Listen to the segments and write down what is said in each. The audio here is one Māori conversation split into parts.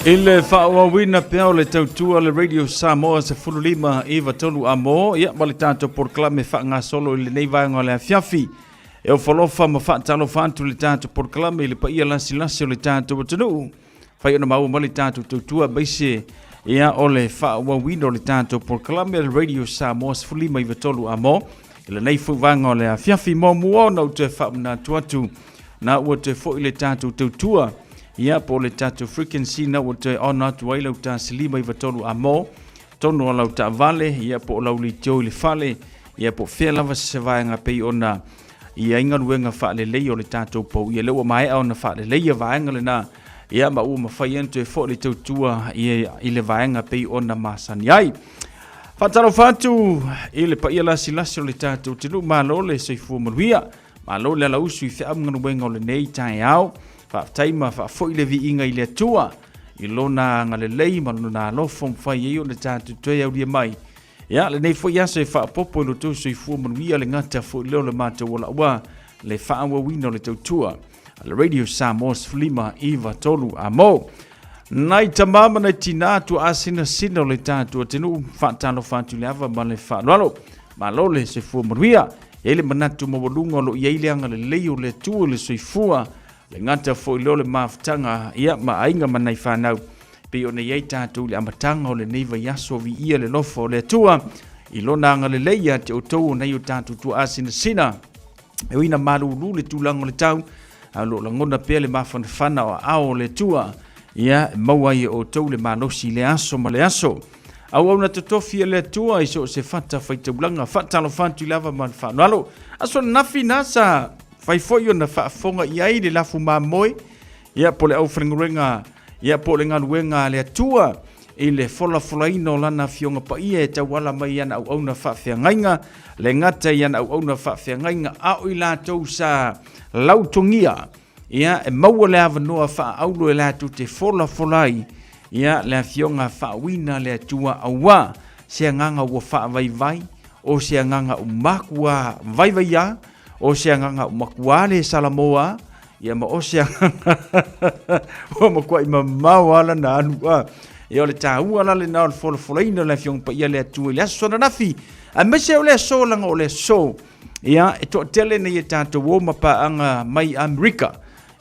Ile whawawina pia le tautua le Radio Samoa se fululima iwa tolu amo ia wale tato porklame wha solo ile nei vaenga le afiafi e o whalofa ma wha talo whantu le tato porklame ile pa ia lasi o le tato watanu whai ona mau ma le tato tautua baise ia o le whawawina o le tato porklame le Radio Samoa se fululima iwa tolu amo ile nei vaenga le afiafi mo mua na ute wha mna tuatu na ute fo ile tato tautua ia po le tatu frequency na wote ona tu waila uta silima iwa tolu amo tonu ala uta vale ia po la uli tio le fale ia po fela va se vai nga pe ona ia inga ruenga fa le le o le tatu po ia le wa mai ona fa le le va nga le na ia ma u ma fa yentu fo le tutua ia ile va nga pe ona masani ai fa talo fatu ile pa ia la silasi o le tatu tinu malo le se fu maruia malo le la usu fe am nga ruenga le nei tai au fa taima fa foi le vi inga ile tua ilona ngale lei maluna lo fom fa ye le tatu toe au dia mai ya le nei foi ya se fa popo lo tu se fu mon wi le ngata fo le mata wala wa le fa wa wino le tua le Radio Samos Flima Iva Tolu amo nai tamama na tinatu asina sino le tatu tenu fa tano fa tu le ava male fa malo le se fu mon wi ele manatu mo bolungo lo ye ile ngale lei le tu le se fua le ngata fo le maftanga ia ma ainga manai fanau pe ona ye tatu le amatanga o le neiva yaso vi ia le lofo le tua ilona nga le leia te otou na yo tatu tu asina sina e wina malulu le tulango le tau alo la ngona pe le mafana o ao le tua ia maua ye otou le manosi le aso ma le aso au ona totofi le tua iso se fata faita blanga fata lo fantu lava man fanalo aso nafi nasa fai foi ona fa fonga iai le lafu mamoi ia po le au frengurenga ia po le ngaluenga le tua ile fola folaino lana fionga pa ia e tawala mai ana au na fa feangainga le ngata ia au na fa feangainga au ila tousa lautongia ia e maua le avanoa fa au lo la tu te fola folai ia le fionga fa wina le tua awa se nganga wo fa vai o se nganga umakua vai ya o se nganga makuale Samoa ia ma o se o makua ima mawala na anua ia le taua la le na folfolina le fiong pa ia le tu le so na fi a mese o le so langa o le so ia e to tele ne tato wo mapa anga mai America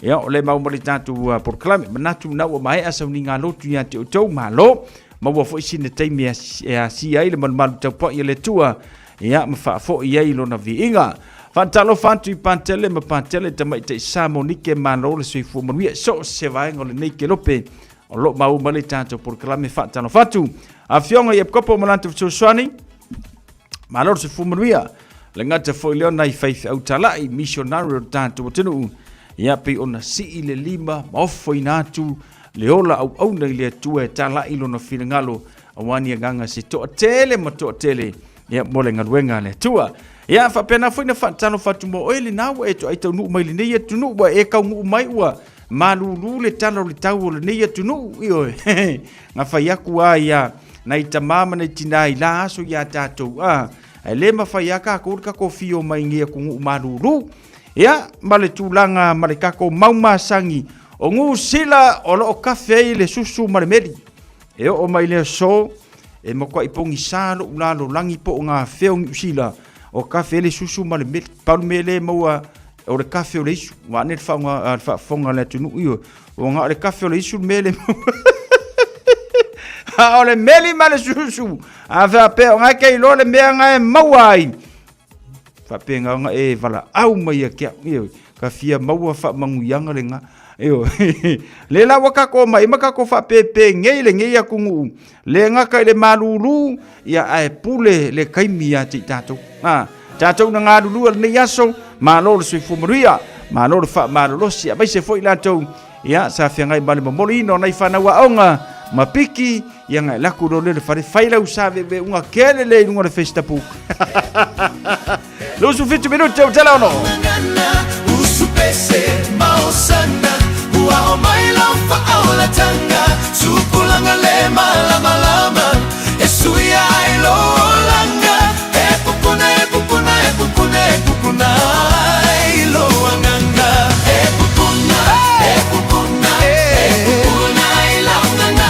ia o le mau mo le tato proclame manatu na o mai asa ninga lotu ia te to malo ma wo fo sine taimi a si ai le mal tau pa ia le tua ia ma fa fo ia ilo na viinga Fantalo fantu I pantele ma pantele tamai te samo nike malo le soifu manuia so se vai ngole nike lope o lo mau male tanto por clame fantalo fatu a fionga ye kopo malante so swani malo se fu manuia le ngata fo le ona I faith outalai missionary tanto tenu ia pe ona si ile lima ofo inatu le ola au na ile tu e tala ilo no filingalo awani ganga si to tele ma to tele ia mole ngaluenga le tua ia fa pena foi na fatalo fatu mo ele na e to ai tonu mai le nei tunu wa e ka ngu mai wa malulu le talo le tau le nei tunu io nga fa yaku ia na itamama na tinai la so ya tatu ele ma fa yaka ko ka kofio mai ngia ku ngu malulu ia male tulanga male ka ko mauma sangi o ngu sila o lo kafe le susu male medi e o mai le so e mo ko ipongi salo ulalo langi po nga feo sila o kafe le susu ma le palmele maua o le kafe o le isu wa ne fa fonga le tunu io o nga le kafe o le isu mele o le meli ma le susu a fa pe o nga ke lo le mea nga mauai fa pe nga e vala au mai ke io kafia maua fa manguyanga le nga io le la waka ko mai maka ko fa pepe ngei ya kungu le nga ka le malulu ya ai pule le kaimi ya titato tato na nga lulu ne yaso malo se fumaria malo fa malo si abai se foi lato ya sa fia ngai bale molino nai fa na wa onga mapiki ya ngai la ku le fa faila usave be unga kele le unga festa pu lo su 20 minuti o tela no usupese maosana wa mai la fa ola tanga supulanga le malama esuya ilo langa epupuna ilo anganga epupuna ila nganga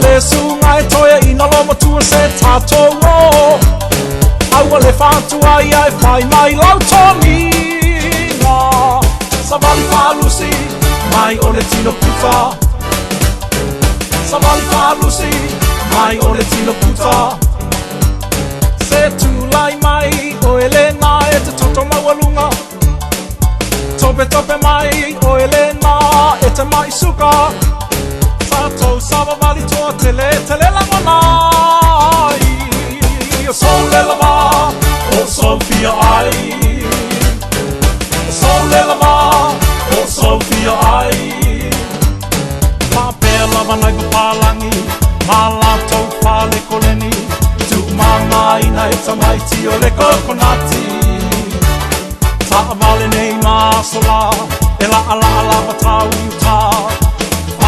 le sunga e toia ina loma tua se tatou o. Aua le whātua ia e whai mai lau tonga. Savali whalusi, mai o le tino puta. Savali whalusi, mai o le tino puta. Se tūlai mai o elena e te toto mawalunga. Tope tope mai o elena e te mai suka. Sato savavali toa tele tele langonai. O sol le lava, o Sophia ai. O sol le lava, o Sophia ai. Mapea lava nai ko palangi, malato pale koleni. Tu mama ina e tamaiti o le kokonati. Ta vale nei masola, e la ala ala matau iuta.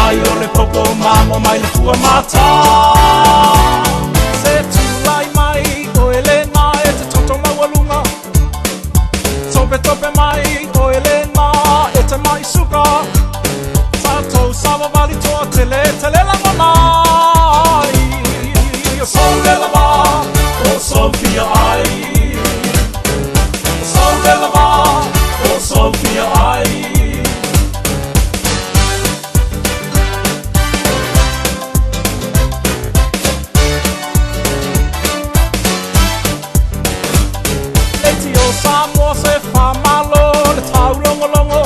Ai o le popo mamo mai le fua mata. Se tu lai mai o elena e te toto mawalunga. Tope tope mai o elena e te mai suka. Sato savavali toa tele tele langonai. O sol le lava, o Sophia ai. O sol le lava, o Sophia ai. Samoa se whamalo le tau longo longo.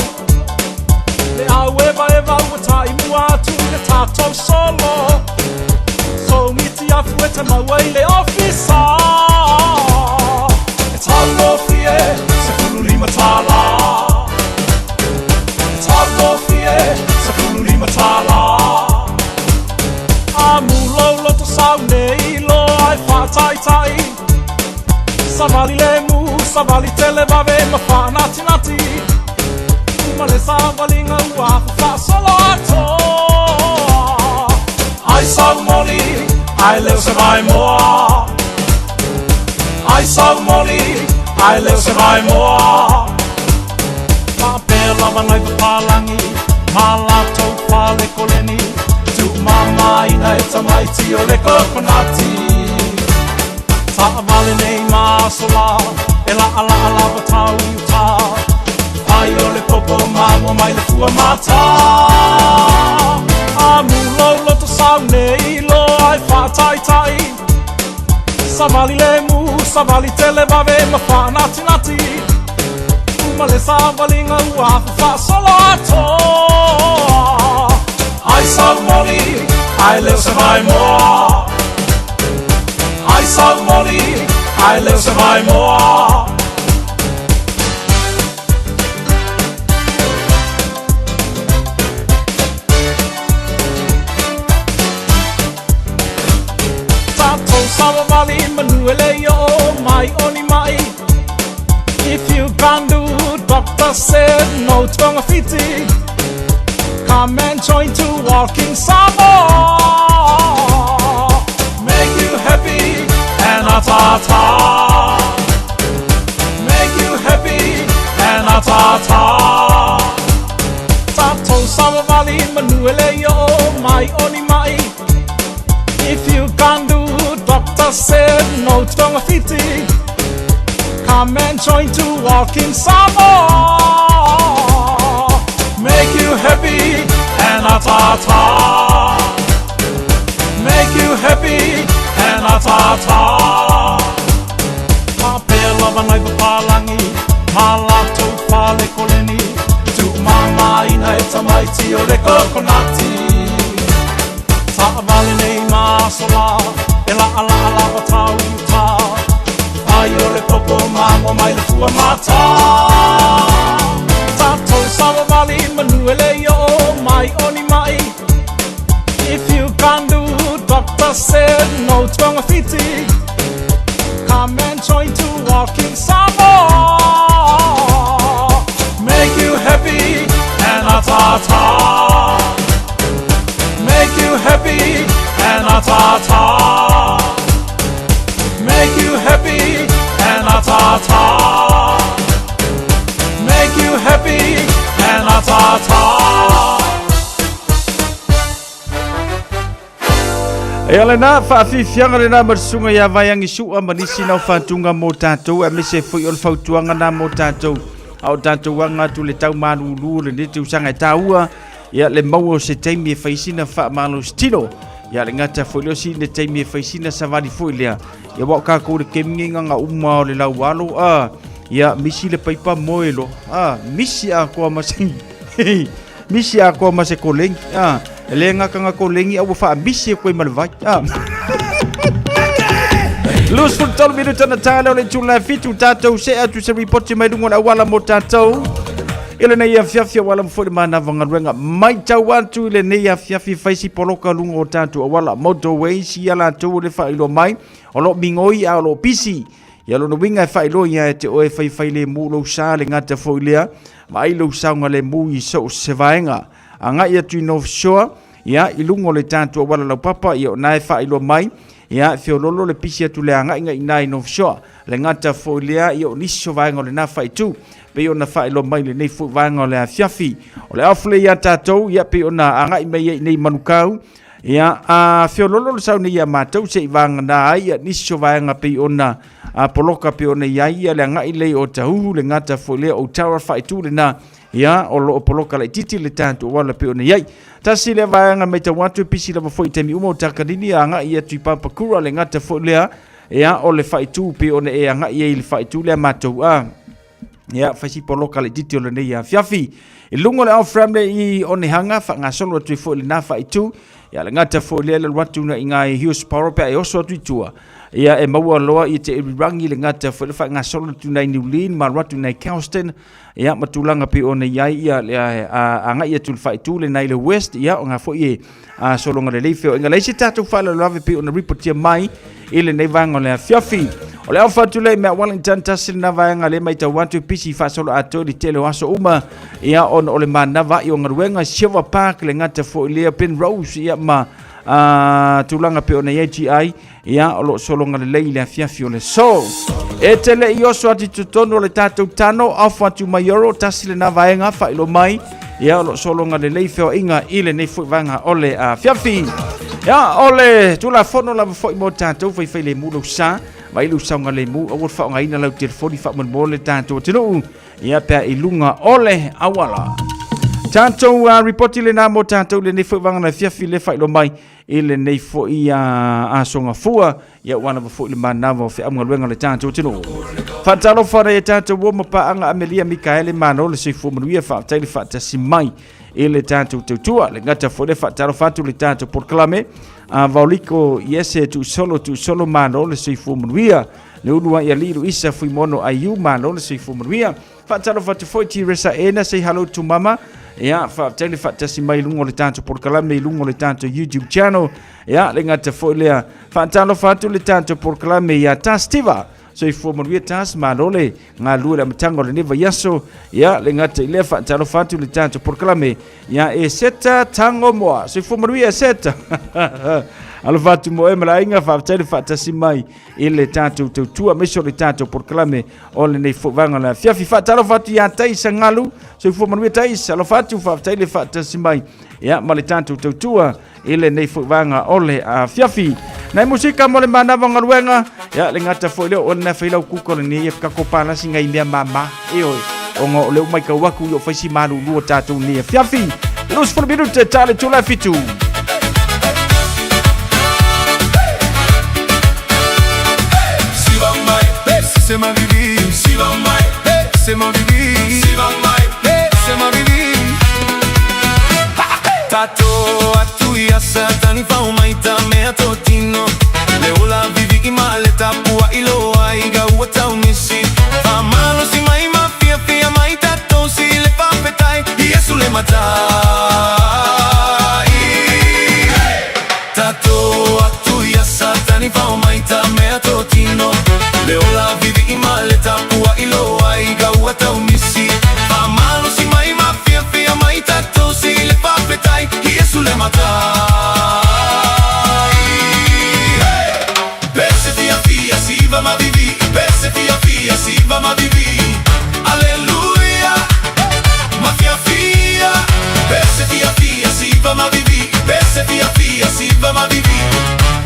Le au eva eva ua tai mua atu le tātou solo. So miti afu e te mawai le ofisa. E talo fie se fulurima tala. E talo fie se fulurima tala. A mulo loto sau nei lo ai whatai tai. Savali le mu, savali tele vave ma fa nati nati. Uma le savali nga ua fa solo ato. Ai sau moli, ai leo se vai moa. Ai sau moli, ai leo se vai moa. Ma pela vanai ko palangi, ma lato pale koleni. Tu mama ina e tamaiti o le kokonati. Ta vale nei masola, e la ala ala watau iuta. Ai o le popo mamo mai le fua mata. A mulo loto sau nei lo ai whatai tai. Savali le mu, savali tele vave ma wha nati nati. Uma le savali nga ua wha solo ato. Ai sau moli, ai leo se vai moa. Ai sau moli, ai leo se vai moa. Tato savavali manuele yo mai oni mai. If you can't do, doctor said no tonga fiti. Come and join to walking Samoa. Make you happy and atata. Make you happy and atata. Tato savavali manuele yo mai oni mai. If you can't do, doctor said no tonga fiti. Come and join to walk in Samoa. Make you happy and atata. Make you happy and atata. Ma pela vanai ko palangi, ma lato pale koleni. Tu mama ina e tamaiti o le kokonati. Ta vale nei masola, e la ala ala watau iuta. Ai o le popo mamo mai le fua mata. Tato savavali manuele yo mai oni mai. If you can't do, doctor said no tonga fiti. Come and join to walk in Samoa. Make you happy and atata. Make you happy and atata. Make you happy and atata. Make you happy and atata. E ale na whaafifianga le na marsunga ia vaiangi sua manisi na whantunga mō tātou a mise fui on whautuanga na mō tātou au tātou wanga tu le tau manu ulu le nete usanga e tāua ia le maua o se teimi e whaisina wha malo stilo ia le ngata fui leo si le teimi e whaisina savani fui lea ia waka kou le keminga nga uma o le lau walo ia misi le paipa moelo misi a koa masi misi a koa masi kolengi le ngaka kolengi au wha misi e koe malvai Lus for 12 minuta na tala o le tula fitu tātou se atu se ripoti mai dungo na wala mo tātou ile nei afiafia wala mfoi mana vangaruenga mai tau atu ile nei afiafi faisi poloka lungo o tātou wala motorway si ala tau le whailo mai o lo mingoi a lo pisi ia lo winga e whailo ia e te oe whai le mu lo sa le ngata foilea mai lo saunga le mu i so se vaenga anga ia tui no shore ia ilungo le tātou wala lau papa ia o nae whailo mai ia feololo le pisi atu le anga inga inai no shore le ngata foilea ia o niso vaenga le na whaitu pe ona whailo mai le nei fu vaenga le afiafi o le aufle ia tātou ia pe ona anga i mai nei manukau ia feololo le sauna ia mātou se i vanga na ia niso vaenga pe ona poloka pe ona ia le anga i lei o tahu le ngata foilea o tawa whaitu le na ia o lo poloka le titi le tātou wala pe ona iai tasi le vaenga me tawatu pisi la foi temi umo takanini anga ia tui pampakura le ngata foilea ia o le whaitu pe ona e anga ia i le whaitu le mātou ia faisi poloka le titi o le nei fiafi i lungo le au framle i one hanga wha solo tui foi le na whaitu ia le ngata foilea le watu na inga i hius power pe e oso tui tua ia e maua loa i te rangi le ngata foilea wha solo tui nei New Lean ma watu nei Kelston ia matulanga pe ona iai ia anga ia tul whaitu le nei le west ia o ngā foi solonga le leifeo inga leisi tātou whaila lave pe ona ripotia mai i le nei vanga le fiafi o le au whatu le mea Wellington tasile na vanga le mai tau watu pisi whasolo ato li tele waso uma ia on o le manava i o ngaruenga Silver Park le ngata foilea Penrose ia ma tulanga pe ona AGI ia o lo solonga le lei le fiafi o le so e tele i oso ati tutono le tātou tano afu atu maioro tasile na vaenga whailo mai ia o lo solonga le lei feo inga ile nei fui vanga ole fiafi ia ole tula fono la foi mo tātou fai le mu lo sa mai lu saunga le mu o fa nga ina lau telefoni fa mo le tātou tino ia pe ilunga ole awala tātou reporti le nā mo tātou le nei fui vanga na fiafi le whailo mai ile nei fo ia songa fua ia wana fo le manava fe anga luenga le tātou tino fatalo fara e tātou wo mapa anga Amelia Mikaele mano le seifu manuia fa taili fa tasimai ile tātou tutua le ngata fo le fatalo fatu le tātou porklame vauliko yese tu solo mano le seifu manuia le unua ia liru isa fui mono ayu mano le seifu manuia fatalo fatu foi ti resa ena say hello to mama ia fa tele fa tasi mai lungo le tanto por kalame lungo le tanto YouTube channel ia le ngata foilea fa talo fa tu le tanto por kalame ia tastiva so i forma via tas malole nga lura mtango le neva yaso ia le ngata ile fa talo fa tu le tanto por kalame ia e seta tango moa so i forma via seta Alo fatu mo e malainga fa tele fa tasi mai ile tanto tua meso le tanto por kalame ole nei vanga la fiafi fa talo fatu ia taisa ngalu so i forma via taisa alo fatu fa tele fa tasi mai ia male tanto tua ile nei vanga ole fiafi na musika mo le mana vanga luenga ia le ngata foi le ona faila kuko le ni ka kopana singa i mea mama e oi ongo le mai ka waku yo faisi malu lu tatu ni fiafi los for minute tale tula fitu C'est ma vie, si va mai, c'est ma vie, si va mai, c'est ma vie. Tato atu ya satani fa umaita me atotino. Le ola vivi ki maleta pua ilo aiga wata unisi. Fa malo si mai mafia fia mai tato si le fa petai Yesu le matai. Tato atu ya satani fa umaita me atotino. Le ola vivi in maleta pua ilo aiga wata unisi fa malo si mai mafia fia mai tato si le fa petai Yesu le matai Perse fia fia si va ma vivi Perse fia fia si va ma vivi Alleluia Mafia fia Perse fia fia si va ma vivi Perse fia fia si va ma vivi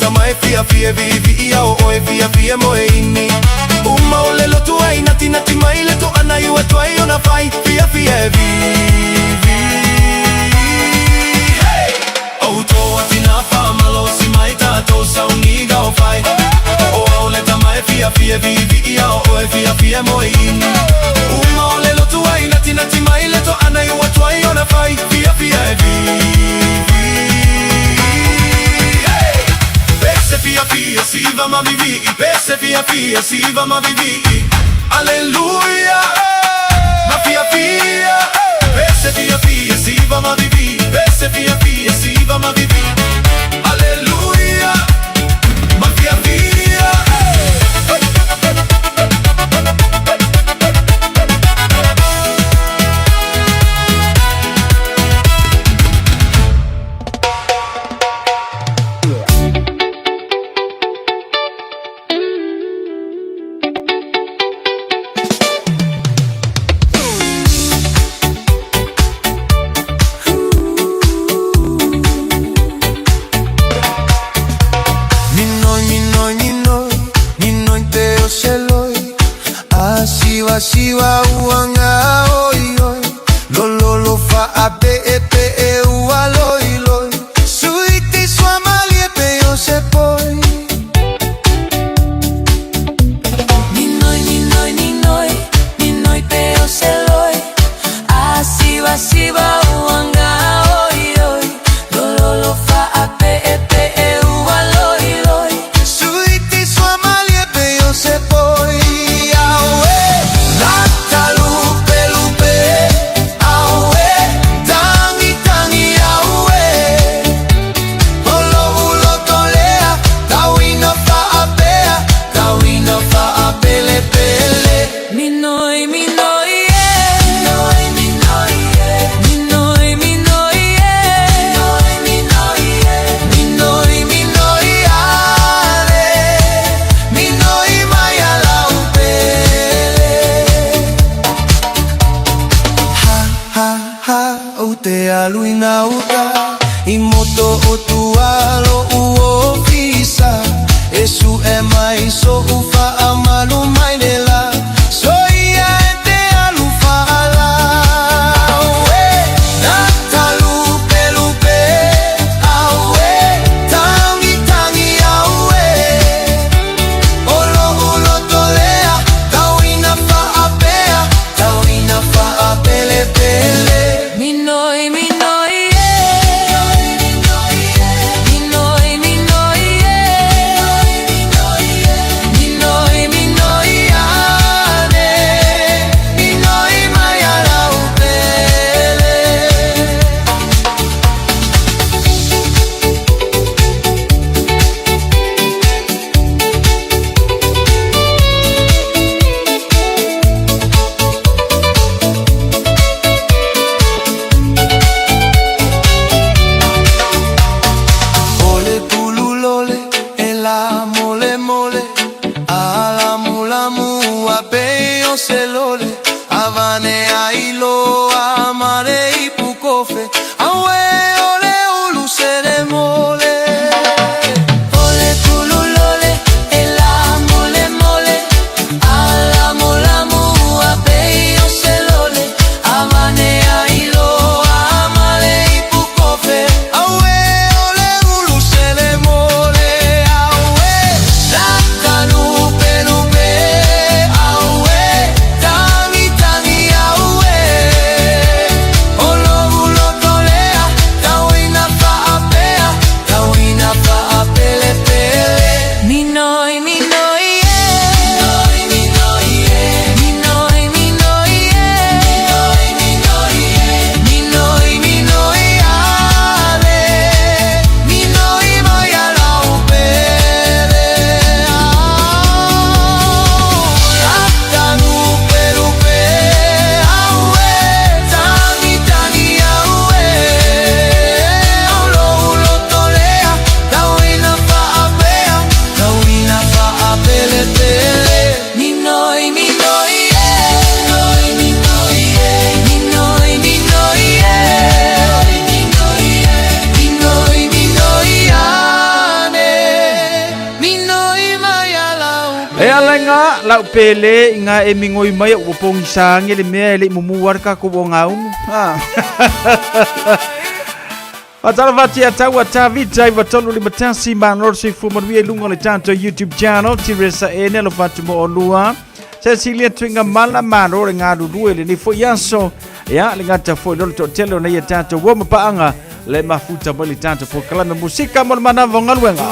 oleta mai fia fia vivi ia o oe fia fia moeini Uma ole lotu ai nati nati mai leto ana iwa tuai ona fai fia fia vivi Auto atina fa malo si mai tato sa uniga o fai O oleta mai fia fia vivi ia o oe fia fia moeini Uma ole lotu ai nati nati mai leto ana iwa tuai ona fai fia fia vivi Pese fia fia si va ma vivi Pese fia fia si va ma vivi Alleluia Ma fia fia Pese fia fia si va ma vivi Pese fia fia si va ma vivi Alleluia Ma fia fia Siwa uanga oi oi Lolo fa ape epe e ua loi loi Suiti sua malie pe yo se poi Ninoi, ninoi, ninoi Ninoi pe yo se loi Siwa, siwa uanga oi oi Lolo fa ape epe e ua loi loi Suiti sua malie pe yo se poi Te aluina uta Imoto o tualo uo fisa Esu e mai so ufa amalu mai nela So ia e te alufa ala Nata lupe lupe Aue Tangi tangi aue Olo ulo tolea Tauina fa apea Tauina fa apele pele Minoi, minoi, yeah. Minoi, minoi, yeah. Minoi, lau pele inga e mingoi mai o pongi sange le mea le mumu ka ko bonga Atala vati atawa tavita iva tolu li matasi manor si fumarui lungo le tanto YouTube channel tiresa ene lo fatu mo olua Cecilia twinga mala manor nga dudu le ni fo yanso ya le ngata fo lo totelo na tanto wo mapaanga le mafuta mo le tanto fo kala musika mo manavo ngalwenga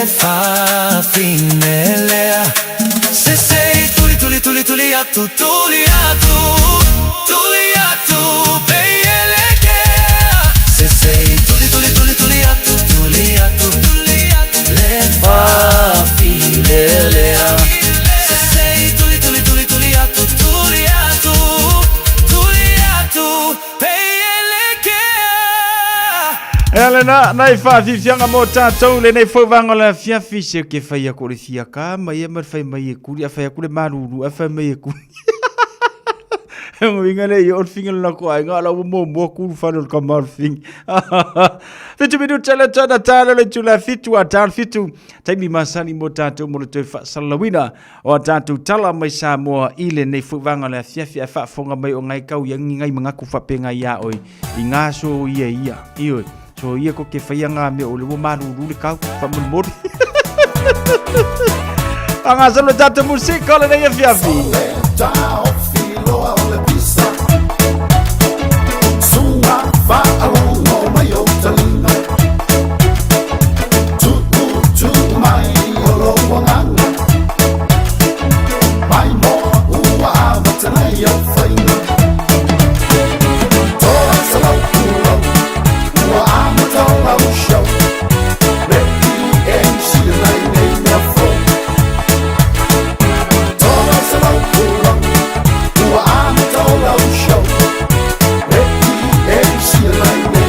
fa finelea. Se sei tuli atu, peyelekea. Se sei tuli atu, le fa finelea. Se sei tuli atu, Elena, nai fa fifianga mo tātou le nei whauwanga la fiafi se ke whaia kore fiaka, mai e marwhai mai e kuri, a whaia kore maruru, a whai mai e kuri. Hengo inga nei, on fingal na koa, inga ala mo kuru whanau ka marwhing. Fitu minu tala tana tala le tula fitu a tāl fitu, taimi masani mo tātou mo le tui whaasalawina, o a tātou tala mai Samoa i le nei whauwanga la fiafi, a whaafonga mai o ngai kau yangi ngai mangaku whapenga ia oi, i ngā so ia, ioi. So ia ko ke whaianga me o le mo maruru le kau, whamulmori. Anga salo tata musika le nei a fiafi. Like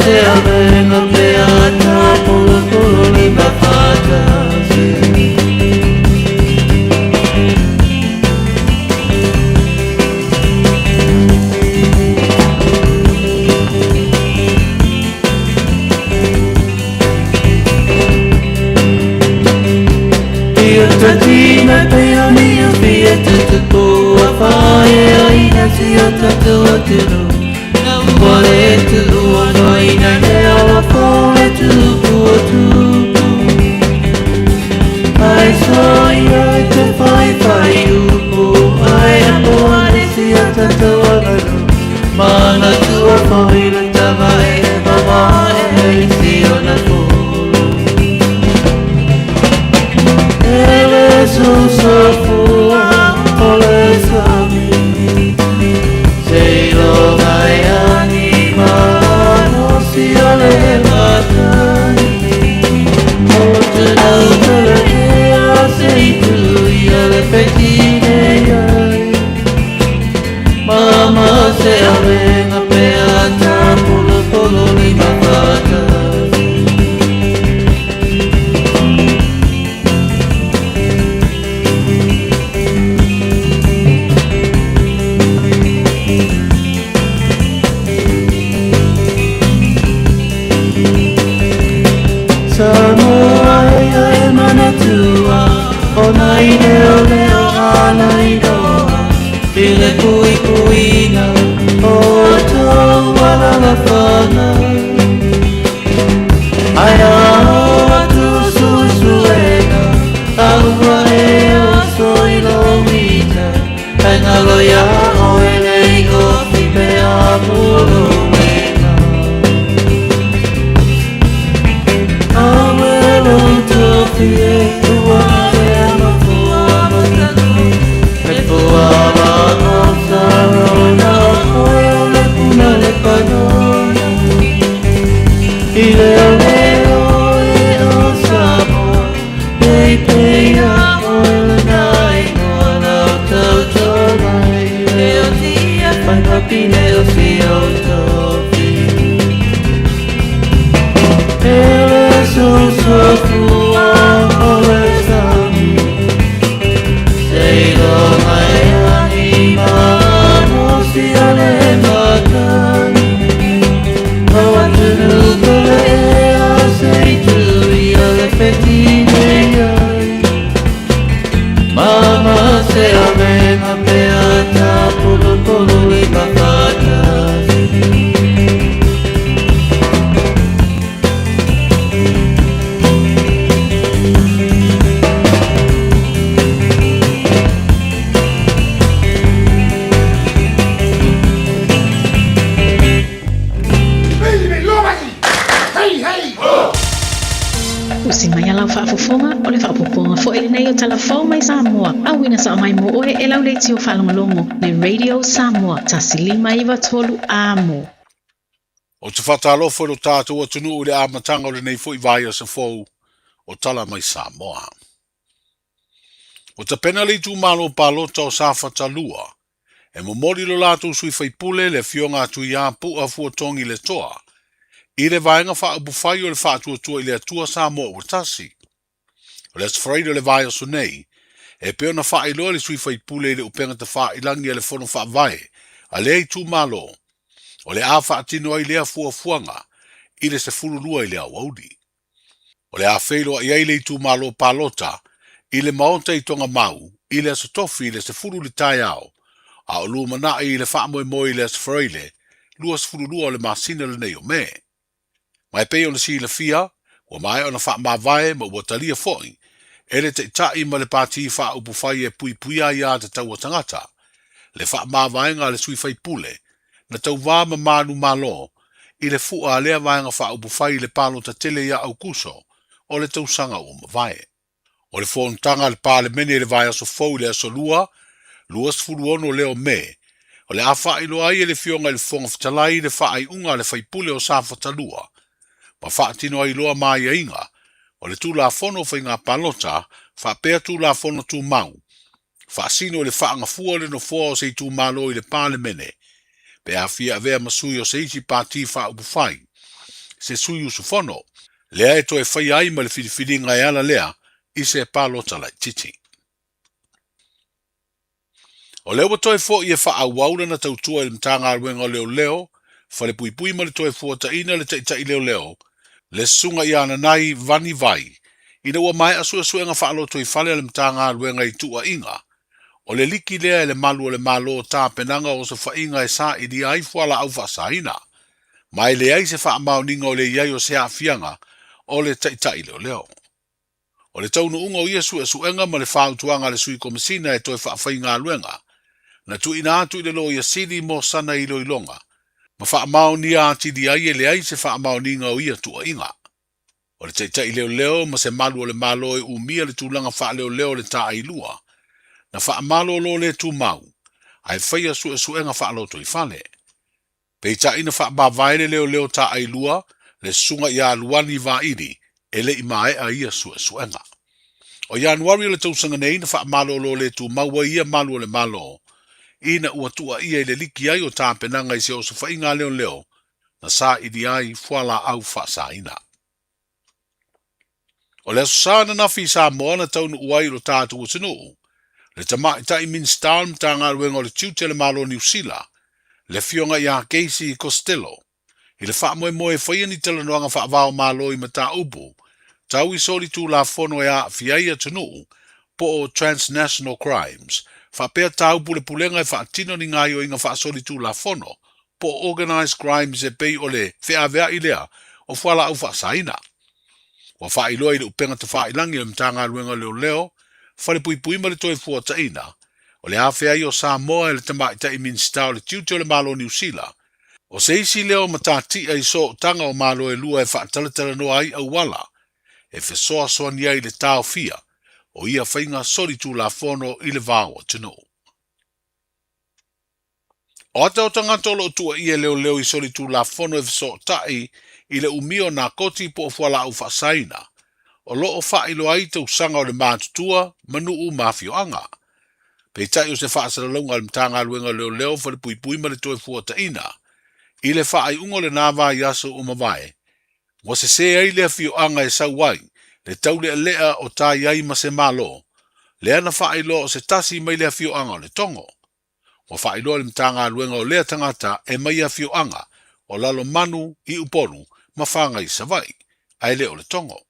se avena beata polo polo le mafata Tatina pea mia fia tutu a fae aina si o tatu o turu Wale tu o noina ne ala fole tupu o tupu Ai soi ai te fai upu Ai ambo ane si o tatu o garu Mana tu a fae le tava e mama e si o na fulu Susafua ole sami Sei lo mai anima no si ole matani Ote nautele ea sei tu iole petine iai Mama se avena peata polo polo lima fata Samoa e mana tua o nai leo leo alai doa Ile kui kuina o tau ala la whana Ai aoa tu susuena Aua e o soilo wita Kai ngalo ia o elei o whipe a muro Mama se avena beata polo polo le papatas Usi mai alau whaafofonga o le whaapoponga fo ele nei o talafau mai Samoa. Awina sa mai mo oe e lau leiti o whalongalongo le Radio Samoa tasilima iwa tolu amo. O te whatalofo o tātou o tunu o le amatanga o le nei fo i vai sa fou o tala mai Samoa. O te pena le tu malo palota o sa whatalua e mo mori lo lātou sui whaipule le fionga atu i a pu a fuatongi le toa. I le vaenga wha abu whai o le wha atua i le atua Samoa o tasi. O le sfraido le vai o su nei, e peo na wha iloa le sui whai pule le upenga te wha ilangi le fono wha vai, a le tu malo. O le a wha atino ai lea fua fuanga, i le se fulu lua i le awaudi. O le a whailo i ai le tu malo palota, i le maonta i tonga mau, i le asotofi i le se fulu le tai au, a o lua mana i le wha moe moe i le sfraile, lua se fulu lua o le masina le nei o me. Mai pei o na si la fia, o mai o na wha mawai ma ua talia foi, ele te tai ma le pāti wha upu whai e pui pui a ia te tau o tangata, le wha mawai ngā le sui whai pule, na tau wā ma manu malo, i le fua lea vaenga wha upu whai le palo ta tele ia au kuso, o le tau sanga o mawai. O le whontanga le pāle mene le vai aso fau le aso lua, lua sfuru ono leo me, o le a wha ilo ai e le fionga le fonga fitalai le wha ai unga le whai pule o sa fatalua, ma wha tino ai loa mai a inga, o le tūla fono whai ngā palota, wha pēr tūla fono tū mau, wha sino le wha anga fua le no fua o se tū malo i le pāle mene, pe a fia vea masui o se iti pāti wha upu whai, se sui usufono. Lea e toe whai ai ma le whiriwhiringa e ala lea i se pālota lai titi. O leo wa toe fo i e wha awaura na tautua i le mtanga aruenga o leo, whale pui pui ma le toe fuata ina le tai leo, le sunga i ana nai vani vai, ina ua mai asu nga wha aloto i whale le mtanga aruenga i tua inga, o le liki lea e le malu o le malo tā penanga o se whainga e sa i di ai fuala au wha saina, mai le ai se wha mauninga o le iai o se fianga o le tai leo. O le taunu unga o ia suenga ma le whautuanga le sui komisina e toe whainga aruenga, na tu ina atu i le lo ia siri mo sana i lo ilonga, ma wha mauni a ati di ai e le ai se wha mauninga o ia tua inga. O le tai leo ma se malu o le malo e umia le tūlanga wha leo le tā ai lua, na wha malo lo le tu mau, ai whaia suenga wha loto i whale. Pei ta ina wha bawaile leo tā ai lua, le sunga ia luani va iri, e le imae a ia suenga. O Januari le tausanga nei na wha malo lo le tu mau wa ia malu o le malo, ina ua tua ia i le liki ai o tā penanga i se o se whainga leo, na sa idi ai fuala au wha sa ina. O le aso sa na nafi Samoa na taunu uai lo tātu o tinu, le tama i tai min star mta ngā ruenga o le tiute le malo New Zealand, le fionga i a Casey Costello, i le wha moe whaia ni tala noanga wha vao malo i mata ubu, tau i soli tū la fono e a fiaia tinu, po o transnational crimes, wha pēr tau pule pulenga e wha tino ni ngai o inga wha soli tū la fono, po organized crimes e pei o le whea vea i lea o whala au wha saina. Wa wha iloa i le upenga te wha ilangi le mtanga ruenga leo, whale pui pui ma le toi fuata ina, o le awhea i o Samoa e le tamaita i minsta o le tiutio le malo New Zealand, o se isi leo matati ai so tanga o malo e lua e wha talatala noa ai au wala, e fesoa soa ni ai le tau fia, o ia whainga sori tū la fono i le vāua tino. O ate o tangatolo tua ia leo i sori tū la fono e fesoa tai i le umio na koti po o fuala au whasaina, o loo wha ilo ai te usanga o le mātutua manu u mafioanga. Pei tai o se wha asara launga le mtanga aluenga leo whale pui pui ma le toi fuata ina, i le wha ai ungo le nāwā i aso o mawai, wa se ai le fioanga e sau wai, le taule lea o tā iai ma se malo, le ana wha ilo o se tasi mai le fioanga o le tongo. Wa wha ilo le mtanga aluenga o lea tangata e mai a fioanga, o lalo manu i uponu, ma whanga i savai, ai le o le tongo.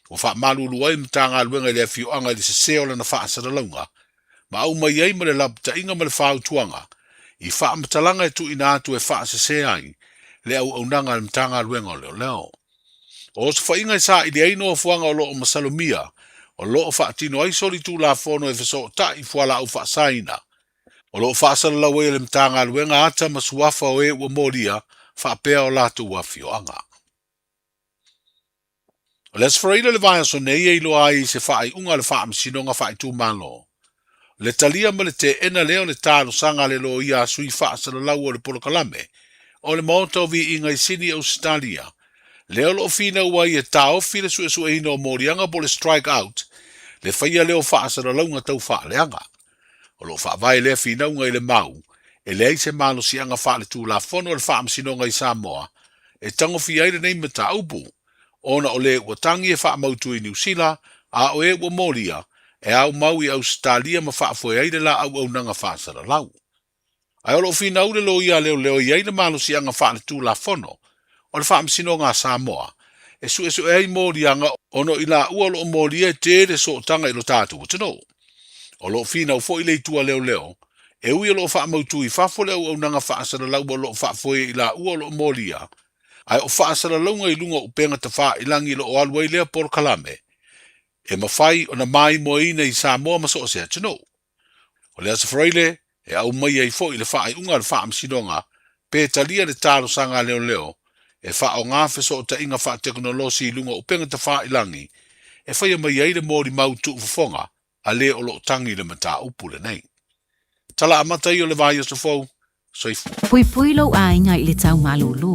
Wa wha malulu ai mtanga aluenga le fioanga li se seo le na wha asara launga, ma au mai ai ma le labta inga ma le whau tuanga, i wha amatalanga e tu ina atu e wha se ai, le au aunanga le mtanga aluenga o leo. O se whainga i sa i di aino o fuanga o loo masalumia, o loo wha atino ai soli tū la fono e feso ta i fuala au wha saina. O loo wha asara lau e le mtanga aluenga ata masuafa o e ua moria, wha apea o latu wafioanga. O les whareila le vai aso nei e ilo ai se wha ai unga le wha amsinonga wha i tū malo. Le talia ma le te ena leo le tāno sanga le lo ia sui wha asara lau o le polokalame, o le maoto vi inga i sini Australia. Leo lo fina ua i e tau fina su e ino o morianga po le strike out, le whaia leo wha asara launga tau wha leanga. O lo wha vai lea fina unga i le mau, e lea i se malo si anga wha le tū la fono le wha amsinonga i Samoa, e tango fi aile nei mata upu, ona o le ua tangi e wha mautu i New Zealand, a o e ua moria, e au mau i Australia ma wha foe aile la au nanga wha asara lau. Ai o lo fina ule lo ia leo i aile malo si anga wha le tū la fono, o le wha amsinonga Samoa, e su e ai morianga ono i la ua lo moria te le so tanga i lo tātu utano. O lo fina u fo i le tua leo, e ui lo wha mautu i whafo le au nanga wha asara lau lo wha foe i la ua lo moria, ai o wha asara launga i lunga upenga ta wha ilangi lo o alwai lea por kalame, e mawhai o na mai moina i Samoa maso o se atano. O le asa whareile, e au mai ai fo i le wha ai unga le wha amsinonga, pe talia le tāro sanga leo, e wha o ngā wheso o ta inga wha teknolosi i lunga upenga ta wha ilangi, e whaia mai ai le mori mautu ufafonga, a le o lo tangi le mata upule nei. Tala amata i o le vai o se fau, soifu. Pui pui lo a inga i le tau malulu,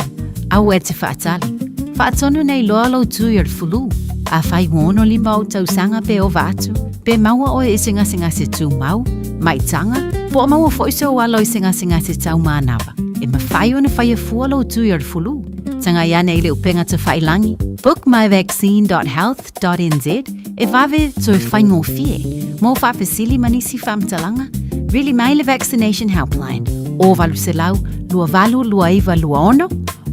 au e te whaatali. Whaatonu nei loa lo tui ar fulu, a whai ngono li mau tau sanga pe o vatu, pe maua o e singa se tu mau, mai tanga, po maua foiso o alo i singa se tau manawa, e ma whai o na whai e fua lo tui ar fulu. tanga iana ile upenga te whailangi. Book myvaccine.health.nz e vave to whaingo fie. Mo whawhesili manisi whamtalanga. Really maile vaccination helpline. O valu se lau, lua valu lua iwa lua ono.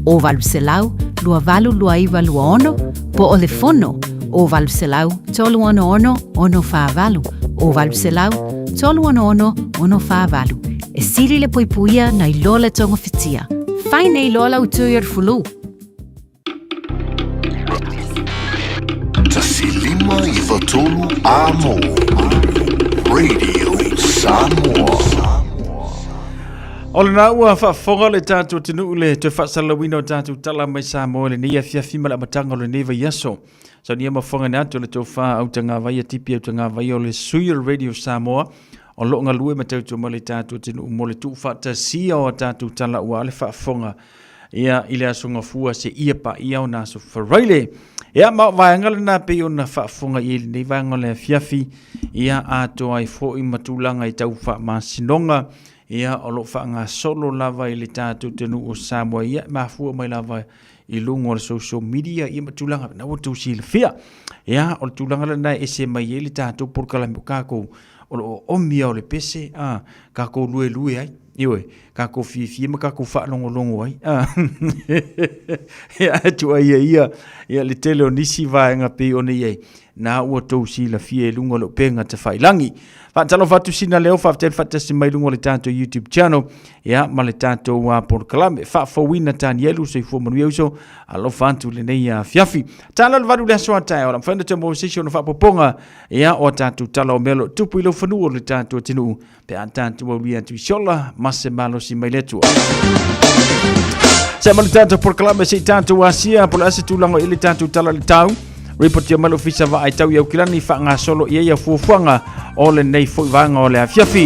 O valu se lau, lua valu lua iwa lua ono. Po o le fono. O valu se lau, tolu ono ono, ono wha valu. O valu se lau, tolu ono ono, ono wha valu. E siri le poipuia na i lola tonga fitia. Whai nei lola utuir fulu. Tasilima i Vatolu Amo Radio Samoa. O le nā ua whaafonga le tātou tinu le te whaasalawina o tātou tala mai Samoa le nia whiawhima la matanga o le neva yaso. So nia mawhonga nā tu le tō wha au tanga vai a tipi au tanga vai o le sui Radio Samoa. O longa lue ma tautu ma le tātou tinu mo le tū whaatasia o tātou tala ua le whaafonga. Ia ile asunga fua se ia pa ia o nā so wharaile. Ia ma vaenga le nā pe o na whaafonga i le vaenga le whiawhi. Ia ato ai fo i matulanga i tau wha ma sinonga. Ia o lo whaanga solo lava i le tātou tenu o Samoa. Ia mafua mai lava i lungo le social media. Ia matulanga na o tau si le whia. Ia o le tulanga le nai ese mai i le tātou porkalami o kākou. O lo omia o le pese. Kākou lue lue ai. Iwe, kākou fie ma kākou whaalongo ai. Ia atu ai ia le tele o nisi vaenga pe o nei ai. Nā ua tau si la fie lungo lo penga te whailangi. Whaatalo whatu sina leo whaften whatasi mai lungo le tātou YouTube channel. Ia, ma le tātou porkalame. Whaafawina tāni elu se fua manu euso. Alo whantu le nei fiafi. Tāla le varu le asoa tai ora. Mwhanda te mo session o whapoponga. Ia, o tātou tala o melo. Tupu ilo whanu o le tātou tinu. Pe a tātou au lia tu isola. Mase malo si mai letua. Se ma le tātou porkalame se tātou asia. Pola ase tūlango ili tātou tala le tau. Report ya malo fisa va ai tau ya ukilani fa nga solo ia ya fufuanga o le nei foi vanga o le afiafi.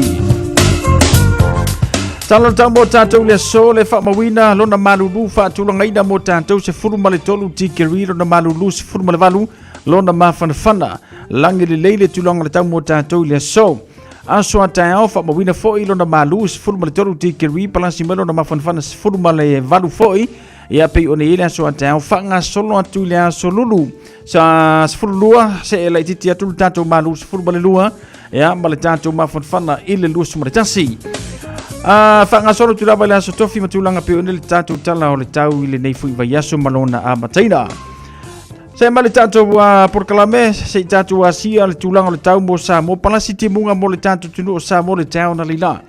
Talo tambo tātou le so le fa mawina lona malulu fa tulanga ina mo tātou se furu male tolu tikeri lona malulu se furu male valu lona mafana langi le leile tulanga le tambo tātou le so. Aso atao fa mawina foi lona malu se furu male tolu tikeri palasi melo na mafana se furu male valu foi. Ia pe o nei le aso atao whanga solo atu le aso lulu. Sa sfuru lua se e lai titi atu tātou malu sfuru male lua. Ia male tātou mawhanwhana i le lua sumare tasi. Whanga solo tu lava le aso tofi matulanga pe o nei le tātou tala o le tau i le nei fui vai aso malona a mataina. Se male tātou porkalame se tātou asia le tūlanga o le tau mo Samoa. Palasi te munga mo le tātou tunu o Samoa le tau na lila.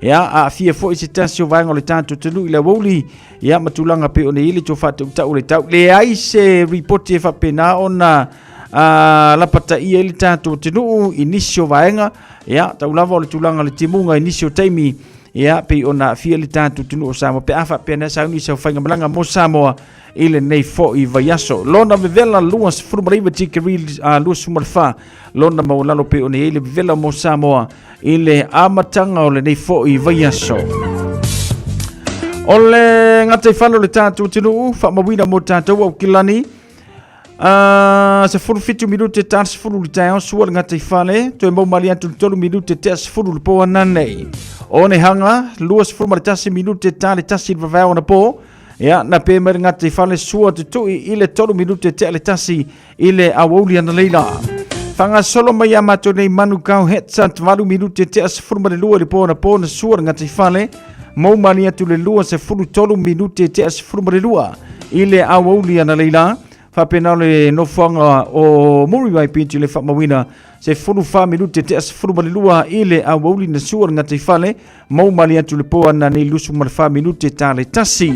Ia a fia fo i se tasi o vaenga o le tātou tunu i le woli. Ia matulanga pe o nei ili to whatu tau le tau. Le ai se reporti e whapena o na lapata i ili tātou tunu inisio vaenga. Ia tau lava o le tūlanga le timunga inisio taimi. Ia pe o na fia le tātou tunu o Samoa. Pe awha pe na sauni sa whainga malanga mo Samoa. Ile nei fo i vaiaso. Lona vevela lua se furumaraiva tikeri lua sumarfa. Lona maulalo pe o nei ile vevela mo Samoa. Ile amatanga o le nei fo i vaiaso. O le ngatai whano le tātou tinu wha mawina mo tātou au kilani. Se furu fitu minute tār se furu le tāo sua le ngatai whane. Toi mau mali atu tolu minute te se furu le poa nanei. O ne hanga lua se furu maritasi minute tār le tasi le vavao na po. Ia, na pe meri ngati whale sua te tui ile tolu minute te ale tasi ile awoli ana leila. Whanga solo mai amato nei manu kau hetsa te walu minute te as furu mare lua le pōna pōna sua ngati whale. Mau mani atu le lua se furu tolu minute te as furu mare lua ile awoli ana leila. Whapena le no whanga o muri mai pinti le whamawina se furu wha minute te as furu mare lua ile awoli na sua ngati whale. Mau mani atu le pōna nei lusu mare wha minute ta le tasi.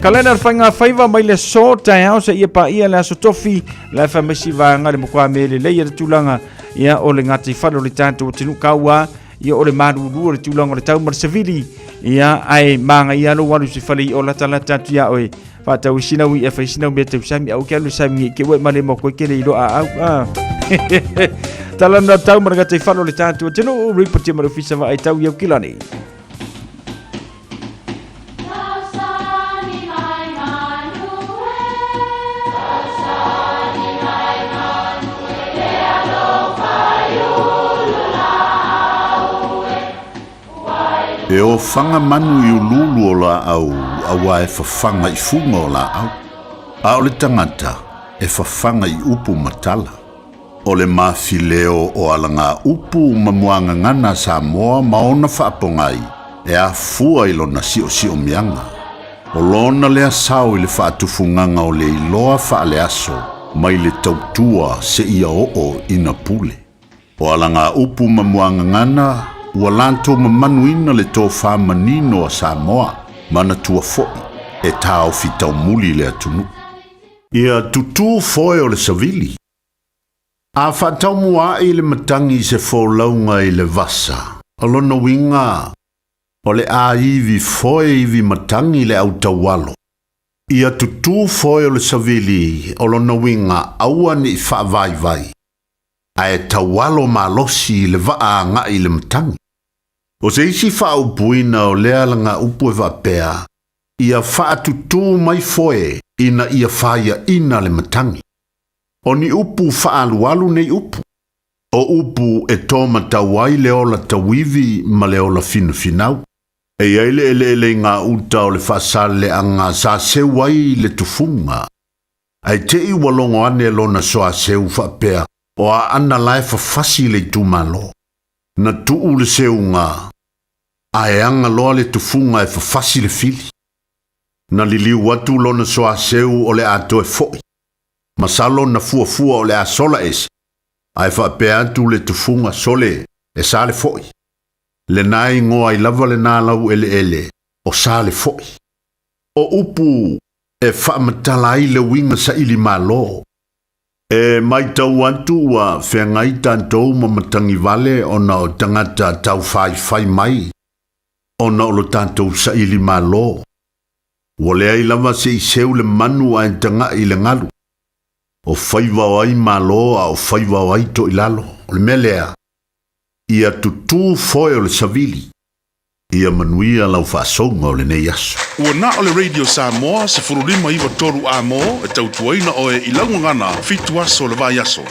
Kalena whainga whaiva mai le so tai au se ia pa ia le aso tofi le whamesi vanga le mokua me le leia le tūlanga ia o le ngati whano le tātou tinu kaua ia o le marurua le tūlanga o le tau marsavili ia ai manga ia lo waru se whali o lata lata tu ia oe whatau isinau ia whaisinau mea tau sami au kia lu sami ke wai mane moko ke le ilo a au talana tau marangati whano le tātou tinu ripoti marufisa wa ai tau iau kilani. E o whanga manu i ululu o la au, awa e whawhanga I funga o la au. A o le tangata e whawhanga I upu matala. O le mawhileo o alanga upu mamuanga ngana Samoa maona whaapongai e a fua I lona sio mianga. O lona lea sao I le whaatufunganga o le iloa whaale aso mai le tautua se ia o ina pule. O alanga upu mamuanga ngana ua lanto mamanuina le tō whamanino a Samoa mana tua foi e tāo fitau muli le atunu. Ia tutu foi o le savili. A whatau mua I le matangi se wholaunga I le vasa. Alona winga o le a iwi foi iwi matangi le au tawalo. Ia tutu foi o le savili alona winga aua ni whaavai. A e tawalo malosi le waa nga I le matangi. O se isi whaau puina o lea langa upu e wapea, ia whaatutu mai foe ina ia whaia ina le matangi. O ni upu whaalualu nei upu. O upu e tōma tawai leola tawivi ma leola finau. E eile ele ngā uta o le whaasale a ngā sa sewai le tufunga. Ai te I walongo ane lona soa seu whapea o a ana lai whawhasi le tumalo. Na tuu le seunga, a e anga loa le tufunga e whawhasi le fili. Na liliu watu lona soa seu o le ato e foi. Masalo na fuafua o le a sola ese, a e whapea atu le tufunga sole e sa le foi. Le nai ngoa I lava le nālau ele, o sa le foi. O upu e whaamatala I le winga sa ili malo. E mai tau antu wa whengai tantou mamatangi vale o na o tangata tau whai mai. O na o lo tantou sa ili malo. Wale ai lava se I seu le manu a entanga I le ngalu. O whaiwau ai malo a o whaiwau ai to ilalo. O le melea. Ia tutu foi o le savili. Ia manuia lau whaasonga o le nei aso. Ua na o le Radio Samoa se furulima iwa toru a mo e tautuaina o e ilangu ngana fitu aso le vai aso.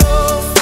Love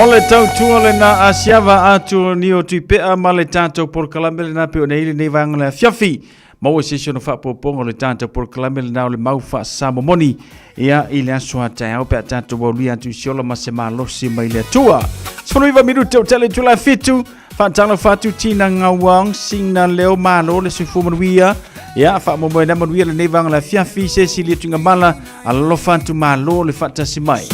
Ole tautua le na asiava atu ni o tuipea ma le tātou porkalame le na pe o nei le nei vanga le fiafi. Mau e sesio no whapopongo le tātou porkalame le na o le mau wha samomoni. Ia i le asua tai au pe a tātou wauli atu siola ma se malosi mai le atua. Sfonuiva minuto tele tula fitu. Whaatala whatu tina ngawang sing na leo malo le sufu manuia. Ia whaamomoe na manuia le nei vanga le fiafi sesi le tunga mala ala lo whantu malo le whaatasi mai.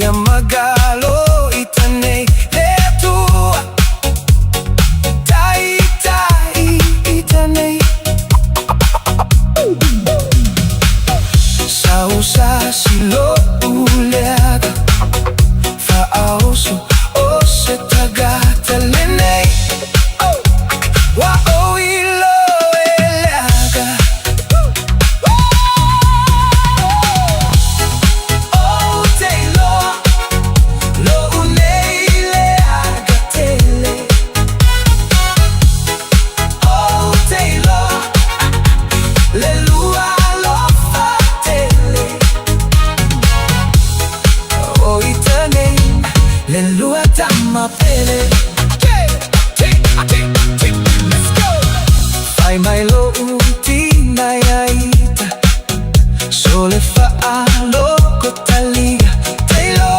ia magalo itanei le tua tai itanei sausa silo uleaga faaoso o se tagata lenei wa oilo eleaga o teilo lo unei leaga tele o teilo le lua lo fatele o itanei le lua tamma pele. Let's go. Fai mai lo utina yaita sole fa alo kotaliga tailo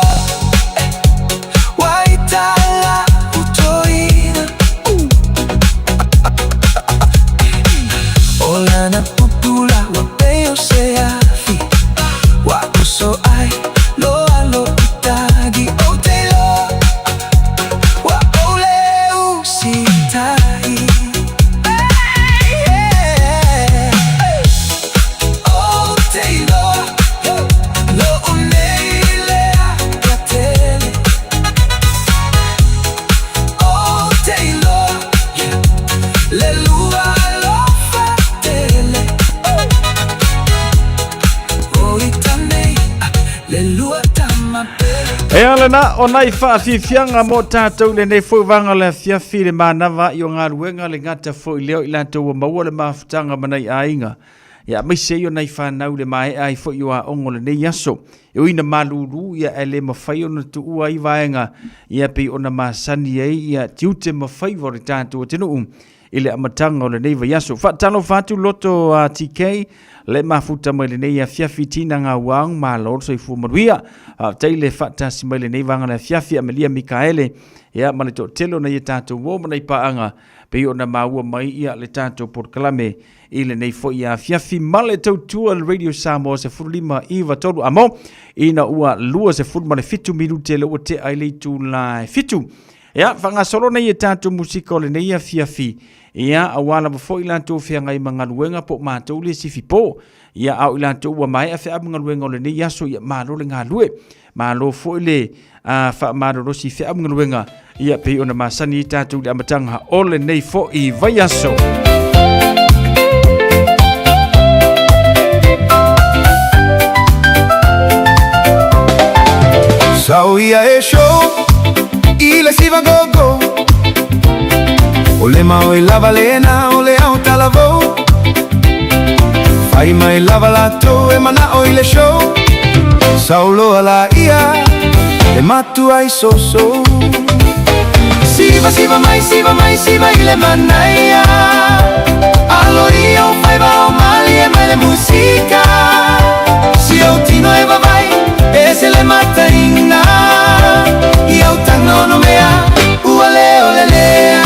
waitala utoina olana pupula wapeo seafi wakuso ai lo alo itagi o tailo wa ole usitai o tailo lo unele akatele o tailo le lua lo fatele o itanei le lua tamma pele. E ala na o nai whaafifianga mo tātou le nei whauwanga le fiafi le mānawa i o ngā ruenga le ngata fo i leo i lantou o maua le mawhitanga manai a inga. Ia mai se o nei whanau le mai ai fo i o a ongo le nei aso. E oina maluru ia e le mawhai o na tu ua i vaenga ia pe o na masani ei ia tiute mawhai vore tātou o tenu i le amatanga o le nei vai aso. Whatalo whatu loto a TK le mafuta mai le nei a fiafi tina ngā waang ma lor so i fu maruia. Teile whatasi mai le nei vanga le fiafi a Melia Mikaele ia ma le to telo na ia tātou wō mana i paanga pe o na maua mai ia le tātou porkalame i le nei fo ia fiafi ma le tautua le Radio Samoa se furulima iwa tolu amo ina ua lua se furuma le fitu minute le ua te aile tu la fitu. Ia whangasoro nei ia tātou musika o le nei a fiafi ia awala befo i lantou fea ngai mangaluenga po mātou le sifi po ia au i lantou ua mai a fea mangaluenga o le nei aso ia malo le ngā lue malo fo i le wha marorosi fea mangaluenga ia pe ona masani i tātou le amatanga o le nei fo i vai aso. Sauia e show i le siva gogo o le mau i lava lena o le au talavou fai mai lava lato e mana o i le show saulo ala ia e matu ai so siva siva i le manaia alo ia o fai va o mali e mai le musica si o tino e va vai e se le mata inna i au tano no mea ua leo le lea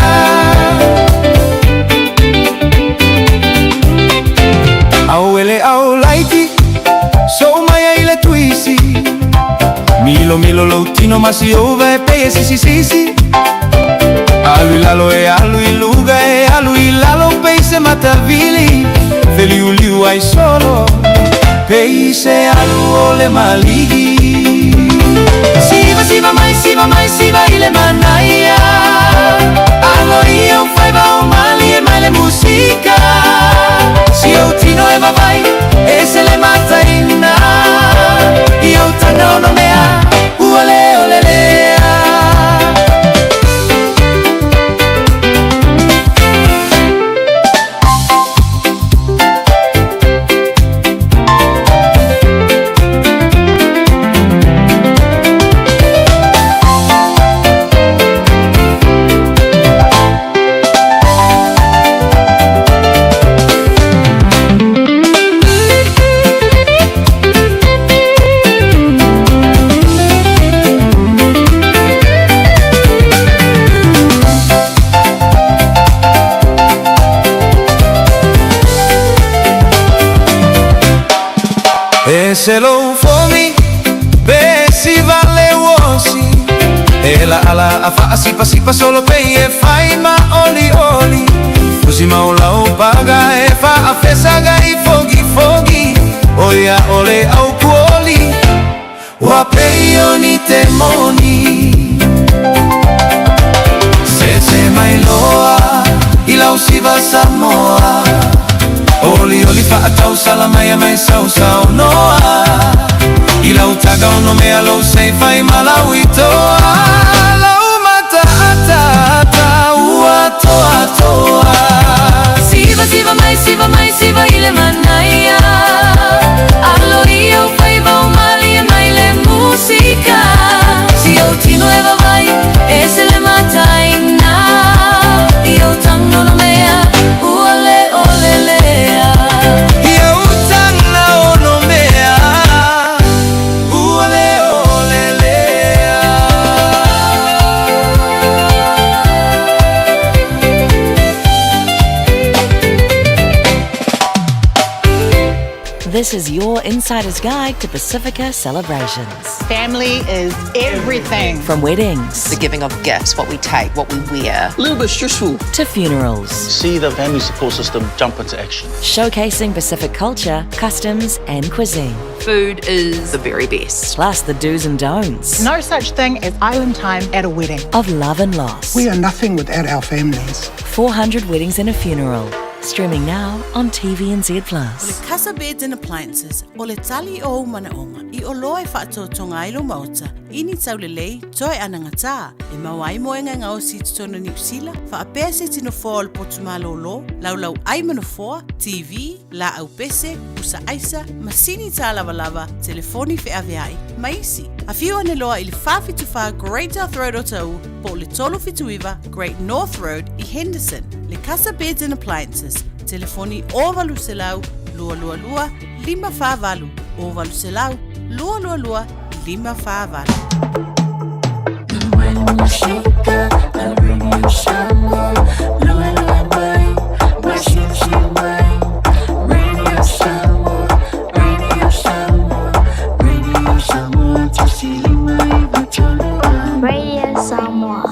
au ele au laiti so mai ai le tuisi milo lo tino masi ova e pe si alu lalo e alu i luga e alu i lalo pe se matavili feliu liu ai solo pe se alu o le maligi siva mai i le manaia alo io fai va o mali e mai le musica si o tino e va vai e se le mata inna io tano no mea uale ole lea E la ala a fa sipa sipa solo pei e fai ma oli oli. Così ma ola o paga e fa a fesaga i foghi foghi. Oia ole au kuoli. Wa pei oni te moni. Se mai loa ila usiva Samoa. Oli oli fa atau salamaya mai sau sau noa. Ila utaga ono mea lo sei fai malauitoa. Lau mata ata ata ua toa toa. Siva siva mai siva ile manaya. Allo io fai va umali e mai le musica. Si o tino eva vai e se le mataina. Io tango no mea uale olelea. Io utana ono mea uale olelea. This is your insider's guide to Pacifica celebrations. Family is everything. From weddings, The giving of gifts, what we take, what we wear. A little bit stressful. to funerals, See the family support system jump into action. showcasing Pacific culture, customs, and cuisine. Food is the very best. Plus the do's and don'ts No such thing as island time at a wedding. of love and loss. We are nothing without our families. 400 weddings and a funeral. Streaming now on TVNZ+. Casa Beds and Appliances, o le tali o manaonga, I o loa whaatotonga ilo mauta, ini taulelei, toi anangata, e mawai moenga ngao si tutono New Zealand, wha a pese tino fōa le potumalo lo, lau ai manafoa, TV, la au pese, usa aisa, masini tā lava, telefoni fe aveai, maisi. A few ane loa I le whawhituwha Great North Road o tau, po le tolo fituiva Great North Road I Henderson, le Casa Beds and Appliances, telefoni ovalu selau, lua lua lua, lima whāwalu, ovalu selau, lua lua lua, lima whāwalu. When you shake a radio Samoa, lua lua mai, washington mai, radio Samoa, radio Samoa, radio Samoa, tasili mai vatolu. Radio Samoa.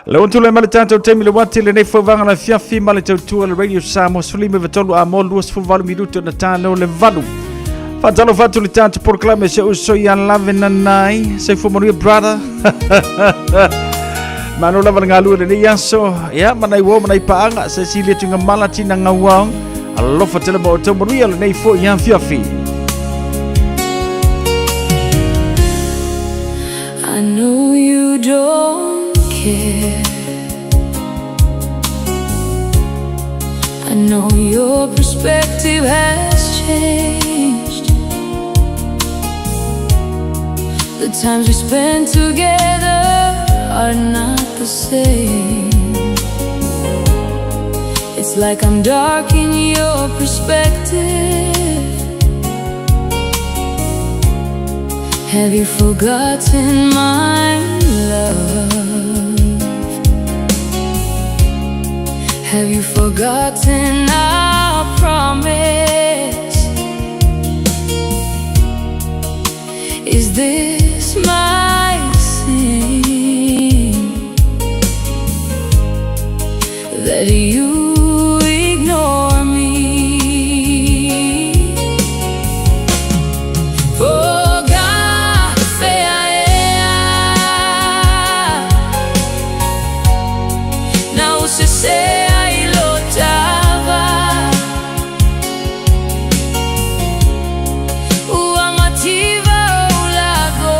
Le untu le male tātou temi le wati le nei whawanga na fiafi male tautua le Radio Samoa Sulime Vatolu a mo luas fuwalu minuto na tānau le valu. Whatalo whatu le tātou proklame se uso I an lave na nai, se fumanuia brother. Mano lava ngā lua le nei aso, ia manai wo manai paanga, se si le tunga malati na ngawang, alofa tele mo o tau manuia le nei fo I an fiafi. I know you don't care. I know your perspective has changed. The times we spend together are not the same. It's like I'm dark in your perspective. Have you forgotten my love? Have you forgotten our promise? Is this my sin that you ignore me? For God say I am. Now se say Uamativa ulago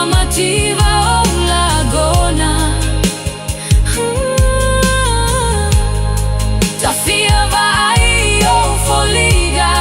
Amativa o Lagona. Tafia vai o Foliga.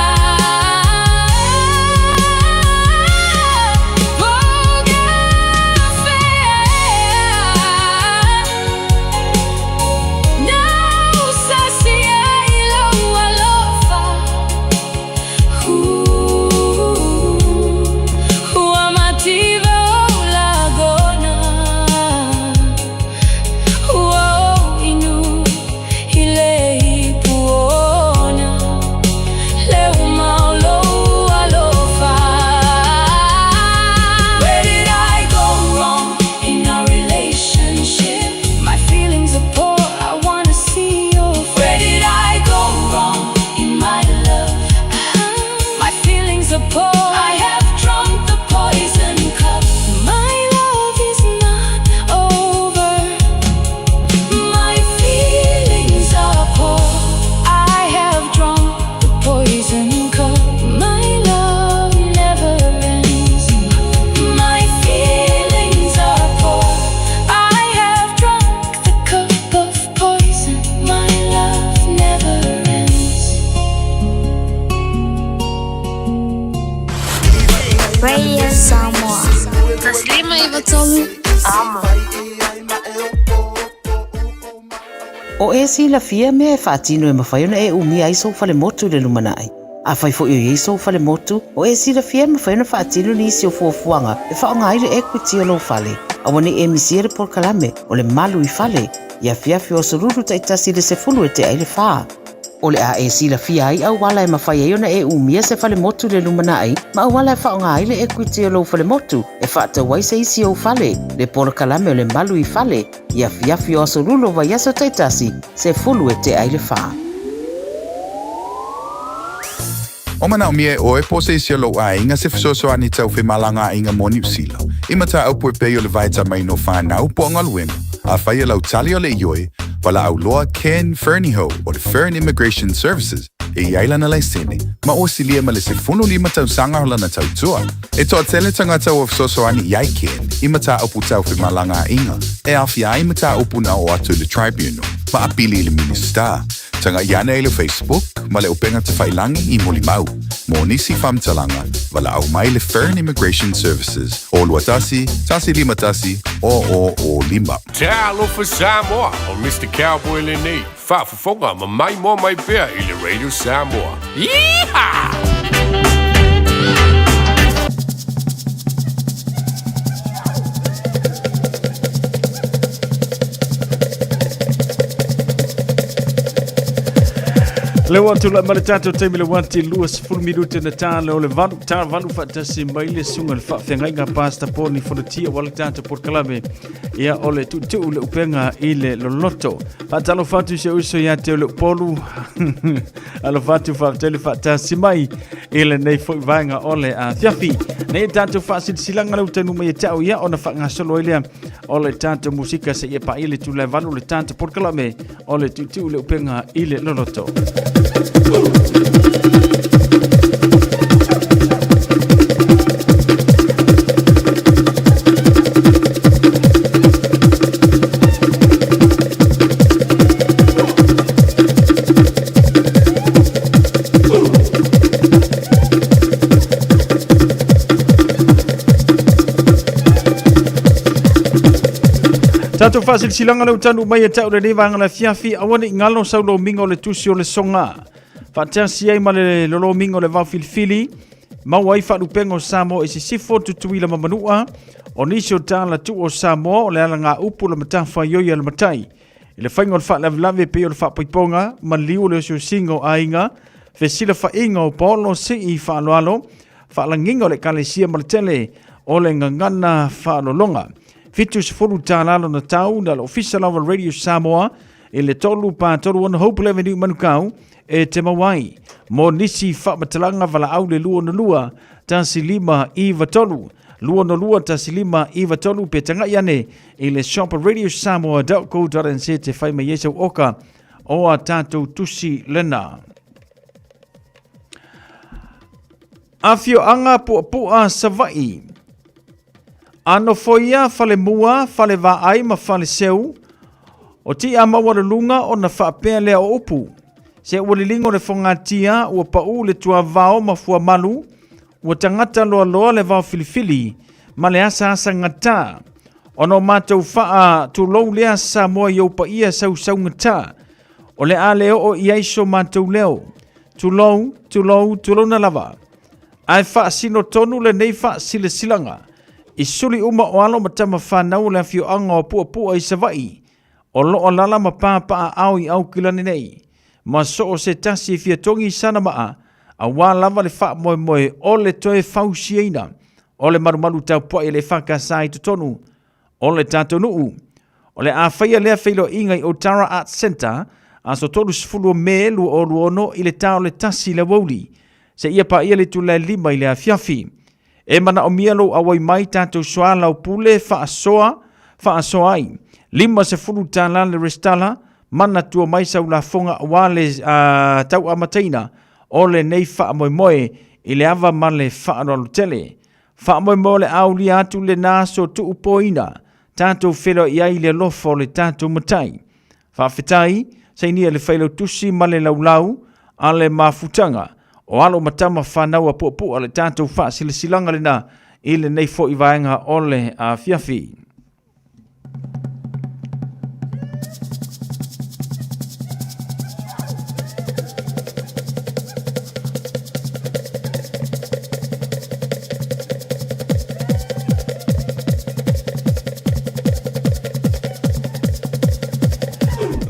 Radio Samoa. Taslima ivatolu. Amo. O e si la fia me e whaatino e mawhaiona e umi ai sou fale motu le lumanai. A whai fo i sou fale motu, o e si la fia me whaiona whaatino ni isi o fuafuanga e whaonga aile equity o lo fale. A wane e misiere por kalame o le malu I fale. Ia fiafi o sururu taitasi le se fulu e te aile whaa. O le a e si la fia ai au wala e mawhaiona e umia se fale motu le lumanai, ma au wala e whaonga aile equity o lo fale motu e whaata wai se isi o fale. Le por kalame o le malu I fale. Ia fiafi o sururu wa yaso taitasi se fulu e te aile whaa. O mana o mie o e pose isi alo a inga se fisoso ani tau fe malanga a inga moni usila. Ima ta au pue peo le vaita mai no whanau po ngaluenga. A whai lau tali o le ioi, wala au loa Ken Ferniho o le Fern Immigration Services e iailana lai sene, ma o silia ma le se funu lima tau sanga hola na tau tua. E toa tele tanga tau o fisoso ani iai Ken, ima ta upu tau fe malanga a inga. E awhia ima ta upu na o atu le tribunal, ma apili le minister. Tanga iana e le Facebook, ma le upenga te whailangi I molimau. Mo nisi whamtalanga, wala au mai le Fern Immigration Services. O luatasi, tasi lima tasi, o lima. Te alofa Samoa, o Mr. Cowboy Lenei. Whaafafonga, ma mai mo mai pia I le Radio Samoa. Yeehaw! Leo atu la maritato taimi le wanti luas full minute na tale o le valu ta valu fatasi mai le sunga le whawhengai ngā pasta poni whanatia wale tato por kalame ia o le tu le upenga I le loloto. Patalo fatu se uso ia te o le polu alo fatu whaatele fatasi mai I le nei fo vaenga ole a thiafi. Nei tato whaasit silanga le utanu mai tau ia o na whaangasolo ilea o le tato musika se ia pa ile tu le valu le tato por kalame o le tu le upenga I le loloto. Tato fasil silanga le utanu mai tau le nevanga la fiafi awane ngalo saulo mingo le tusi o le songa. Fatasi ai male lolo mingo le vau filfili. Mau ai fatu pengo Samoa isi sifo tutuila mamanua. O nisi o tala tu o Samoa o le ala ngā upu le matafa yoia le matai. I le whaingo le wha lave pe o le wha paiponga. Man liu le o singo a inga. Fe sila wha inga o polo si I wha aloalo. Wha langingo le kalesia maletele o le ngangana wha alolonga. Fitu se folu tālalo na tau na le official lava Radio Samoa e le tolu pa tolu ona Hope Avenue manukau e te mawai. Mo nisi whamatalanga wala au le lua na lua tasi lima I vatolu. Lua na lua tasi lima I vatolu pe tanga iane e le shop Radio Samoa.co.nz te whaima yesau oka o a tātou tusi lena. Afio anga pua savai. Ano foia fale mua, fale vaai ma fale seu. O ti a maua lunga o na whaapea lea o upu. Se ualilingo le whangatia ua pau le tua vao ma fua malu. Ua tangata loa loa le vao filifili. Ma le asa ngata. Ono mātou whaa tu lou lea Samoa iau pa ia sau ngata. O le a leo o iaiso mātou leo. Tu lou na lava. Ai wha sino tonu le nei wha sile silanga. I suli uma o alo matama whanau le fio anga o pua i savai. O loo lala ma pāpaa au i au kilani nei. Ma so o se tasi fia tongi sana maa. A wā lava le wha moe o le toe fausiena. O le marumalu tau poa i le whakasai tutonu. O le tātou nuu. O le a whaia lea whailo ingai o Tara Art Center. A so tolu sifulu me lu o luono i le tau le tasi le wauli. Se ia pa ia le tula lima i le a fiafi. E mana o mialo awai mai tātou soa lau pule whaasoa ai. Lima se fulu tāla le restala, mana tua mai sau la fonga wale tau amataina, o le nei wha moe i le ava ma le wha tele. Wha moe le au li atu le naso tu upoina, tātou whelo i ai le lofo le tātou matai. Wha whitai, sainia le whailo tusi ma le laulau, a le mafutanga, o alo matama whanau a puapua le tātou wha silanga le na, i le nei fo i vaenga o le fiafi.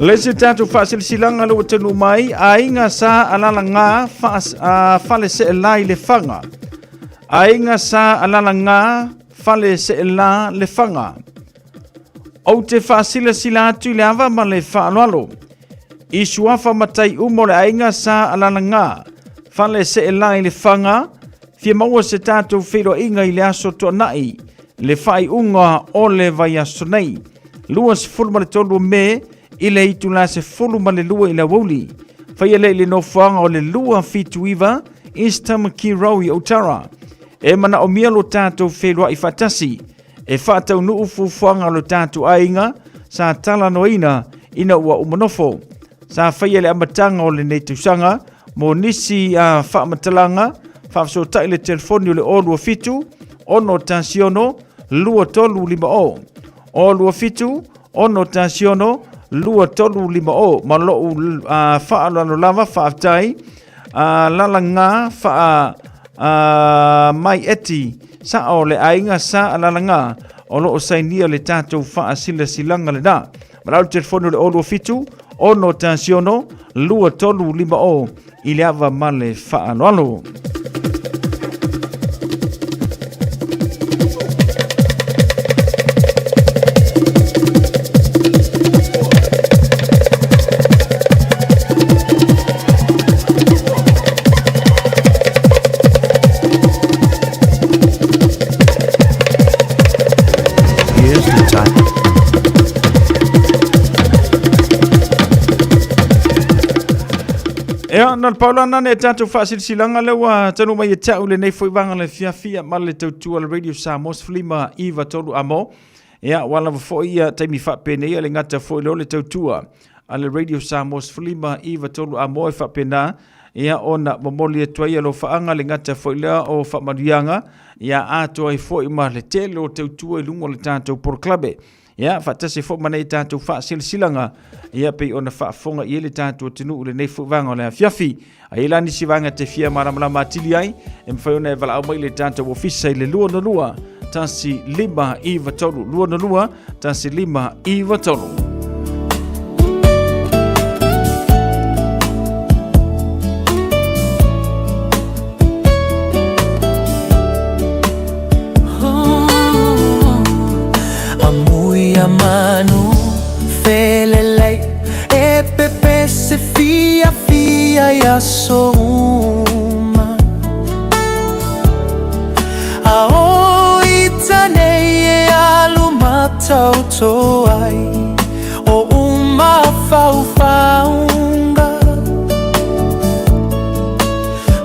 Lese tātou whaasilsilanga lo tenu mai, a inga sa alala ngā whale se la i le whanga. A inga sa alala ngā whale se la le whanga. O te whaasilasila atu le awa ma le whaaloalo. I suafa matai umo le a inga sa alala ngā whale se la i le whanga. Fia maua se tātou whiro inga i le aso toa nai. Le whai unga o le vai aso nei. Luas fulma le tolu me, i le itu la se fulu ma le lua i la woli. Whaia le no whanga o le lua fitu iwa, Istama ki rau i Otara. E mana o mia lo tātou whelua i whatasi. E whatau nuu fuwhanga lo tātou ainga, sa tala noina ina ua umanofo. Sa whaia le amatanga o le neitusanga, mo nisi a whaamatalanga, whafso tai le telefoni o le o lua fitu, ono tansiono, lua tolu lima o. O lua fitu, ono tansiono, lua tolu lima o, ma loo whaalano lava whaaftai, lala ngā mai eti, sa o le ainga sa lala ngā, o loo sainia le tātou whaasila silanga le nā. Ma lau telefonu le o lua fitu, ono tansiono, lua tolu lima o, i le ava male whaalano. Ea, nan paula nane e tātou whaasilsilanga lewa tanu mai e tau le nei whaivanga le fiafia ma le tautua le Radio Samoa Flima Iwa tolu amo. Ea, wala whaia taimi whapene ia le ngata whailo le tautua a le Radio Samoa Flima Iwa tolu amo e whapena. Ea, ona momoli e tuaia lo whaanga le ngata whailea o whamarianga. Ea, atoa i whaima le tele o tautua i lungo le tātou por klabe. Ia fatase fo mana i tātou whaasilsilanga ia pei ona whaafonga i ele tātou tinu ule nei whuvanga o le fiafi a ila nisi vanga te fia maramalama atili ai e mwhaiona e vala au mai le tātou ofisa i le lua na lua tasi lima i vatolu lua na lua tasi lima i vatolu. Manu felelei e pepe se fia ya soma a oitane e aluma tauto ai o uma faufaunga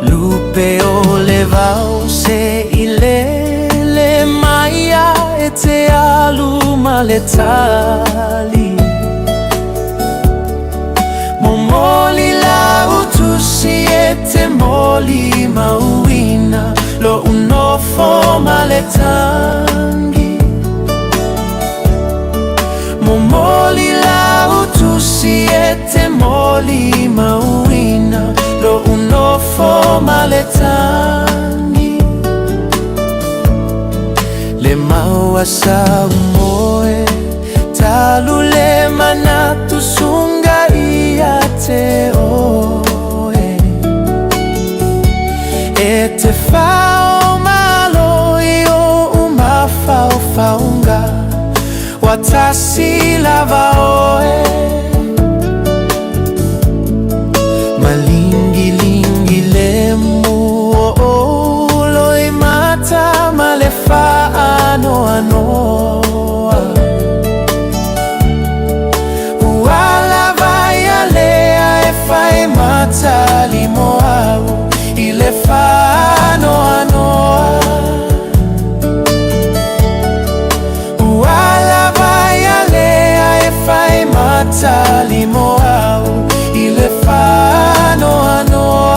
lupe o levau se ilele maia e e te alu ma le tali. Mo moli la utusi e te moli mauina, lo unofo ma le tangi. Mo moli la utusi e te moli mauina, lo unofo ma le tangi. Le maua sa umoe, talu le manatu sunga ia te oe. E te whao malo i o umawhao whaunga, watasi lava oe. Malingi lingi le mu o loi mata ma le whaano anoa. Uala vai a lea e whai mata limo au i le whaano anoa. Uala vai a lea e whai mata limo au i le whaano anoa.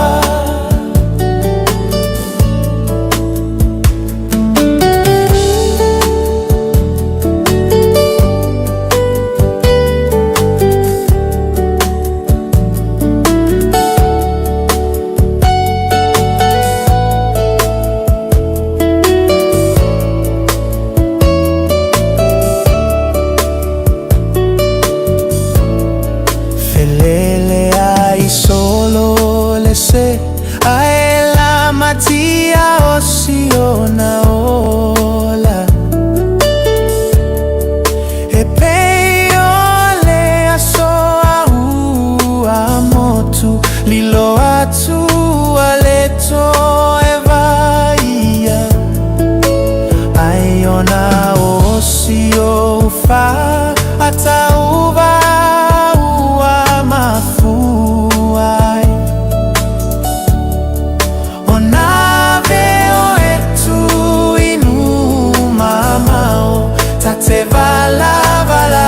Ai la matia osio na ola e peio le asoa ua motu lilo atu aleto e vaia. Ai ona osio ufa ata uva ua mafu ai. Te vala vala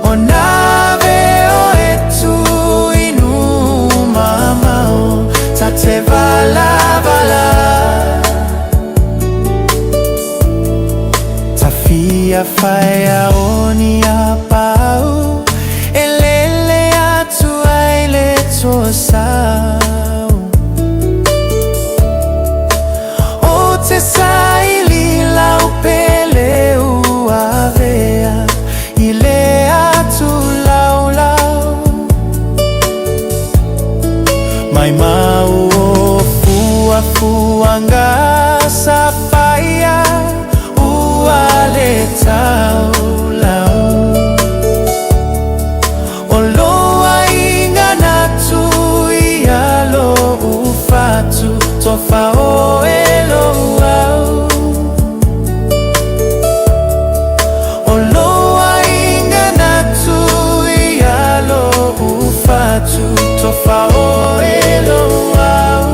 o nave o etu inu mamao ta te vala vala ta fia faia oni a pau e lele atu ai le tosau. Sai lila upele uavea ile atu lau lau. Mai mau o fua fuanga sapaia uale tau lau. O loa inga natu ialo ufatu tofa o elo. Tofa o elo au.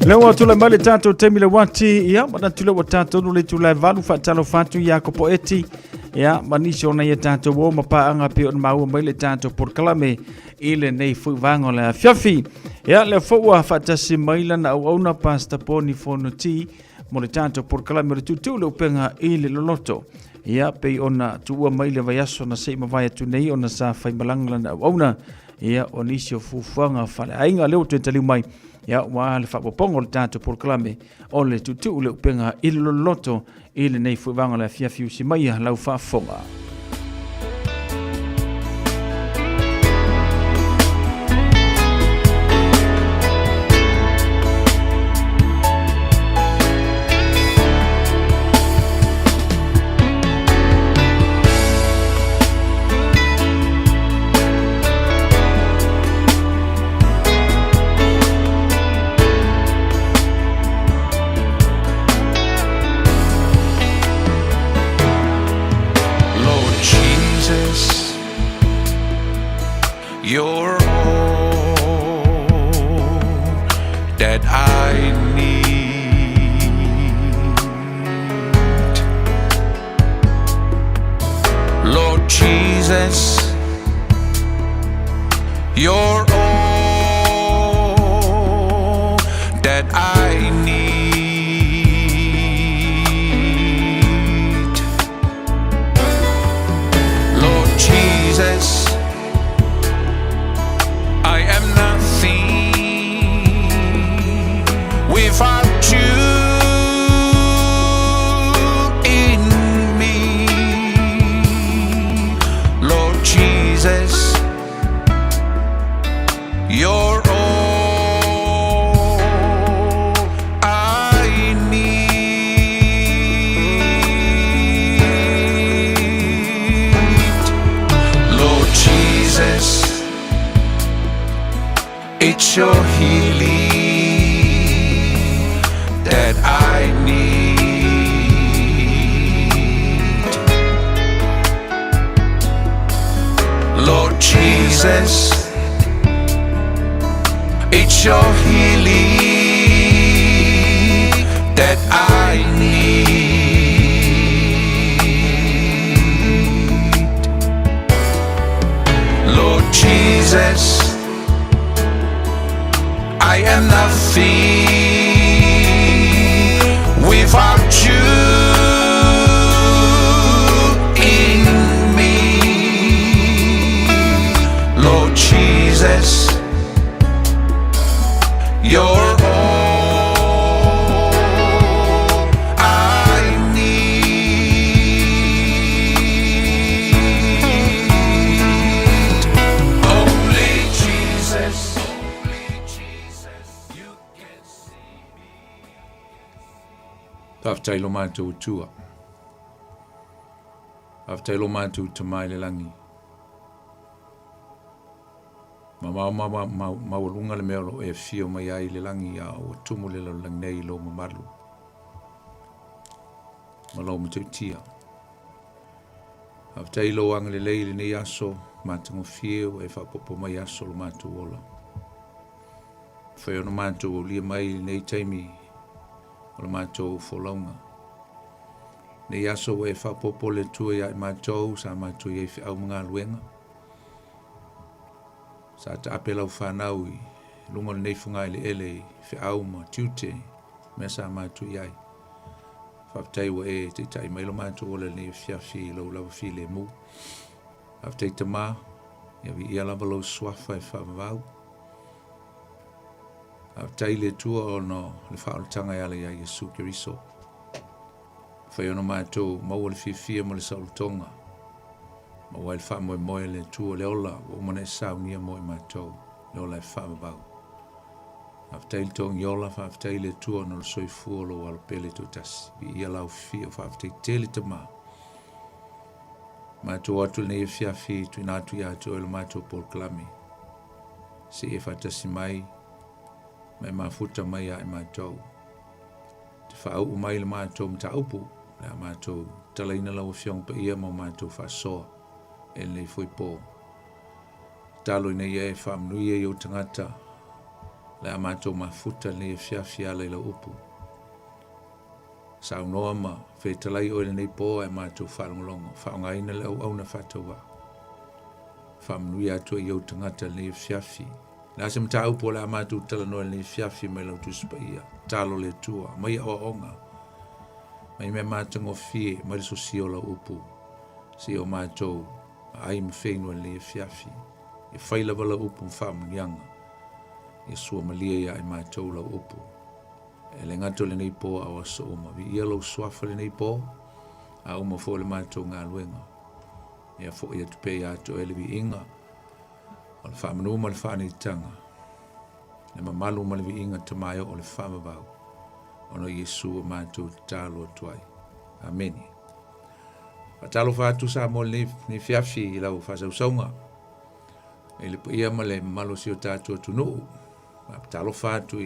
Leo tula male tato temi le wati ya mana tula watato nule tula valu fatalo fatu ya ko poeti ya manisi ona ya tato wo mapa anga pe on mau male tato por kalame ile nei fu vango la fiafi ya le fo fatasi maila na ona pasta poni fono ti mo le tato por kalame le tutu le upenga ile loloto ya pe ona tuua maile vayaso na sei mavaya tu nei ona sa fai malangla na ona ya onisio fufuanga fale ainga leo tuentali mai ya wa le fapopongo le tato por klame o le tutu le upenga ile loloto ile nei fuivanga la fiafiu si mai lau fafonga. You're all that I need. Lord Jesus, you're all that I need. Lord Jesus, I am nothing without you in me. Lord Jesus, you're all I need. Lord Jesus, it's your healing that I need. Lord Jesus, it's your healing that I need. Lord Jesus, I am nothing without you in me. Lord Jesus, you're all I need. Only Jesus. Aftailo mātou tua. Aftailo mātou tamai le langi. Mawalunga le meolo e fio mai ai le langi a o tumu le lang nei lo mamalu. Malo mātou tia. Aftailo ang le leile nei aso mātango fio e whapopo mai aso lo mātou ola. Whaiono mātou o lia mai nei taimi o le mātou wholaunga. Nei aso e whapopo le tua ia i mātou, sa mātou i e au mga luenga. Sa ta apelau whanau i lunga le neifunga i le ele i au ma tiute, mea sa mātou i ai. Whaptai wa e te tai mailo mātou o le nei fiafi i lau lawa fi le mu. Whaptai te mā, ia vi ia lava lau swafa e whamavau. Tai le tua o no le whaolutanga i ala ia Yesu Kiriso. Whai ono mātou maua le whiwhia mo le sautonga. Maua le wha moe le tua le ola o mana e saunia moe mātou. Le ola e whamabau. Whaftai le tongi ola whaftai le tua no le soifua lo wala pele to tasi. I ia lau whiwhia whaftai tele te mā. Mātou atu le nei e whiawhi tu inatu i ato e lo mātou por klami. Se e whatasi mai mai mafuta mai ai mātou. Te whaau mai le mātou mta upu, le mātou talaina lau whiong pa ia mo mātou whasoa, e nei fui pō. Talo ina ia e whamnuia i o tangata, Le a mātou mafuta le fiafia le la upu. Sau noa ma whetalai o le nei po e mātou whalongolongo. Whaongaina le au na whataua. Whamnui atua i au tangata le fiafi. Nā se mta upo le a mātou tala noa le fiafi mai lau tuspa ia. Talo le tua, mai o onga. Mai me mātango fie, mai so sio la upu. Si o mātou ai mwhenua le fiafi. E whaila wala upu whamnianga. E sua malia ia e mātou la upu. E le ngato le nei po awa so uma. Vi ia lau swafa le nei po. A uma fo le mātou ngā luenga. Ia fo ia tupe ia ato ele vi inga. O le whamanu ma le whanei tanga. Le mamalu ma le vi inga tamayo o le whamavau. Ono Yesu o mātou talo tuai. Ameni. Patalo whātu sa mo le fiafi i lau whasau saunga. E le po ia ma le malo si o tātua tunu. Patalo whātu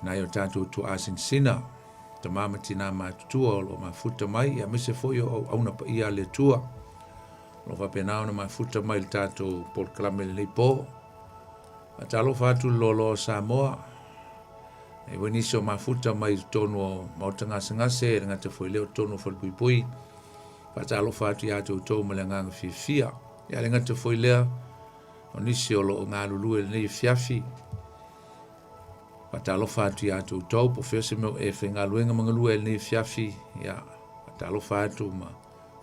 nai o tātua tu asin sina. Ta mama tina mātutua o lo mafuta mai. Ia mise foi o auna pa ia le tua. Lo whapenao na mafuta mai le tātua Paul Klame le po. Patalo whātu lolo Samoa. E wenisi o mafuta mai tonu o mautangase e ngata foi leo tonu o whalpuipui. Patalo whātu ia tau tau ma le nganga fia. Ia le ngata foi lea o nisi o lo o ngā lulu e nei fiafi. Patalo whātu ia tau tau po whiose meo e whenga luenga mga lua e nei fiafi. Ia patalo whātu ma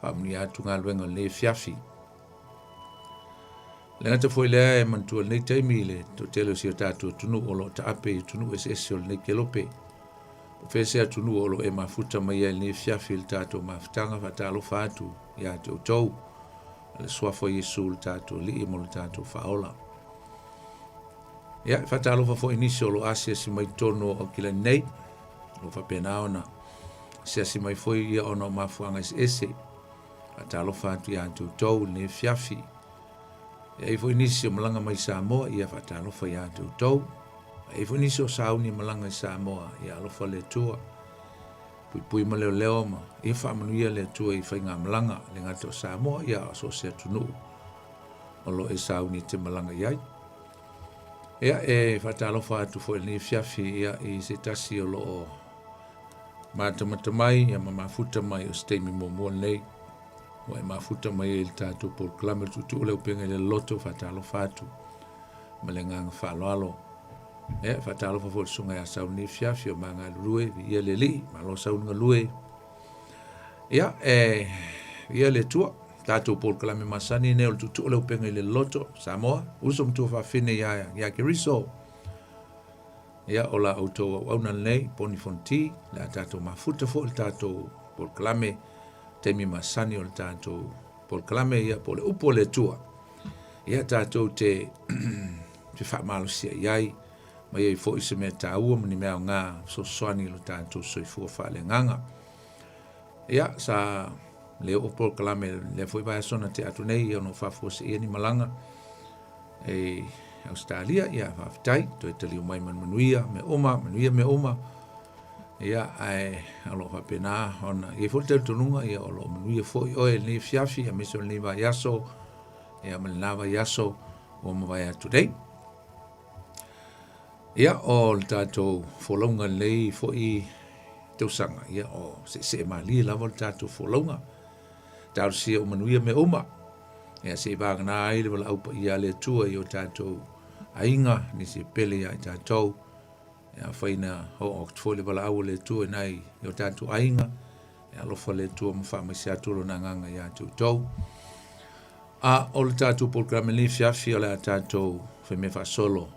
whamni atu ngā luenga nei fiafi. Le ngata foi lea e mantua nei taimi le to telo si o tātua tunu o lo ta ape i tunu e se o nei kelope. O whese a tunu o lo e mafuta mai e nei fiafi le tātua mafutanga patalo whātu ia tau tau. Le swafo Yesu le tātua li i mo le tātua whaola. Ia whatalo whafo inisi o lo asia si mai tono o kila nei. Lo whapenao na sia si mai foi ia ono mafuanga ese. Patalo whātu ia tau tau nei fiafi. E foi nisi o malanga mai Samoa ia whatalofa ia tau. E foi nisi o sauni malanga i Samoa ia alofa le tua. Pui ma leo leo ma ia whamanuia le tua i whainga malanga le ngata o Samoa ia so se tunu. O lo e sauni te malanga iai. Ia e whatalofa atu foi ni fiafi ia i se tasi o lo o mātamata mai ia mafuta mai o steimi mo nei. O e mafuta mai il tātou Paul Klame tutu leo penga le loto whatalo whātu. Ma le nganga whaloalo. E whatalo whafo sunga ia sauni fiafi o manga lue, ia le li, ma lo saunga lue. Ia ia le tua, tātou Paul Klame masani neo le tutu leo penga le loto, Samoa, usum tu whawhine ia kiriso. Ia o la auto au na nei, poni fonti, le tātou mafuta fo il tātou Paul Klame, temi masani o le tātou Paul Klame ia po le upo le tua. Ia tātou te whamalo sia iai, ma iai fo ise mea tāua mani mea o ngā so soani lo tātou soifua whale nganga. Ia sa le o Paul Klame le foi vai sona te atu nei ia no whafua se ia ni malanga. E Australia ia whaftai, to e tali o mai manuia me oma. Ia ai alo whapena ona i fote tununga ia olo manuia foi oe ni fiafi a miso ni va yaso ia malnava yaso o mo vai today. Ia o tato folonga lei foi teu sanga ia o se mali la volta tato folonga. Tau si o manuia me oma. Ia se va na ai le au ia le tua i o tato ainga ni se pele ia tato. Ia whaina ho o tfole wala au le tua nai i o tātou ainga. Ia lofa le tua mwhama si aturo na nganga ia tau. A o le tātou Paul Klame ni fiafi o le a tātou wheme whasolo.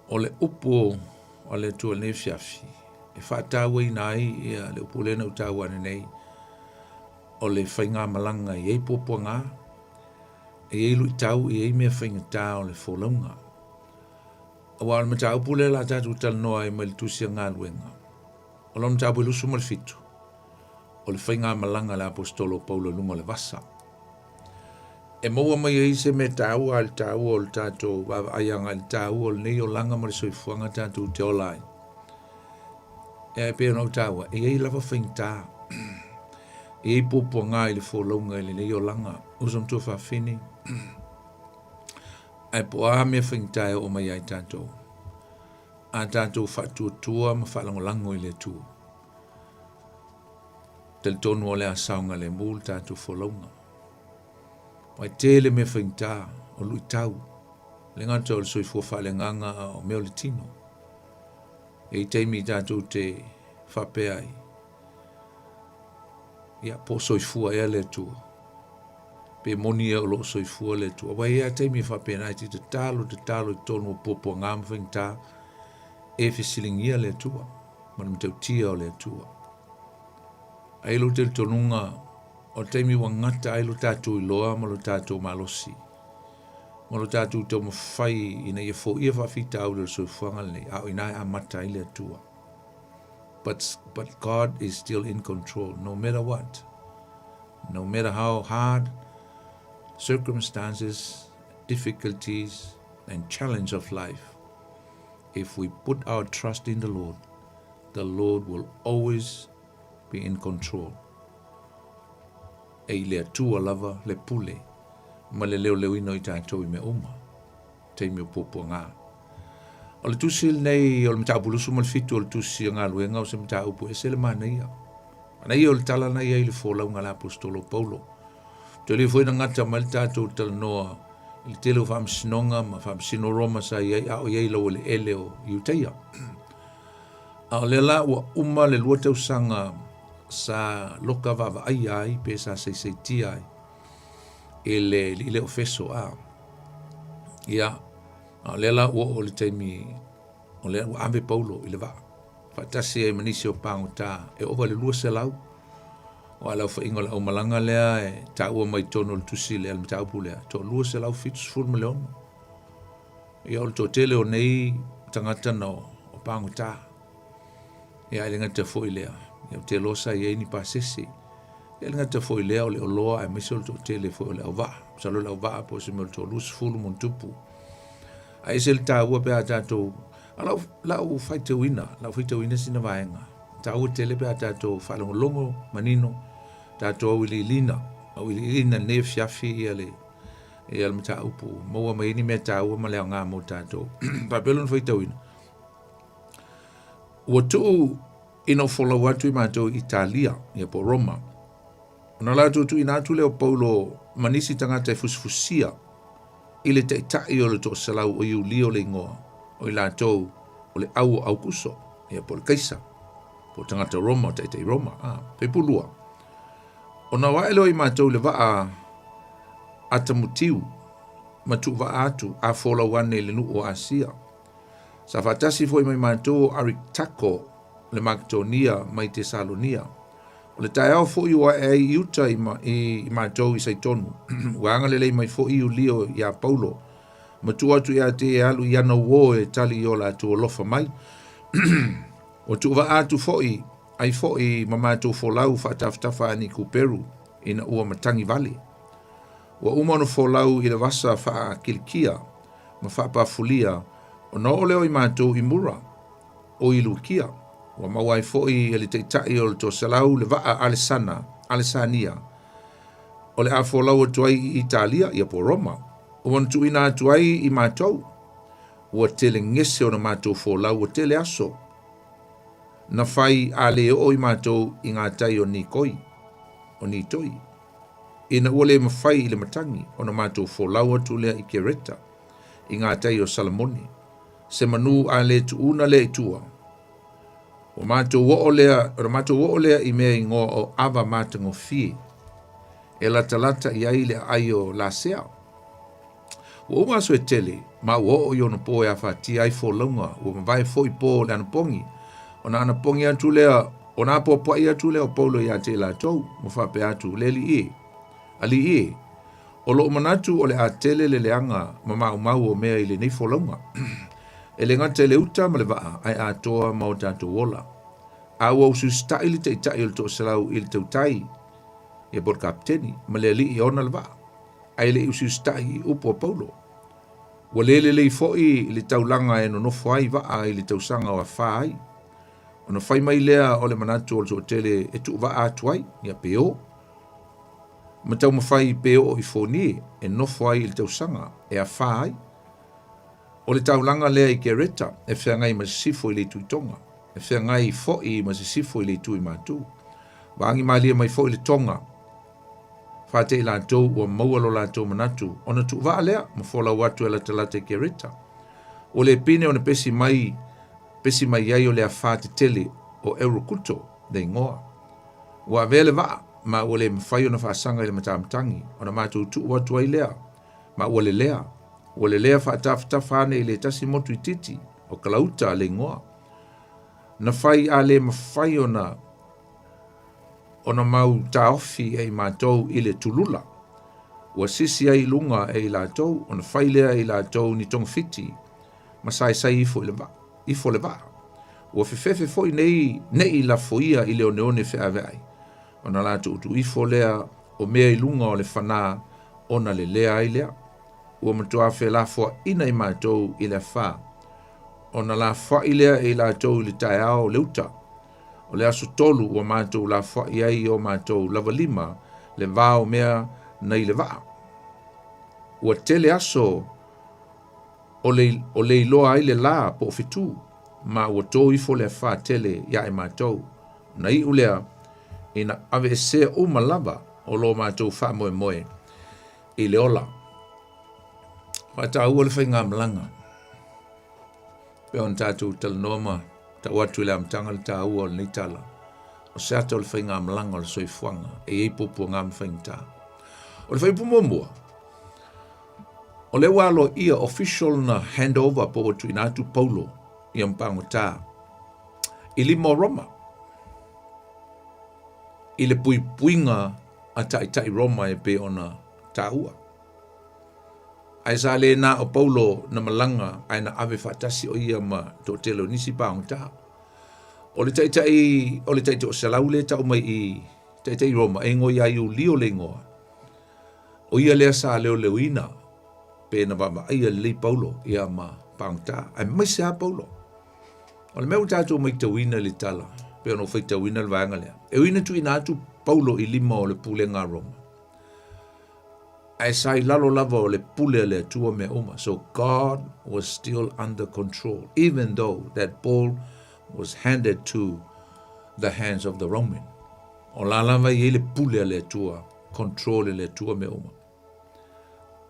O le upo o le tua ni fiafi. E whaataua i nai ia le upo lena utaua nei. O le whainga malanga i ei popua ngā. E ei lui tau i ei mea whainga tā o le wholonga. Awa ma tau pule la tatu tal noa e mal tusia ngā luenga. O lom tau lusu mal fitu. O le whainga malanga la apostolo Paulo lungo le vasa. E maua mai e se me tau al tau o le tatu ayanga al tau o le nei o langa ma le soifuanga tatu te olai. E pēr no tau e ei lava whaing tā. E ei pōpua ngā i le wholonga i le nei o langa. Usam tu whawhini. Ai po a me whaintai o mai ai tātou. A tātou whatuatua ma whalangolango I le tū. Te tonu o le asaunga le mūl tātou wholaunga. Wai tele me whaintā o lui tau. Le ngata o le soifua whalenganga o meo le tino. E teimi tātou te whapea ai. Ia po soifua ea le tū. Pe moni e o lo soifua le tū. Wai ea teimi whapea nai te talo I tonu o popo ngam whaintā. E whisilingia le tū. Mana mtau tia o le tū. Ailo te tonunga o teimi wangata ailo tātou I loa ma lo tātou malosi. Ma lo tātou tau mawhai ina ia fo ia whawhita au le soifuanga le au ina a mata I le tua. But God is still in control no matter what. No matter how hard circumstances, difficulties and challenge of life. If we put our trust in the Lord will always be in control. E le atua lava le pule, ma le leo ino I tātou I me uma, te me popo ngā. O le tusi nei, o le mta bulusu ma le fitu o le tusi ngā luenga o se mta upu, e se le manaia. Manaia o le tala na ia I le fōlau ngā la apostolo Paulo. Te le fwena ngata ma le tātou tala noa, I le tele o whamsinonga, ma whamsino roma sa iai, a o iai lau le ele o iuteia. A o le la ua uma le lua tau sanga, sa loka vava ai pe sa se tia ai ile ofeso a ia a lela o le taimi o le ave Paulo ile va fatasi e manisi o panguta e o le lua selau o ala fa ingola o malanga lea e ta o mai tono le tusi le al mta pule to lua selau fitus fur milion ia o to tele o nei tangata no o panguta ia ile ngata fo ilea ia te losa ia ni pasesi ia ngata foi lea o le oloa e misol to tele foi le ova salo le ova po se mol to lus fulu mon tupu ai sel ta ua pe ata to ala la u fight wina sina vaenga ta u tele pe ata to falo longo manino ta to wili lina ne fiafi ia le ia mta upu mo mai ni meta u ma le nga mo ta to papelon foi to wina o tu ino follow watu I mato Italia, ia po Roma. Ona lato tu ina tu leo Paulo manisi tangata fusfusia, ile te itai o le to salau o iulio le ingoa, o I lato o le au kuso, ia po le kaisa, po tangata Roma, te Roma, pe pulua. Ona waelo I mato le waa atamutiu, matu waa atu, a follow wane le nu o Asia. Sa fatasi foi mai mato Aritako, le Macedonia mai Tesalonia. O le tae au fo iwa e iuta I mātou I saitonu. Wanga lele mai fo iu lio ia Paulo. Matua atu ia te e alu iana wo e tali o la tu olofa mai. O tu wa atu fo I, ai fo I mamatou fo lau whaataftafa ani ku Peru ina ua Matangi Valley. Wa umano fo lau I le vasa wha Kilikia, ma wha Pafulia, o no o leo I mātou I Mura, o I Lukia. Wa mawai foi ele te tai o to salau le va Alessania o le afo lau tuai Italia ia po Roma o wan tu ina tuai I matou o tele ngese o na matou fo lau o tele aso na fai ale o I matou I ngā tai o Nikoi o Nitoi ina ole mawhai I le matangi o na matou fo lau atu lea I Kereta I ngā tai o Salamoni se manu ale tu una le tua o matou wo olea I mea ingoa o ava matango fie. E la talata I aile ai o la sea. O umaso e tele, ma wo o yono po e awhati ai fo launga, o mawai fo I po le anapongi. O na anapongi atu lea, o na po i atu lea o paulo I ate la tau, mo whape atu leli Ali o lo manatu o le a tele le leanga, ma mau o mea I le nei fo launga. E le ngata le uta ma le waa ai a toa mau tātou wola. A ua usu stai li te itai il to salau il te utai. E por kapteni, ma le li I ona le waa. Ai le usu stai upo a Paulo. Wa lele le I foi li taulanga e no nofo ai waa I li tausanga o a wha ai. O na whai mai lea o le manatu o le tele e tu waa atu ai, ia peo. Ma tau mawhai peo I foni e nofo ai li tausanga e a wha ai. O le taulanga lea I kereta, e whiangai ma sifo I le tuitonga. E whiangai fo'i ma sifo I le tui mātou. Waangi malia mai fo'i le tonga. Whate I lātou ua maua lo lātou manatu. Ona tu waa lea, ma whola watu e la talate kereta. O le pine o na pesi mai ai o le a whate tele o Eurokuto, de ngoa. Ua vele waa, ma o le mawhai o na whaasanga I le matamtangi. O na mātou tu watu ai lea. Ma o le lea. O le lea whaatawhane I le tasi motu I titi, o kalauta le ngoa. Na whai a le mawhai o na mau taofi e mātou I le tulula. Ua sisi ai lunga e I lātou, o na whai lea I lātou ni tongfiti, ma sai ifo le vaa. Ua whiwhewe foi nei la foia I le one whiawai. O na lātou tu ifo lea o mea I lunga o le whanā, o na le lea ai lea. Ua matua whe la fua ina I mātou I le wha. O na la fua I lea I lātou I le tae ao leuta. O le aso tolu ua mātou la fua I ai o mātou lava lima le vā o mea nei le vaa. Ua tele aso o le iloa ai le la po fitu, ma ua tō ifo le wha tele ia e mātou. Na I ulea ina ave e sea uma lava o lo mātou wha moe moe I le ola. Whata ua le whainga malanga. Pea on tātou talanoma, ta watu le amtanga le tā ua o le neitala. O se ata o le whainga malanga o le soifuanga, e ei popo ngā mwhaingta. O le whaipu mua. O le walo ia official na handover po o tuinatu Paulo I ampango tā. I limo Roma. I le puipuinga a tai Roma e pe ona tā ua. Ai sa le na o Paulo na malanga ai na ave fatasi o ia ma to telo nisi paong tā. O le tai o salau le tau mai I tai Roma e ngoi ai u lio le ngoa. O ia lea sa leo leuina pe na wama aia le Paulo ia ma paong tā. Ai mai sea Paulo. O le meu tātou mai tawina le tala pe ono fai tawina le vaanga lea. E uina tu inatu Paulo I lima o le pule ngā Roma. Ai sai lalo lava o le pule le tua me oma. So God was still under control, even though that Paul was handed to the hands of the Roman. O la lava I le pule le tua, control le tua me oma.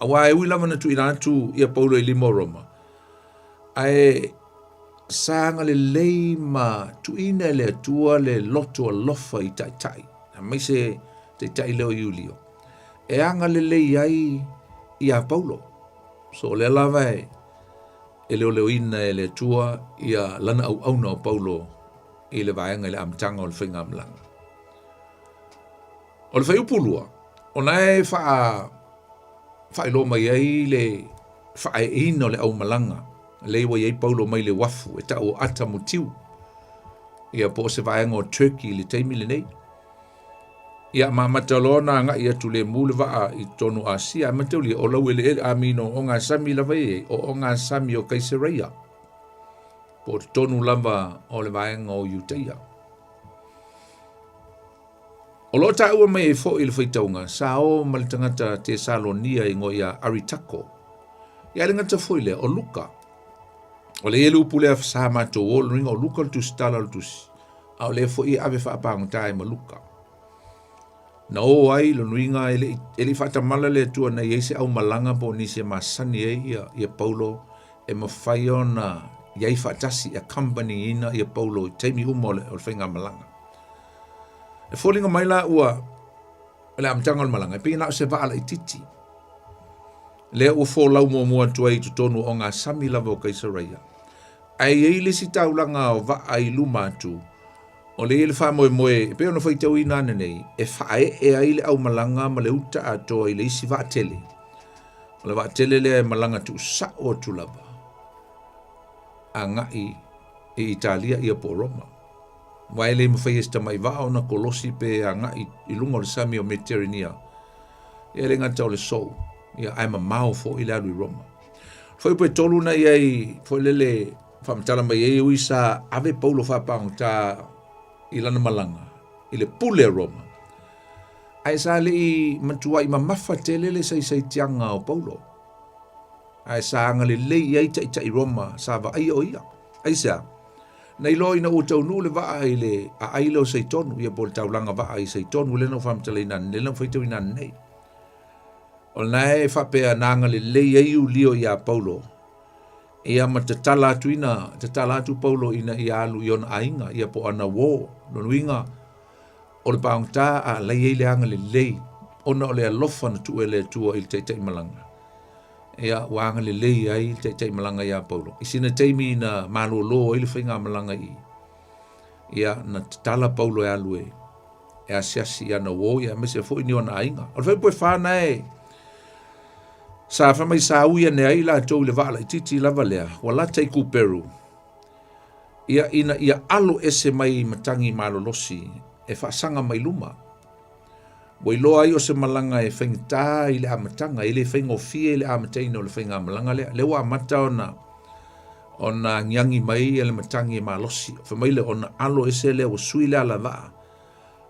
Awa e ui lava na tu inatu ia Paulo I limo Roma. Ai sanga le lei ma tu ina le tua le loto alofa I tai. A mai se tai leo Iulio. E anga le lei ai ia Paulo. So le lava e leo ina e le tua ia lana au na o Paulo I le vaenga I le amtanga o le whainga amlanga. O le whai upulua, o nae wha ilo mai ai le wha ina o le au malanga. Le iwa iei Paulo mai le wafu e ta o ata mutiu. Ia po se vaenga o Turkey le teimi le nei. Ia matalona nga ia tu le mule va I tonu Asia matuli o lau ele amino o ngā sami lava o ngā sami o Kaisereia. Po tonu lava o le vaenga o Iuteia. O lo ta ua mai fo I le whaitaunga sa o malitangata te Salonia I ngoia Aritako. Ia le ngata foile o Luka. O le elu pule a sa mato o le ringa o Luka le tusi tala le tusi. A o le fo I ave whaapangutai ma Luka. Na o ai lo nuinga ele fata mala le tua na yese au malanga po ni se masani ia Paulo e mawhai ona iai fatasi a company ina ia Paulo teimi uma o le whainga malanga. E fōlinga mai la ua le amtanga o malanga e pina o se vaala I titi. Lea ua fō lau mua tua I tutonu o ngā sami lava o Kaisereia. Ai eile si taulanga o va ai lumatu. O le ele wha moe, pe ono whaitau I nāna nei, e whae e aile au malanga ma le uta atoa I le isi wha tele. O le wha tele le malanga tu sa o tu lava. A ngai I Italia ia po Roma. Wai le mwhai esta mai wha o na kolosi pe a ngai I lunga o le sami o Mediterranea. Ia le ngata o le sou, ia aima mao fo I le alu I Roma. Whai pe tolu na iai, whai lele whamatala mai e ui sa ave Paulo whapang ta I lana malanga, I le pule Roma. Ai sa le I matua I mamafa tele le sai tianga o Paulo. ai sanga le ai tai Roma sa va ai oia ai sa nei loi na o tau nu le va ai le a ai lo sei tonu ia bol tau langa va ai sei tonu le no fam tele na le no foi tu na nei o nai fa pe nanga le ai u lio ia Paulo ia ma te tala tu Paulo ina ia alu yon ainga ia po ana wo no winga o le paungta a le anga le ona o le alofa na tu ele tua il te malanga ia wanga le ai te malanga ia Paulo isina teimi na malolo ile finga malanga ia na tala Paulo ia lue e asiasi ia na wo ia mese fo ni ona ainga o fe po fa na sa fa mai sa uia ne ai la to le vala titi la valea wala te ku Peru ia alo ese mai matangi malolosi e fa sanga mai luma Boi loa ai o se malanga e whengta i le amatanga, i le whengofie i le amateina o le whenga malanga le wa amata ona ngiangi mai e le matangi e malosi. Whamaile ona alo e se le o sui le ala waa.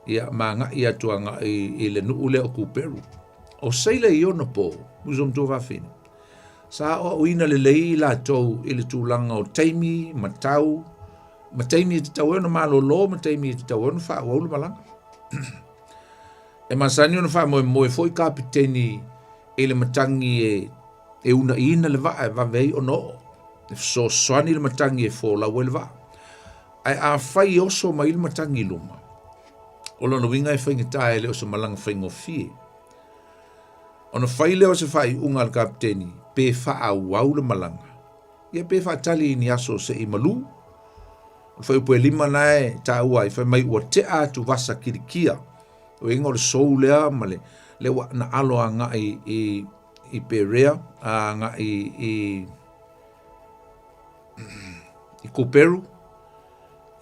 Ia maa i atua nga i le nuu le o kuperu. O seile i ona po, muzom tō whawhine. Sa o ina le lei la tau i le tūlanga o teimi, matau, mateimi i te tau ena malolo, mateimi i te tau ena wha o aulu malanga. E masani ona wha moe foi kapiteni e le matangi e una ina le waa e wawei o no. E so swani le matangi e fōla ue le waa. Ai a whai oso mai le matangi luma. O lona winga e whaingatai le o se malanga whaingofie. Ona whai leo se whai unga le kapiteni pe wha wau le malanga. Ia pe wha tali ni aso se i malu. O whai upo e lima nae ta ua i whai mai ua te atu wasa kirikia. O ingo le sou lea ma le wa na alo a nga i Perea, a nga i Kuperu.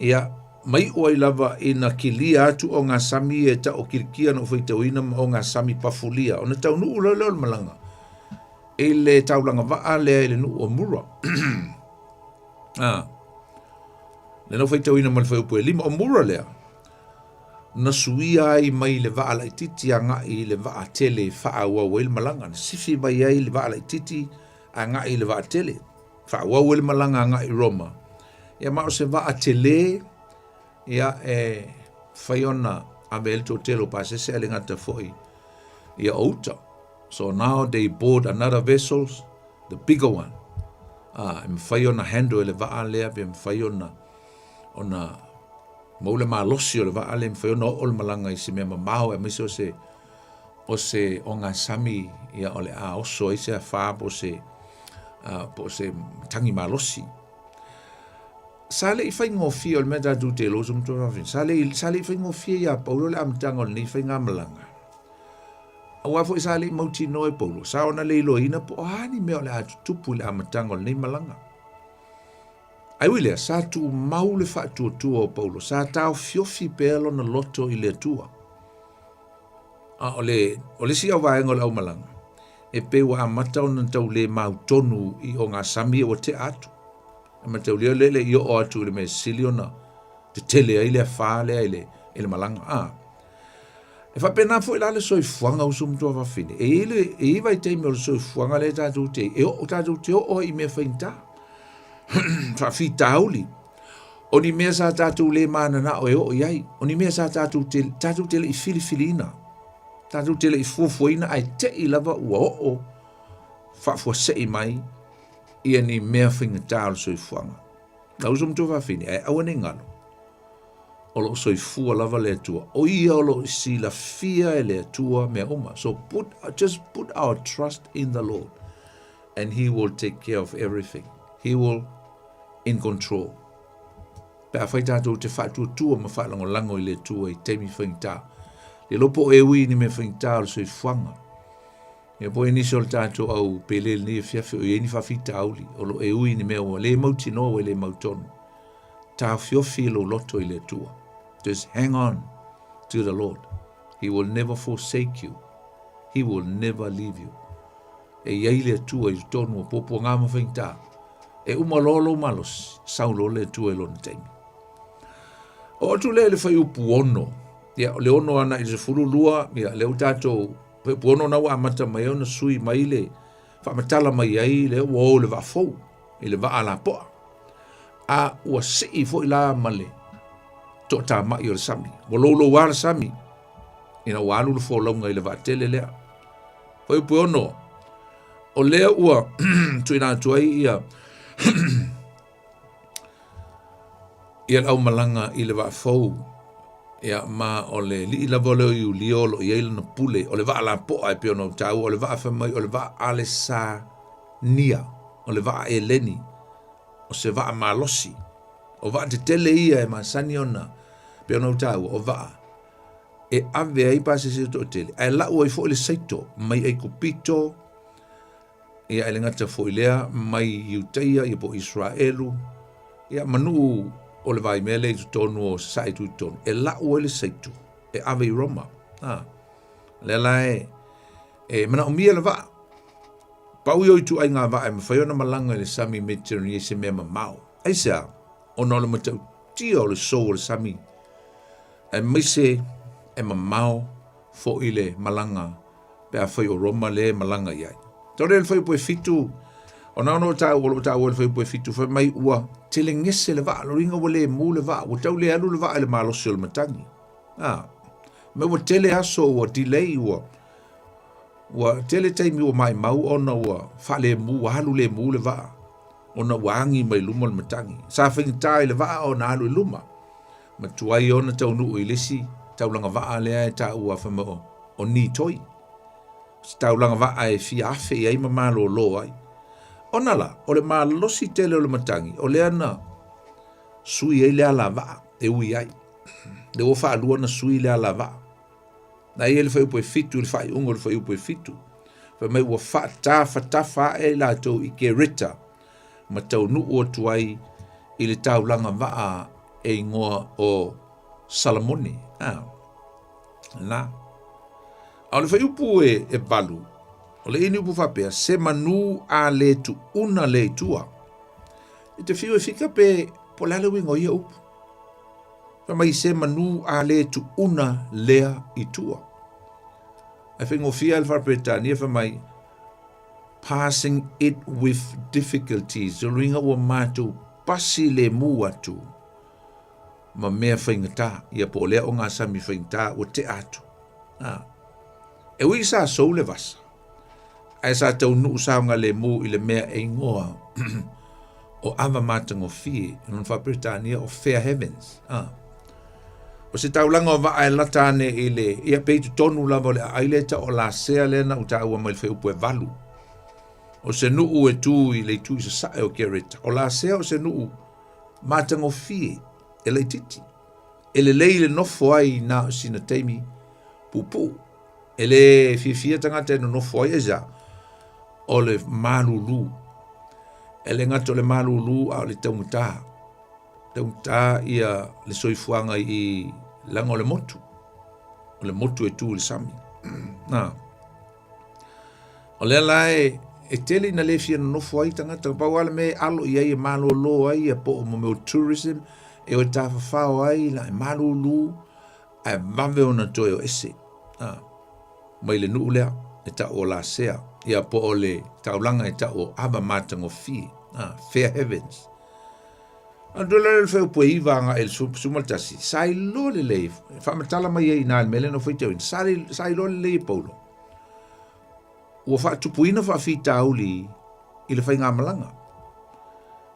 Ia mai ua i lava i na kilia atu o ngā sami e ta o kirikia no whaitauina o ngā sami pafulia. O na tau nuu leo le malanga. E le taulanga waa lea i le nuu o mura. Le no whaitauina ma le whaiupu e lima o mura lea. Na suia ai mai le waa lai titi a ngai le waa tele wha ua wele malanga. Na sifi mai ai le waa lai titi a ngai le waa tele. Wha ua wele malanga a ngai Roma. Ia mao se waa tele ia e whaiona a me elto telo pa se se ale ngata foi. Ia outa. So now they board another vessels, the bigger one. Im whaiona handle le waa lea pe im whaiona ona maule malosi o le waa le mwhaiona o le malanga i se mea mamao e misi o se o ngā sami ia o le a oso i se a wha po se tangi malosi. Sa le i whai ngofi o le mea tatu te lo sum tōna fin. Sa le i whai ngofi ia paulo le amatanga o le nei whai ngā malanga. A wafo i sa le i mauti no e paulo. Sa ona le ilo ina po ani mea o le atu tupu le amatanga o le nei malanga. Ai wile, sa tu maule wha tua o Paulo, sa tau fiofi pelo na loto i le tua. O le si au vaenga o le au malanga. E pe wa amata o nantau le mautonu i o ngā sami o te atu. E matau leo lele i o atu le me siliona, te tele ai le wha le ai le malanga. E wha pena fo i lale soi fuanga o sumtua whawhine. E iwa i teime o soi fuanga le tātou te, e o tātou te o i mea whainta. Fa fi tauli oni mea sa tatu le mana na o iai oni mea sa tatu te le i filifilina tatu te le i fuafuina ai te i lava ua o fa fua se i mai ia ni mea whinga tālu soi fuanga na usum tu whawhini ai awane ngalo o lo soi fua lava le tua o ia o lo si la fia e le tua mea uma so just put our trust in the Lord and he will take care of everything. He will in control. Pe a whai tātou te whātua tua ma whālango lango i le tua i teimi whaingtā. Le lopo e ui ni me whaingtā o soi whanga. E po e nisi o le tātou au pele ni e whiawhi o e ni whawhita auli. O lo e ui ni mea o le mauti no o le mautonu. Tā whiawhi lo loto i le tua. Just hang on to the Lord. He will never forsake you. He will never leave you. E iai le tua i tonu o popo ngā ma whaingtā. E umalolo malos, saulo le tua e lona teimi. O atu le whai upu ono, ia le ono ana i se furu lua, ia le utato, pe upu ono na wa amata mai ona sui mai le, whaamatala mai ai le o le wafou, i le waa la poa. A ua sei fo i la male, to ta mai o le sami. Wa lolo wala sami, ina walu le fo launga i le vatele lea. Hoi pui ono, o lea ua tuina tuai ia ia lau malanga i le wafou, ia ma o le li la vole i uliolo i eila na pule, o le waa la poa e pio no tau, o le waa whamai, o le waa ale sa nia, o le waa e leni, o se waa malosi, o waa te tele ia e masani ona, pio no tau, o waa, e ave ai pase se to tele, ai la ua i fo le saito, mai ai kupito, ia ele ngata fo ilea, mai iuteia, i po Israelu, ia manu, o le vai mele i tonu o sai tu tonu. E la ua le saitu. E ave i Roma. Le lai, mana o mia le va. Pau i tu ai ngā va, e mawhaiona malanga le sami metirani e se mea mamau. Aisa, o no le matau tia o le so o le sami. E maise e mamau fo i le malanga. Pe a whai o Roma le malanga iai. Tore le whai poe fitu, o nao no tau o le whai poe fitu, whai mai ua, te le ngese le waa, lo ringa wa le mu le waa, wa tau le alu le waa le malosi o le matangi. Me wa tele aso wa delay wa tele taimi wa mai mau ona wa fa le mu, wa halu le mu le waa, ona wangi mai luma le matangi. Sa whingitai le waa o na halu i luma. Ma tuai ona tau nuu i lesi, tau langa waa le ai ta ua whama o ni toi. Tau langa waa e fi afe i ai mamalo lo ai. Ona la, o le malosi tele o le matangi, o le ana sui e le ala waa, e ui ai. Le o wha alua na sui le ala waa. Na i ele whai upo e fitu, le whai ungo le whai upo e fitu. Whai mai ua wha e la tau i ke rita, ma tau nu o tuai i le tau langa waa e ingoa o Salamoni. Na. Au le whai upo e balu, o le ini upu whapea, se manu a le tu una le tua. I te whiu e whika pe po lale wingo ia upu. Mai se manu a le tu una lea i tua. E whingo fia le whapetania mai passing it with difficulties. O ringa ua mātou pasi le mu atu. Ma mea whaingata, ia po lea o ngā sami whaingata o te atu. E ui sa sou le vasa. Ai sa tau nuu saunga le mu i le mea e ngoa o awa mātango fie, non whapritania o Fair Heavens. O se taulanga o waa e latane i le, ia peitu tonu lava le aileta o la sea lena o ta ua mail upu e valu. O se nuu e tu i le tu i sa sae o kereta. O la sea o se nuu mātango fie, e le titi. E le leile nofo ai na o sina teimi pupu. E le fia tangata e no nofo ai e za. O le malulu. E le ngato le malulu a le taumata. Taumata ia le soifuanga i langa o le motu. O le motu e tu le sami. O le alae e tele na le fia no fo ai tangata pa wala me alo ia e malolo ai e po mo tourism e o tafafao ai la malulu e vave ona toyo ese. Mai le nuulea e ta o la sea. Ia po o le taulanga e ta o aba mātango fi. Fair Heavens. Andole le feo po iwa nga el sumaltasi. Sai lo le le. Whamatala mai e ina al mele no whaitau in. Sai lo le le paulo. Ua wha tupuina wha fita auli i le whainga malanga.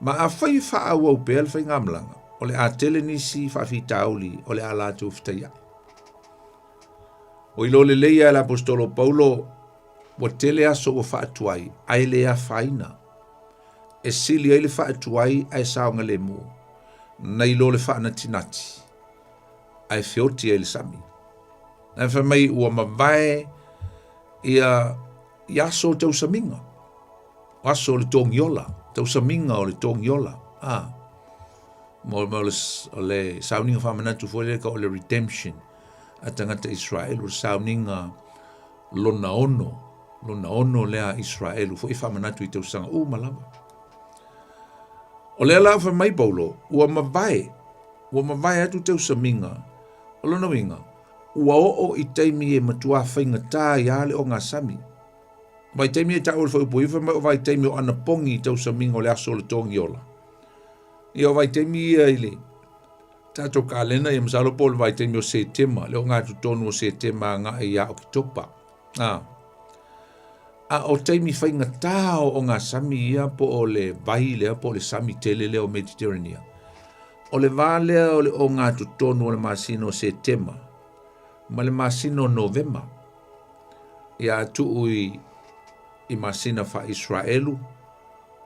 Ma a whai wha au au pēl whainga malanga. O le a tele nisi wha fita auli o le a lātou whitaia. O ilo le leia e la apostolo Paulo wa tele aso o wha atuai. Ai le a whaina. E sili ai le wha atuai ai saonga le mu. Na ilo le wha na tinati. Ai whioti ai le sami. Na wha mai ua mawai ia aso tau saminga. Aso le tōngiola. Tau saminga o le tōngiola. Mo le sauninga whamanatu fwere ka o le redemption. A tangata Israel o sauninga lona ono lea Israel. Fo i whamanatu i tau sanga. Malama. O lea lau wha mai paulo, ua mawai atu tau saminga, o lona winga, ua o i taimi e matua whainga tā i ale o ngā sami. vai taimi e tau le whai pui, vai taimi o ana pongi tau sa mingo le aso le tongi ola. Ia vai taimi ia ile, tato ka lena i msalo pol vai taimi o September, leo ngā tu tonu o September ngā e ia o ki topa. A o taimi whainga tāo o ngā sami ia po o le vai lea, po o le sami tele leo Mediterranea. O le vālea o ngā tu tonu o le masino o September, ma le masino o November. Ia tu i masina fa Israelu,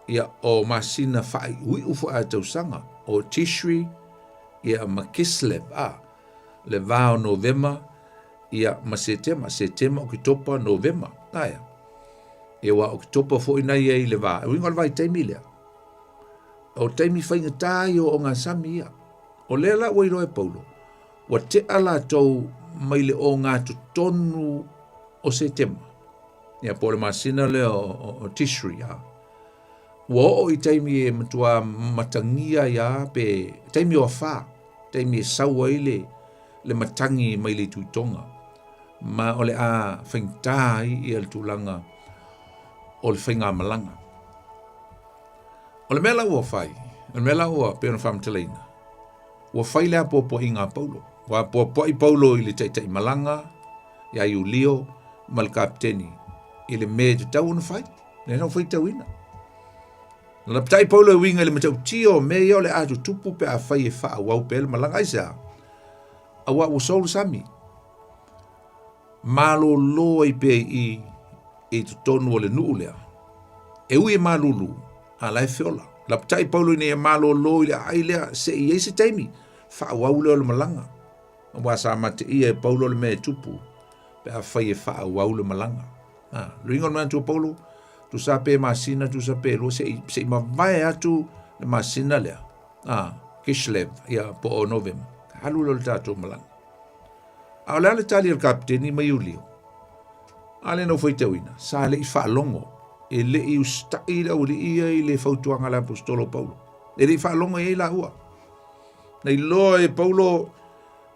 ia o masina fa ui ufu a tausanga, o Tishri, ia ma Kislev, le vā o November, ia ma September o ki topa November, aia. E wa o ki topa fo ina ia i le vā, e winga le vai taimi lea. O taimi whainga tāi o ngā sami ia. O lea la wairo e Paulo, wa te ala tau mai le o ngā tutonu o September. Ia po le masina le o Tishri ia. Wa o i taimi e matua matangia ia pe, taimi o whā, taimi e saua i le matangi mai le tuitonga. Ma o le a whaingtāi i al tūlanga o le whainga malanga. O le mela ua whai, o le mela ua peona whamteleina. Ua whai lea popo i ngā Paulo. Ua popo i Paulo i le taitai malanga, i ai ulio, mal kapteni. I le me te tau na whai, ne nau whai tau ina. Na ptai Paulo e winga le matau tio me i o le atu tupu pe a whai e wha wau pe le malanga isa. A wa usolu sami. Malo loi pe i tu tonu o le nuu lea. E ui e malulu, a lai fiola. La ptai Paulo i ne e malo loi le ai lea se i eise taimi. Wha wau leo le malanga. Wa sa mate i e Paulo le me tupu. Pe a whai e wha wau le malanga. Luingon man tu Paulo, tu sa pe masina, tu sa pe lo, se i ma vai atu le masina lea. Kislev, ia po o November. Halu lo le tātou malanga. A le ale tali al kapteni mai ulio. Ale no foi teuina, sa le i whaalongo. E le i ustai la uli ia i le fautuanga la apostolo Paulo. E le i whaalongo e la ua. Nei loa e Paulo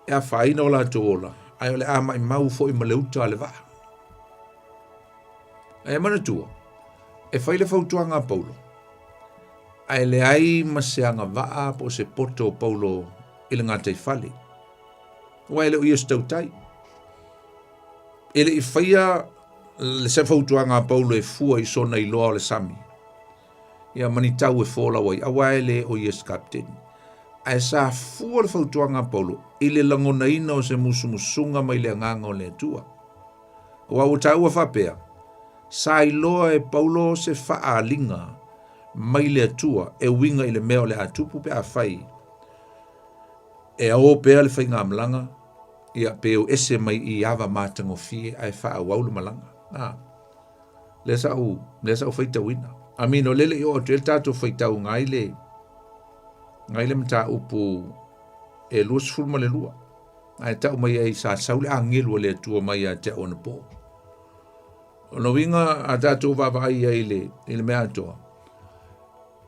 e a whaina o la toola. Ai o le ama i mau fo i maleuta le waa. Ai mana tua. E whai le fautuanga Paulo. Ai le ai maseanga waa po se poto Paulo i le ngātai whale. Wai le uia stautai. E le i whaia le se fautuanga Paulo e fua i sona i loa o le sami. Ia mani tau e fola wai. Awai le o ies kapteni. Ai sa fua le fautuanga Paulo i le langona ina o se musumusunga mai le nganga o le tua. Wa o tau a whapea. Sa i loa e Paulo se whaalinga mai le tua e winga i le meo le atupu pe a whai. E a o pea le whainga amlanga. Ia peo ese mai i awa mātango fie ai wha waulu malanga. Lesa u whaita wina. Amino lele i o te tato whaita u ngai le mta upu e luas fulma le lua. Ai tau mai ai sa saule a ngilua le tua mai a te ona po. Ono winga a tato wawai ai le mea toa.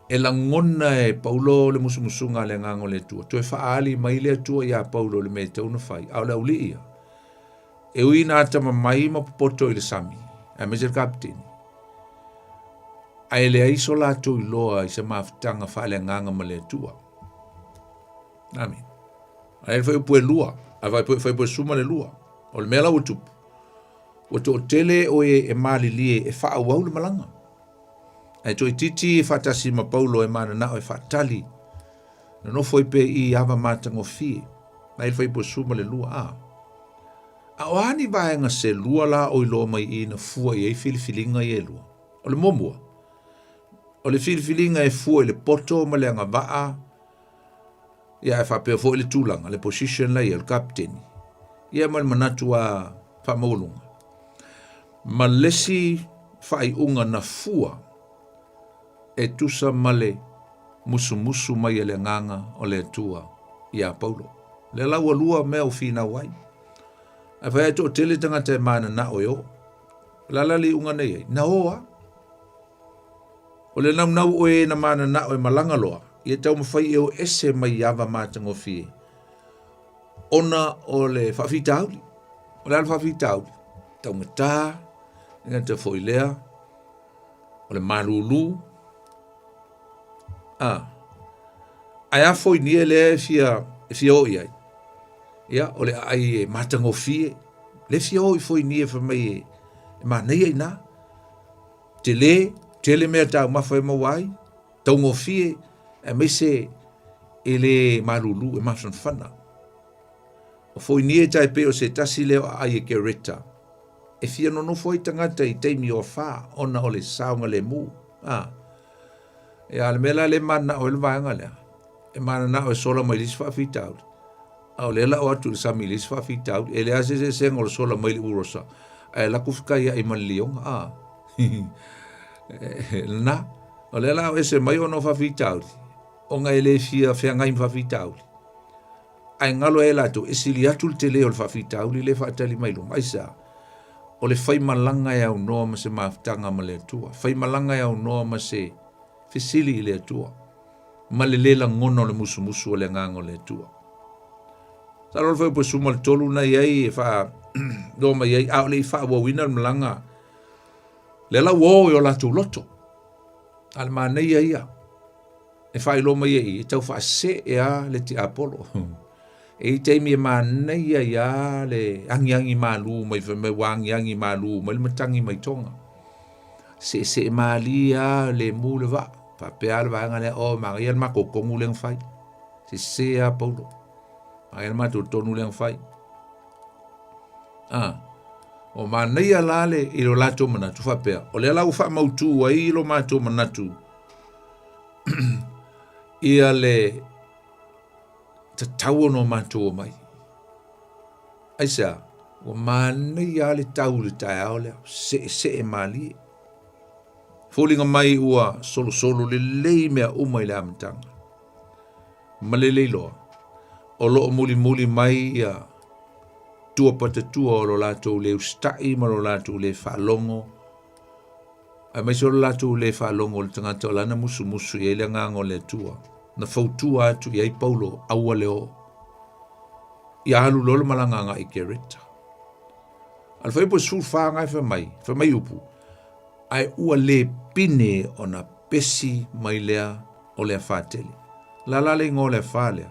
E la ngona e Paulo le musumusunga le ngango le tua. Toe whaali mai le tua ia Paulo le me te una whai. Au la uli ia. E ui nā tama mai ma popoto i le sami. A meser kapteni. Ai le aiso la tu i loa i se mafutanga whaale nganga ma le tua. Amen. Ai le whai upu e lua. Ai whai upu e suma le lua. O le mea lau utupu. O to tele o e mali lie e wha wau le malanga. Ai toi titi e whatasi ma Paulo e mana nao e whatali. Na no foi pe i awa mātango fie. Na il fai po suma le lua a. A o ani vaenga se lua la o ilo mai i na fua i e filifilinga i e lua. O le momua. O le filifilinga e fua i le poto ma le anga waa. Ia e whapea fo i le tūlanga, le position la i el kapteni. Ia ma le manatu a whamaulunga. Ma lesi whai unga na fua e tusa male musu mai le nganga o le tua ia Paulo. Le laua lua mea o fina wai. A whai to tele tangata e mana na o yo. Lalali unga nei ei. Na oa. O le nau o e na mana na o e malanga loa. Ia tau mawhai e o ese mai awa mātango fie. Ona o le whawhita auli. O le ala whawhita auli. Tau ngata, inga te whoilea, o le malulu. Ai a foi ni le fia o ia. Ia o le ai matangofie. Le fia o foi ni fa mai ma nei ina. Te le mea tau mawhai mawai. Tau ngofie e mai se ele malulu e masan whana. O foi ni e tai pe o se tasi leo ai e kereta. E fia no foi tangata i teimi o wha ona o le saunga le mu. E ale mela le mana o le vaenga lea. E mana na o e sola mai lisi whawhitau. Au le la o atu le sami lisi whawhitau. E le ase se sengo le sola mai le urosa. E la kufkai ai man lionga. Na. O le la o e se mai o no whawhitau. O ngai le fia whea ngai mwhawhitau. Ai ngalo e la tu e sili atu le te leo le whawhitau li le whaatali mai lo. Mai sa. O le whai malanga e au noa ma se maftanga ma le atua. Whai malanga e au noa ma se fisili i le atua. Ma le lela ngono le musu musu o le ngango le atua. Sa rol whai po suma le tolu na iei e wha do ma iei au le i wha wawina le malanga. Le la wo o la tu loto. Al ma nei ia. E whai lo ma iei e tau wha se e a le ti Apollo. E teimi e mānei ia le angiangi malu mai me wangiangi malu mai le matangi mai tonga. Se mali ia le mu le va. Pa pea le vanga le o mangi al mako kongu leng fai. Se a paulo. Mangi al matu tonu leng fai. O mānei ala le i lo lato manatu fa pea. O le ala ufa mautu wa i lo mato manatu. Ia le ta tau no matua mai. Aisa, o mane ia le tau le tai ao leo, se e mali. Fōlinga mai ua solo le lei mea umai le amatanga. Ma le loa, o loo muli mai ia tua patatua o lo lato le ustai ma lo lato le whalongo. A mai so lo lato le whalongo le tangata o lana musu i ele ngango le tua. Na fautua atu i ai paulo aua leo. I alu lolo malanganga i kereta. Al fai po su wha ngai wha mai upu. Ai ua le pine o na pesi mai lea o lea whāteli. La le ngō lea whālea.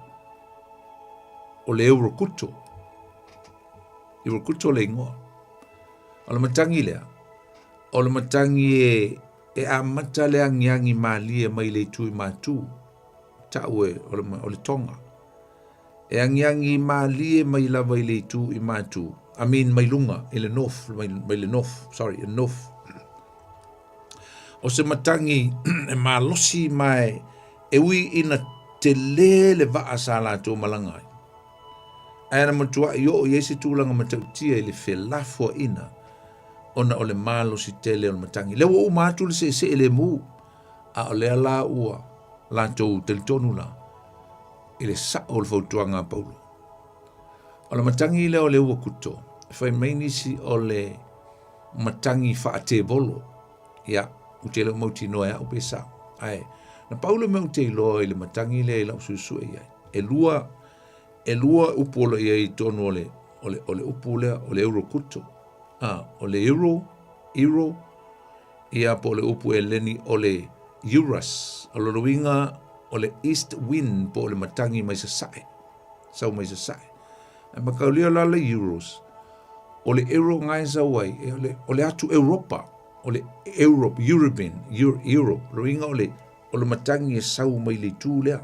O le euro kuto. Euro kuto le ngō. O le matangi lea. O le matangi e amata lea ngiangi malia mai le tui mātū. Taue o le tonga. E angiangi malie mai lava i le tu i matu. I mean mai lunga, i le north, mai le north, sorry, i north. O se matangi e malosi mai e ui ina te le vaa sa la tō malangai. Aina matua i o iesi tūlanga matautia i le whelafua ina ona o le malosi tele o le matangi. Lewa o matu le se ele mu a o le ala ua la tō telitonu la i le sa o le fautuanga paulo. O le matangi leo le ua kuto. Fai mainisi o le matangi whaate bolo. Ia, utele mauti noa au pesa. Ai, na paulo me ute iloa i le matangi le ila ususu e iai. E lua upola iai tonu o le upulea o le euro kuto. O le euro, ia po le upu e leni o le Euros, o lo winga o le east wind po le matangi mai sasae. Sau mai sasae. E makaulia la le Euros. O le euro ngai sa wai, o le atu Europa, o le Europe, Europe, lo winga o le matangi e sau mai le tu lea.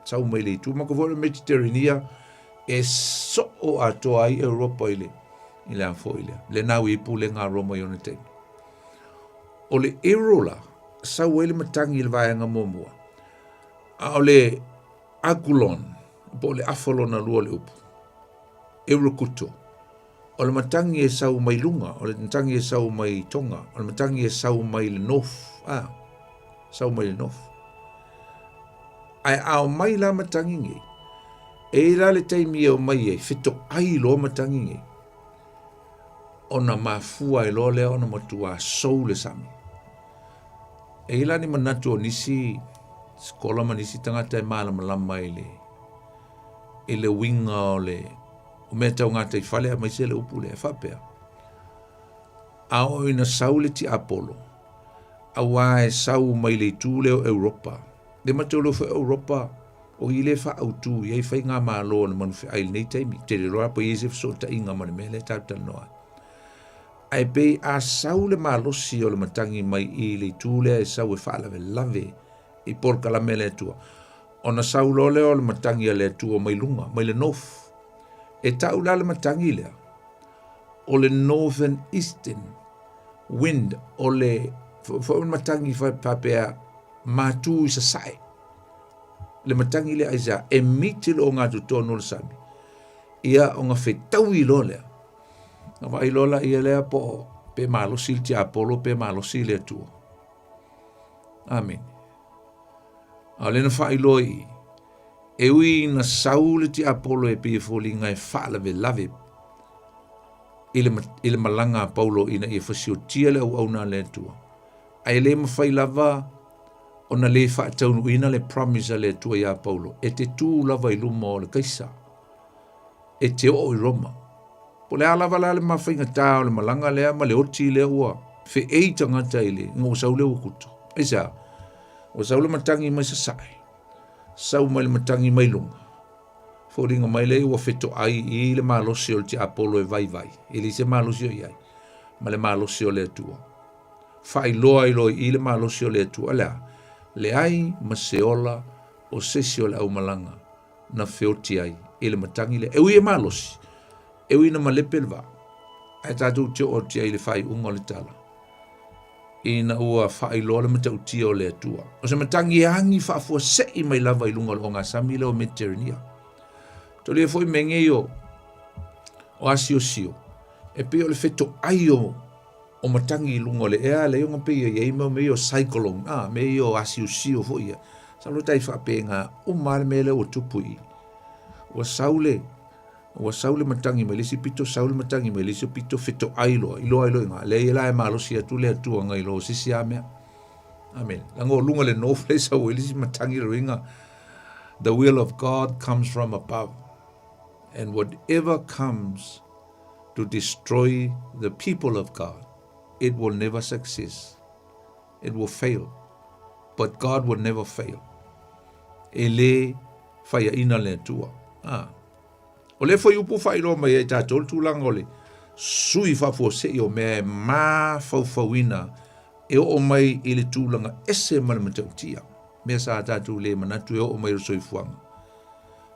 Sau mai le tu, maka vore Mediterranea e so o ato ai Europa ile anfo ile. Le nau ipu le ngā Roma ione te. O le euro la, sau ele matangi le vaenga momua. A o le Agulon, po le Afolon na lua le upu. Euro kuto. O le matangi e sau mai lunga, o le matangi e sau mai tonga, o le matangi e sau mai le north. Sau mai le north. Ai ao mai la matangi nge. E la le taimi o mai e, fito ai lo matangi nge. Ona mafua e lo lea, ona matua sou le sami. E ila ni manatu o nisi skola manisi tangata e malama i le winga o le o mea tau ngata i whale a maise le upu le e whapea. A o ina saule ti Apollo. awa e sau mai le tu le Europa. Le matolo fa Europa o ile fa autu ye fa nga malo na man fa ai nei taimi te roa po yesef so ta inga man mele ta ta no. Ai pe a sau le malo si o le matangi mai i le tu le sau e fa lave i por kala mele tu. Ona sau lo le o le matangi le tu o mai lunga mai le nof. E tau la le matangi le o le northern eastern wind o le fo matangi fa papea matu i sa sai le matangi le aisa e mitil o ngā tutono le sami ia o ngā whetau i lo lea ngā vai lola ia lea po pe malosi le tia Apollo pe malosi le tua amen a le na whai loi e ui na sau le tia Apollo e pia foli ngai whaalawe lave ile malanga Paulo ina ia fasio tia le au na le tua ai le mawhai lava ona le whaataunu ina le promise le tua ia Paulo e te tū lava i luma o le kaisa e te o i Roma po le alava la le mawhainga tā o le malanga lea ma le oti lea ua fe eita ngata ile ngā usau lea ukuto eisa usau le matangi mai sa sai sau mai le matangi mai lunga fōringa mai le ua feto ai i le malosi o le ti Apollo e vai ili se malosi o iai ma le malosi o le tua whai loa i loi i le malosi o le tua lea le ai ma seola o sesi o le au malanga na feoti ai i le matangi le eui e malosi eui na malepe le va ai tātou tio o ti ai le whai unga le tala i na ua whai loa le matau tia o le tua o se matangi e hangi whaafua sei mai lava i lunga o ngā sami le o Mediterania to le foi menge o asio sio e pe o le feto ai o matangi lunga le ea le yonga pe ye me o cyclone me o asio sio fo ia sa lo tai fa pe nga o mal mele o tupui o saule matangi me lisi pito saule matangi me lisi pito feto ai lo nga le la e malo sia tu le tu nga ilo sisi ame amen lango lunga le no place o lisi matangi ringa the will of God comes from above. And whatever comes to destroy the people of God, it will never succeed. It will fail. But God will never fail. Ele faya ina le tua. O le foi upu fai lo mai e tātou tūlanga o le sui fafo se i o mea mā fauwina e o mai i le tūlanga ese malamatau tia. Mea sa tātou le manatu e o mai rasoi fuanga.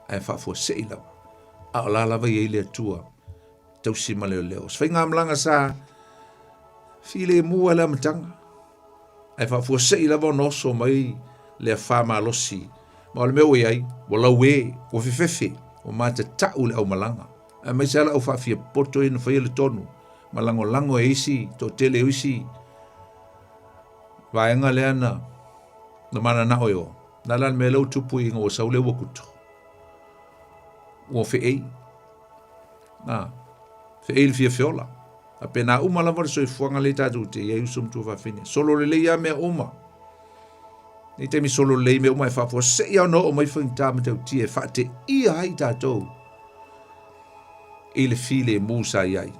E fafo se i lau. A la lava i le tua tau sima leo leo. Sfai ngā mlanga sa file mua la matanga. Ai whafua sei lava noso mai le whama losi. Ma ole meo e ai, wa lau e, wa fefefe, wa mata tau le au malanga. Ai mai sala au whafia poto ina whai le tonu. Malango lango e isi, to tele o isi. Vaenga le ana, na mana na oio. Nalan me lau tupu inga wa saule wakuto. O fe ei le fia fiola a pena uma lava so fuanga le tatu te ia usum tu fa fine solo le ia me uma ni te mi solo le me uma fa fo se ia no o mai fin ta me te e fa te ia ai tatu ele file musa iai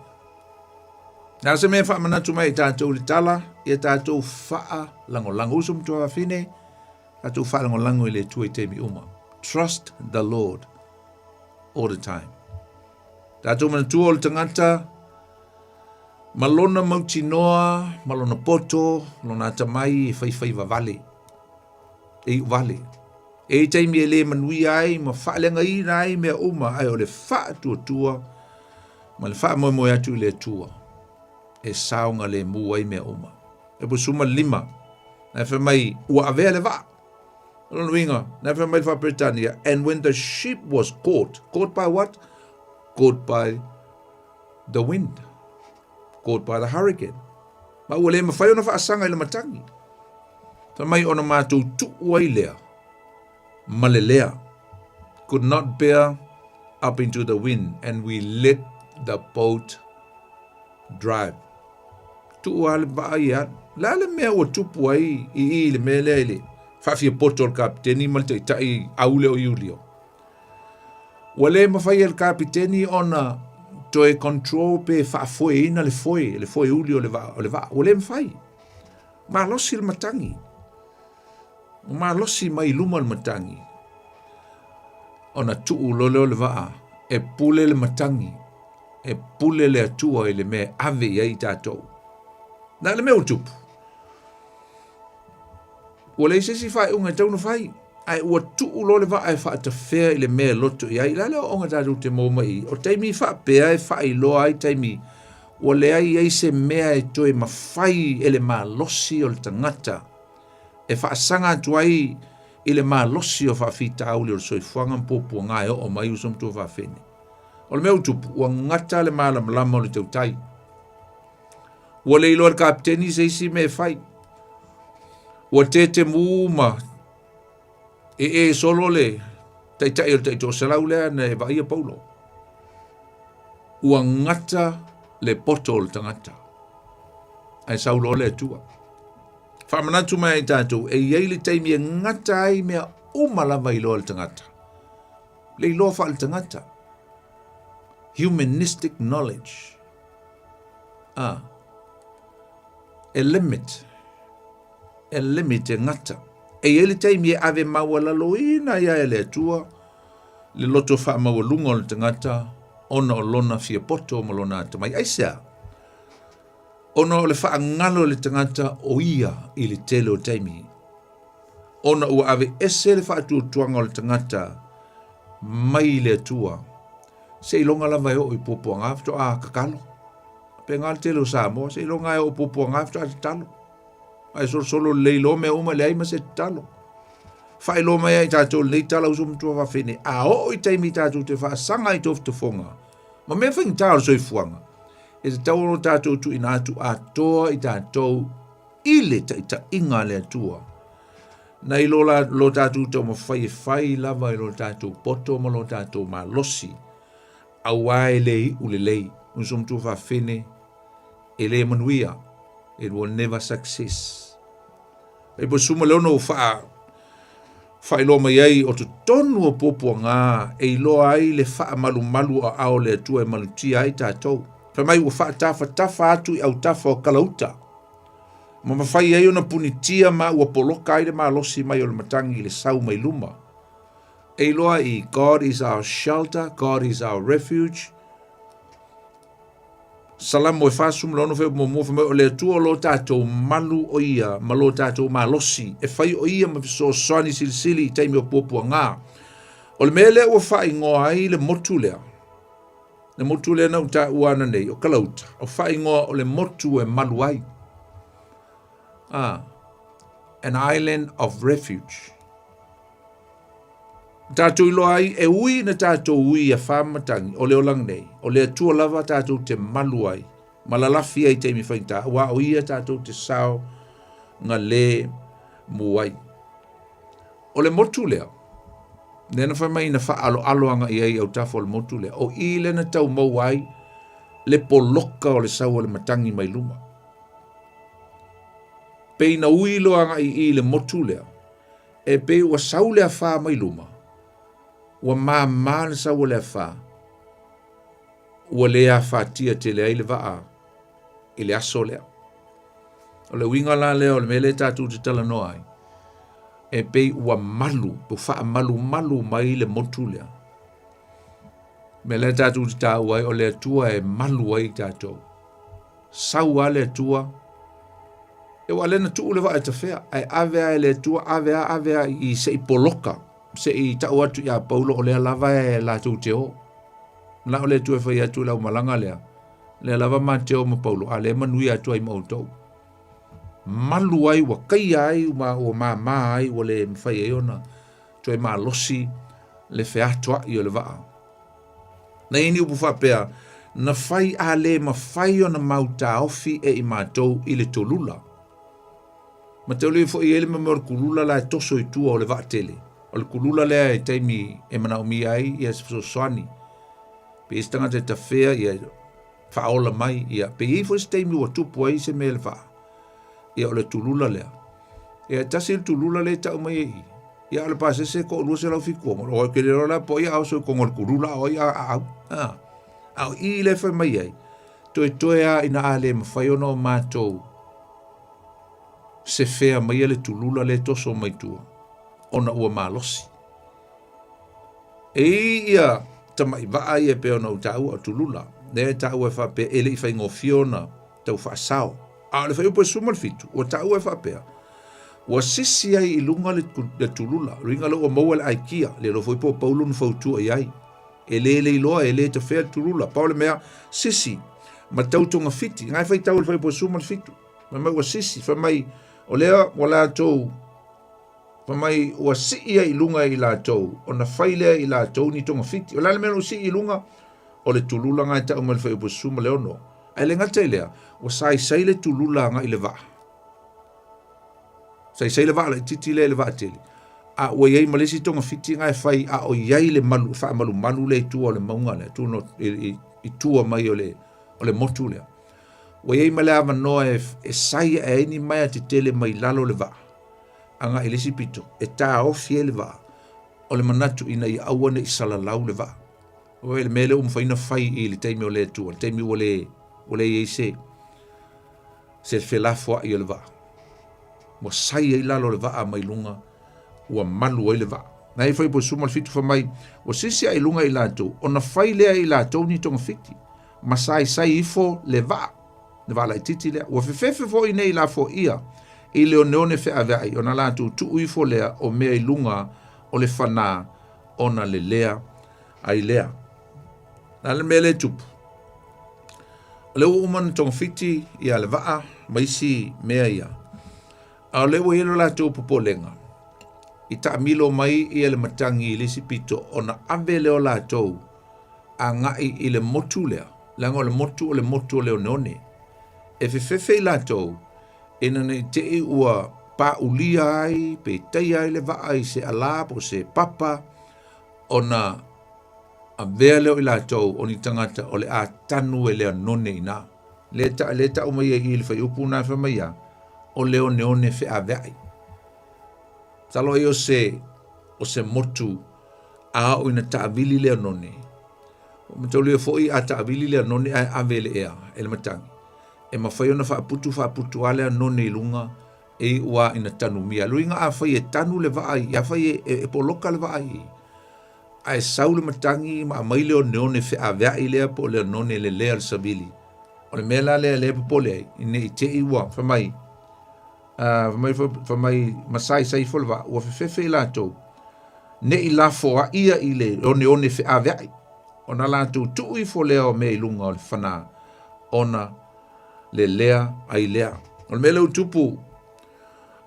na se me fa mana tu mai tatu le tala ia tatu fa lango usum tu fa fine tatu fa lango le tu te mi uma trust the Lord all the time. Tātou mana tua o le tangata, malona mautinoa, malona poto, lona atamai e whai vale. E vale. E taimi e le manui ai, ma whaalenga i rai mea uma ai o le wha tua, ma le wha moe atu le tua. E saunga le mua ai mea uma. E po suma 5, na wha mai ua avea le wha. And when the ship was caught by what? Caught by the wind, caught by the hurricane. Ma ua le mawhai ona whaasanga i le matangi. Ta mai ona mātou tuua i lea, malelea, could not bear up into the wind, and we let the boat drive. Tuua le vaa ia, la le mea ua tupu ai i le mea lea ile. Fafia poto el kapiteni malte tai aule o Julio. Wale mafai el kapiteni ona toe control pe fa foi ina le foi Julio le va. Wale mafai. Malosi le matangi. Malosi mai luma le matangi. Ona tuu loleo le waa. E pule le matangi. E pule le atua i le mea ave i tātou. Na le mea utupu. Ua le sesi fai unga tauna fai. Ai ua tuu lo le waa e faa ta fea i le mea loto i ai. Lale o onga tātou te mōma i. O taimi faa pea e faa i loa ai taimi. Ua le ai se mea e toe mawhai e le maa losi o le tangata. E faa sanga atu ai i le maa losi o faa fita auli o le soifuanga mpopua ngai o mai usam tua faa fene. O le mea utupu, ua ngata le maa lamlama o le tautai. Ua le ilo al kapteni se isi me fai. Ua te muuma e solo le taitai o le taito salau lea na e vai a paulo. Ua ngata le poto o le tangata. Ai saulo le atua. Whamanatu mai ai tātou, e iei le taimi e ngata ai mea umalawa i loa le tangata. Le i loa wha le tangata. Humanistic knowledge. E limit e ngata. E iei le taimi e ave maua laloina ia e le atua, le loto wha maua lunga o le tangata, ona o lona fia poto o malona atamai. Aisea, ona o le wha ngalo le tangata o ia i le tele o taimi. Ona ua ave ese le wha tuanga o le tangata mai le atua. Se ilonga lava o i popo ngafto a kakalo. Pe ngal tele o Samoa, se ilonga o popo ngafto a talo. Ai solo leilo me uma le ai ma se talo. Fa ilo mai ai tātou nei tala usum tua wa fene. A o i taimi tātou te wha sanga i tof te fonga. Ma mea whaing tāo soi fuanga. E te tau no tātou tu ina atu a toa i tātou ile ta ita inga le atua. Na i lo tātou tau ma whai lava i lo tātou poto ma lo tātou ma losi. A wae lei ule lei. Usum tua wa fene. E le manuia. It will never success. E po suma leo no wha ilo mai ai o tu tonu o popua ngā e ilo ai le wha malu a ao le atua e malutia ai tātou. Wha mai ua wha tafa atu i au tafa o kalauta. Ma mawhai ai o na punitia ma ua poloka ai le maa losi mai o le matangi le sau mai luma. E ilo ai God is our shelter, God is our refuge. Salamo e fasum lono fe mo o le atua lo tātou malu o ia, ma lo tātou ma losi. E whai o ia ma so soani silisili i taimi o popua ngā. O le mele ua whai ngoa ai le motu lea. Le motu lea nau tā uana nei, o kalauta. O whai ngoa o le motu e malu ai. An island of refuge. Tātou ilo ai e ui na tātou ui a whamatangi o leo lang nei. O lea tua lava tātou te malu ai. Malalafi ai teimi whainta. Wa o ia tātou te sao ngā le muai. O le motu lea. Nena whai mai na wha aloanga i ai au tafo o le motu lea. O i le na tau mau ai le poloka o le sau o le matangi mai luma. Pei na ui loanga i le motu lea. E pei ua sau lea wha mai luma. Ua maa le sau le wha. Ua lea wha tia te lea i le waa. I le aso lea. O le winga la lea o le mele tātou te tala no ai. E pei ua malu. Po wha malu mai le motu lea. Me le tātou te tāu ai o le atua e malu ai tātou. Sau a le atua. E wa lena tu le waa e ta whea. Ai avea e le atua, avea i se i poloka. Se i tau atu ia paulo o lea lava e la tau te o. La o le tu e whai atu lau malanga lea. Lea lava ma te o ma paulo. A le manui atu ai mautou. Malu ai wa kai ai o ma ai o le mwhai e ona. Tu e ma losi le whea atua i o le waa. Na ini upu whapea. Na whai a le ma whai o na mauta ofi e i mātou i le tolula. Ma te ole fo i ele ma mor kulula la e toso i tua o le waa tele. O le kulula lea e taimi e mana o mi ai i a soani. Pe istanga te ta whea i a whaola mai i a. Pe i fo taimi ua tupu ai se me le wha. I a o le tulula lea. E a tasi le tulula lea tau mai e i. I a le pase se ko lua se lau fikua. O ke le rola po i a so kongo le kulula o i a au. Au i le whai mai ai. Toe a ina a le mawhai ono mātou. se fea mai le tulula le toso mai tua. Ona ua malosi. Ia tamai vaa ia pe ona utau a tulula. Ne tau e whape ele i whai ngofiona tau whaasao. A le whai upo sumal fitu. Ua tau e whapea. Ua sisi ai i lunga le tulula. Ringa lo o maua le aikia. Le lo whaipo paulun fautua i ai. Ele iloa ele te whea tulula. Paule mea sisi. Ma tau tonga fiti. Ngai whai tau le whaipo sumal fitu. Ma mai ua sisi. Whamai o lea wala tau. Whamai ua siia i lunga i la tau. O na whailea i la tau ni tonga fiti. O lale mea o si i lunga. O le tulula ngai tau ma le whaipo sumal leono. Ai le ngata i lea. Ua sai le tulula ngai le vaa. Sai le vaa le titi le vaa tele. A ua iei malesi tonga fiti ngai whai a o iei le malu. Wha malu le tua o le maunga le. Tuno i tua mai o le motu lea. Ua iei male ama noa e sai e ini mai a te tele mai lalo le vaa. Anga elisi pito. E taa ofi e le vaa. O le manatu ina i awane i salalau le vaa. O le mele umwhaina whai i le teimi o le tua. Le teimi o le iei se. Se whelafua i o le vaa. Mo sai e lalo le vaa mai lunga. Ua malu ai le vaa. Na e whai po sumal fitu wha mai. O sisi ai lunga i lato. O na whai lea i lato ni tonga fiti. Ma sai ifo le vaa. Le vaa lai titi lea. Ua whewhewe fo i nei la fo ia. I leo neone whea avai. O na lato tu uifo lea o mea i lunga o le whana o na le lea ai lea. Na le mele tupu. Leo umana tonga fiti i a le vaa. Maisi mea ia. A leo helo lato popolenga. I ta milo mai i le matangi i lisi pito o na ave leo lato a ngai i le motu lea. Langa o le motu o leo neone. E whewhewe i lato ina nei te i ua pa ulia ai, pe tei ai le vaa i se alap o se papa o na a vea leo i lato o ni tangata o le a tanu e lea none ina. Le ta o mai i le whai upu na whamaia o leo neone whea veai. Talo i o se motu a o ina taavili lea none. O matau lea fo i a taavili lea none a avele ea, ele matangi. E mawhai ona whaaputu alea none i lunga e ua ina tanu mia. Luinga a whai e tanu le vaai, a whai e poloka le vaai. A e sau le matangi ma a mai leo neone whea veai lea po lea none le lea le sabili. O le mea la lea popole ai, ine i te i ua, whamai. Whamai masai sai folwa, ua whewhewe i lato. Ne i la foa ia i le one whea veai. O na lato tu i fo lea o mea i lunga o le whana. Ona le lea ai lea. O le mea leo tupu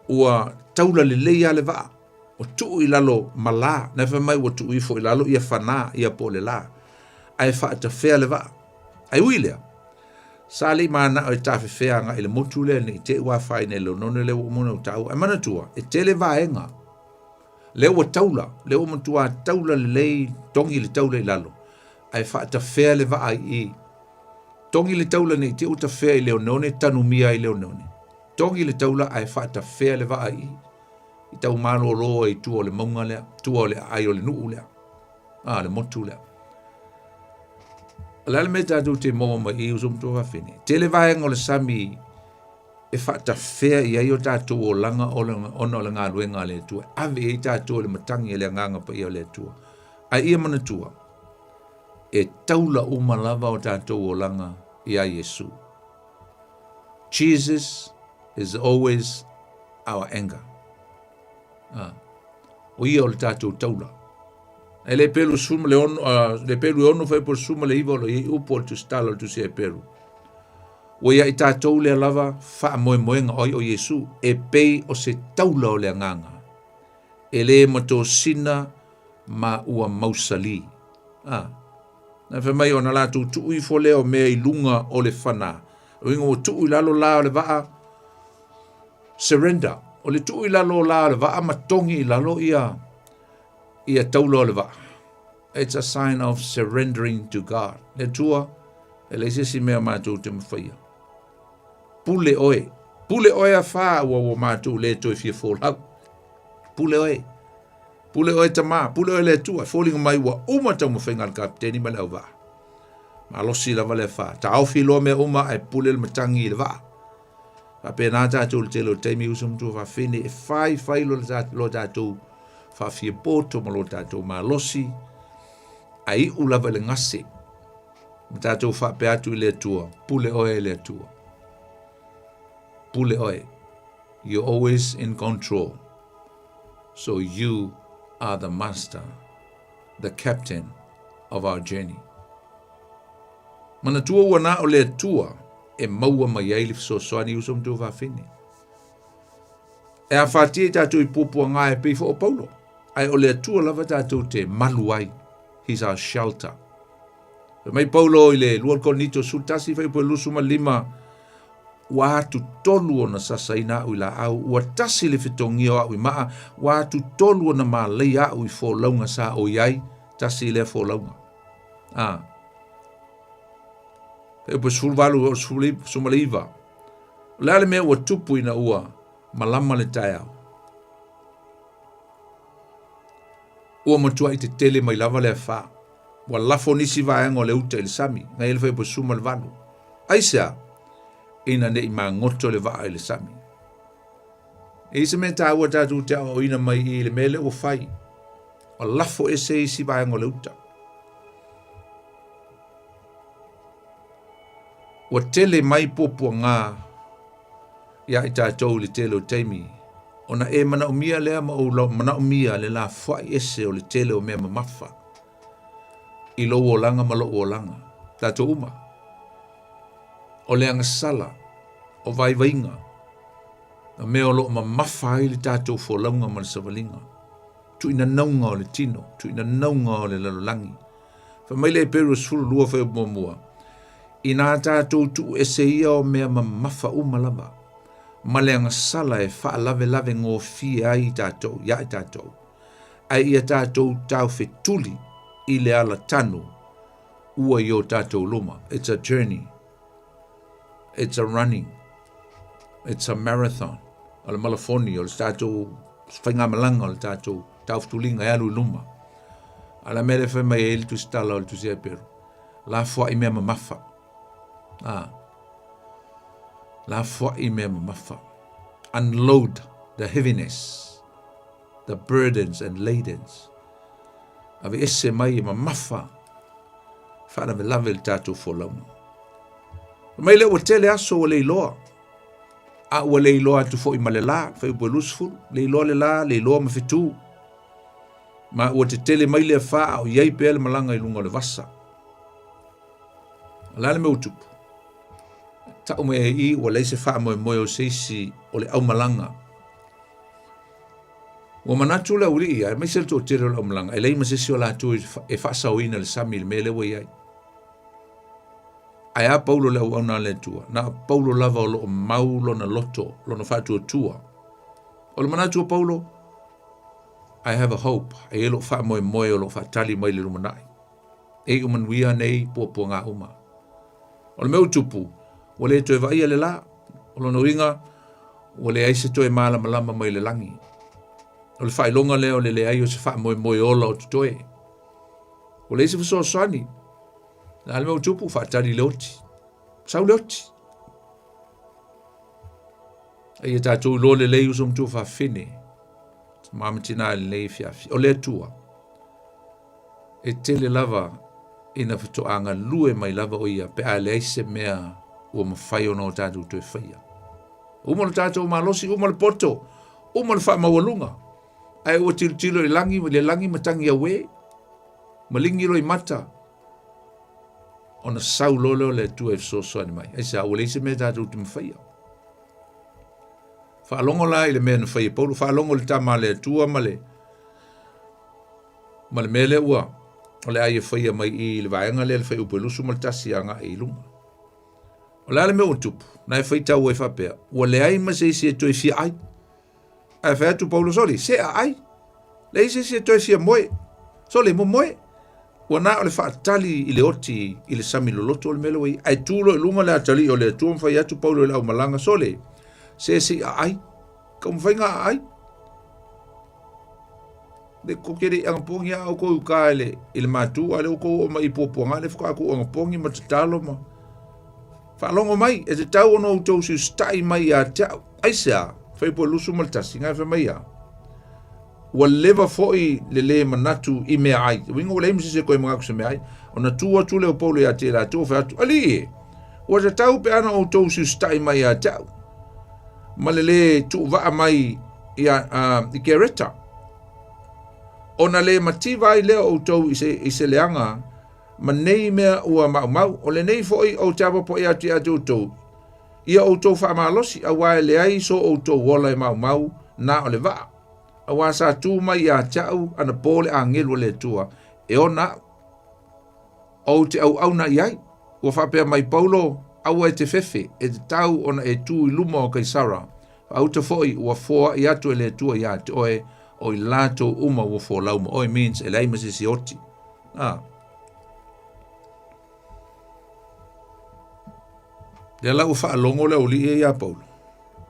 ua taula le lea le vaa. O tu i lalo mala. Na whamai ua tu i fo i lalo ia whana ia po le la. Ai whaata whea le vaa. Ai ui lea. Sali mana o e tafe whea nga ele motu lea ni te ua whai ne leo none leo umuna o tau. Ai mana tua, e te le vaenga. Leo ua taula. Leo umatua taula le lei tongi le taula i lalo. Ai whaata whea le vaa i. Tongi le taula ni te uta whea i leo none, tanumia i leo none. Tongi le taula ai whaata whea le vaa i. I tau mano roa i tua o le maunga lea, tua o le ai o le nuu lea. Le motu lea. Lale me tātou te moa mai i usum tō hawhine. Te le vaenga o le sami e whaata whea i ai o tātou o langa o le ngā luenga le tua. Ave i tātou le matangi e le nganga pa i o le tua. Ai ia mana tua. E taula umalava o tātou o langa i a Yesu. Jesus is always our anger. O ia o le tātou taula. E le pelu suma le ono, le pelu ono fai por suma le iwa lo i upo tu stala tu se pelu. O ia i tātou le lava wha moe moenga oi o Yesu e pei o se taula o le nganga. E le mato sina ma ua mausali. Na wha mai o na lātou tuu i fo leo mea i lunga o le whana. O ingo o tuu i lalo la o le waa surrender. O le tuu i lalo la o le waa matongi i lalo ia taula o le waa. It's a sign of surrendering to God. Le tua, e le sisi mea mātou te mawhaia. Pule oe a wha ua mātou le toi fia fōlau. Pule oe ta mā, pule oe le tua. Fōlinga mai ua tau mawhainga le kapteni ma leo waa. Ma losi lava le wha. Ta awhi loa mea uma ai pule le matangi i le waa. pe na tātou le tele o teimi usum tu fa fine e fai lo tātou fa fie poto ma lo tātou ma losi ai ulava le ngase ma tātou fa pe atu le tua pule oe le tua pule oe you're always in control so you are the master the captain of our journey mana tua wana o le tua e maua mai ai le sosoani usum tu fa fine e a whātia tātou i pōpua ngā e pei o Paulo. Ai o lea tua lava tātou te malu ai. He's our shelter. Mai Paulo i le luar konito sultasi whai po lusuma 5 wa atu tolu o na sasaina au i la au ua tasi le whitongi o au i maa wa atu tolu o na maa lei au i fōlaunga sa o iai tasi le fōlaunga. Whai po sulvalu o sumaliva. Lale mea ua tupu ina ua malama le tai au. Ua matua i te tele mai lava le wha. Wa lafo nisi vaenga o le uta ili sami. Ngai ele whai po suma le vanu. Aisea, ina ne i maa ngoto le vaa ili sami. E isa me ta ua tatu te o ina mai i le mele o whai. Wa lafo ese isi vaenga o le uta. Wa tele mai popua ngā ia i tātou le tele o teimi. Ona e mana umia lea ma o mana umia le la whai ese o le tele o mea mamafa. I lo o langa ma lo o langa. Tātou uma. O le anga sala. O vai vainga. Na mea o lo mamafa i le tātou fōlaunga ma le savalinga. Tu ina naunga o le tino. Tu ina naunga o le lalolangi. Fa mai le peru sulu lua whai mua. I nā tātou tu ese ia o mea mamafa umalama. Ma le anga sala e wha lave ngō fia ai tātou, ia i tātou. Ai ia tātou tau whetuli i le ala tanu ua i o tātou luma. It's a journey. It's a running. It's a marathon. O le malafoni, o le tātou whainga malanga, o le tātou tau whetulinga e alu luma. Ala mere whai mai e ili tu stala o le tu sea peru. La fwa i mea mamafa. La fwa i mea mamafa. Unload the heaviness, the burdens and ladens. Ave ese mai mamafa. Whana me lave le tātou wholaunga. Mai le ua tele aso o leiloa. A ua leiloa tu fo i male la, whai ua lusful. Leiloa le la, leiloa ma fitu. Ma ua te tele mai le wha o iei pēle malanga i lunga le vasa. Alale me utupu. Ta ume e i ua leise wha moe o seisi o le au malanga. Ua manatu le uri ia, mai sel tō tere o le au malanga. E lei masesi o la tu e wha sauina le sami le mele wa iai. Ai a Paulo le au na le tua. Na Paulo lava o lo maulo na loto, lo na whatu o tua. O le manatu o Paulo, I have a hope. E lo wha moe o lo wha tali mai le rumanai. E umanuia nei pua ngā uma. O le meu tupu, o le toe vai le la, o lo noinga, o le aise toe malama mai le langi. O le whailonga leo le ai o se wha moe ola o tutoe. O le ise fiso soani. Na le meu tupu, whaatari leoti. Sau leoti. Ai e tātou lo le lei usum tu whawhine. Mamatina le lei fiafi. O le tua. E tele lava ina fitoanga lue mai lava o ia pe a le aise mea ua mawhai o no tātou tue whaia. Uma le tātou malosi, uma le poto, uma le wha mawalunga. Ai ua tilo i langi, le langi matangi a we, malingi roi mata. Ona sau lolo le tue soani mai. Ai sa ua leise mea tātou te mawhaia. Whaalongo la i le mea na whaia paulu, whaalongo le tama le tua ma le mele ua. O le aia whaia mai i le vaenga le whai upelusu ma le tasi anga e ilunga. O le ale me utupu, na e whai tau e whapea. Ua le ai ma se isi e toi fia ai. Ai whai atu Paulo soli, se a ai. Le isi e toi fia moe. Soli mo moe. Ua na o le whaatali i le oti i le sami loloto o le melo ai. Ai tūlo i lunga le atali o le tuam whai atu Paulo i le au malanga soli. Se si a ai. Ka umwhainga a ai. Le kokere angapongi a o ko uka ele matu ale o ko ma ipoponga le fuka ko angapongi ma tatalo ma Whaalongo mai, e te tau ono tau siu stai mai a tau. Aisea, whai po lusu maltasi, ngai wha mai a. Ua lewa foi le manatu I mea ai. Wingo le imsi se koe mga kuse mea ai. O na tua tu leo pole a te la tō wha atu. Ali e, ua te tau pe ana o tau siu stai mai a tau. Ma le tu waa mai I ke reta. O na le mativa I leo o tau I se leanga. Ma nei mea ua mau. O le nei foi o tava po I ati atu tau. Ia o tau wha maalosi. A wae le ai so o tau wola I mau. Na o le waa. A wā sa tū mai a tau ana pōle a ngelu le tua. E o na. O te au na iai. Ua whapea mai Paulo. Aua e te fefe. E te tau ona e tū I luma o Kaisara. Au te foi ua fōa I atu e le tua ia te oe. O I lato uma ua fō lauma. Oe means e leima si oti. Le lau wha longo le oli e ia Paulo.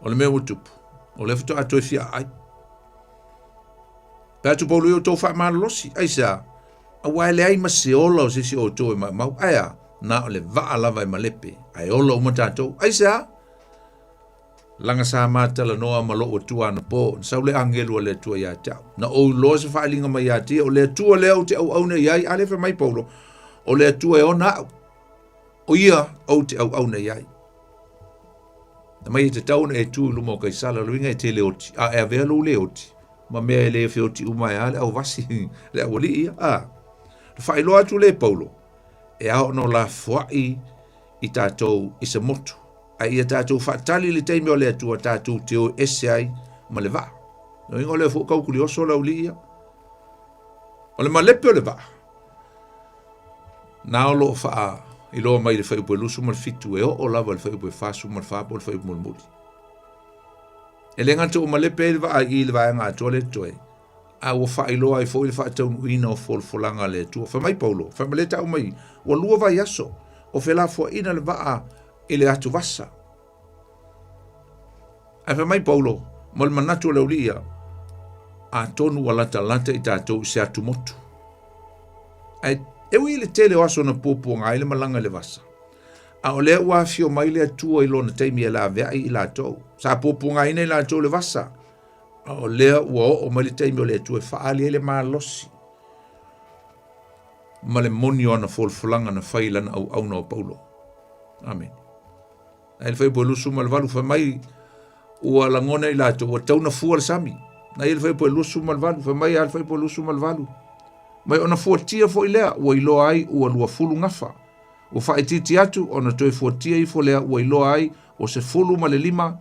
O le mea utupu. O le fito atu e fia ai. Pētu Paulo I o tau wha losi. Aisa. A wai le ai masi ola o sisi o tau e mau. Aia. Na o le waa lava e malepe. Ai ola o matatou. Aisa. Langa sa matala noa malo o tua na po. Sau le angelu o le tua ia tau. Na o loa se whaalinga mai ia tia. O le tua leo te au ne iai. Ale wha mai Paulo. O le tua e o na au. O ia au te au ne iai. Na mai te tauna e tū luma o Kaisala. Luinga e te leoti. A e avea lo leoti. Ma mea e le whioti umai ale au vasi. Le au li ia. Whailoa atu le Paulo. E ao no la fuai I tātou I se motu. A ia tātou whaatali le teimi o le atua tātou te o ese ai ma le vaa. No ingo le fukau kuli oso lau li ia. O le malepe o le vaa. Nā o lo wha I loa mai le whaipu e lusu mal fitu e o lava le whaipu e whasu mal whapo le whaipu mal muli. E le ngata o malepe le vaa I le vaa ngā toa le toe. A ua whai loa I fo I le wha tau uina o folanga le tua. Wha mai Paulo, wha male tau mai. Ua lua vai aso. O whela fua ina le vaa I le atu vasa. A wha mai Paulo, mal manatu le ulia. A tonu walata I tātou se atu motu. E ui le tele o aso na pōpua ngai le malanga le vasa. A o lea ua fio mai le atua I lona teimi e la vea I la tau. Sa pōpua ngai nei la tau le vasa. A o lea ua o mai le teimi o le atua e whaali e le maa losi. Ma le moni o ana folfulanga na whailana au na o Paulo. Amen. A ele whaipo e lusu ma le valu wha mai ua langona I la tau. Ua tau na fua le sami. Na ele whaipo e lusu ma le valu. Wha mai ale whaipo e lusu ma le valu. Mai ona fuatia fo ilea ua iloa ai ua lua fulu ngafa. Ua whaetiti atu ona toe fuatia I fo lea ua iloa ai o se fulu ma le lima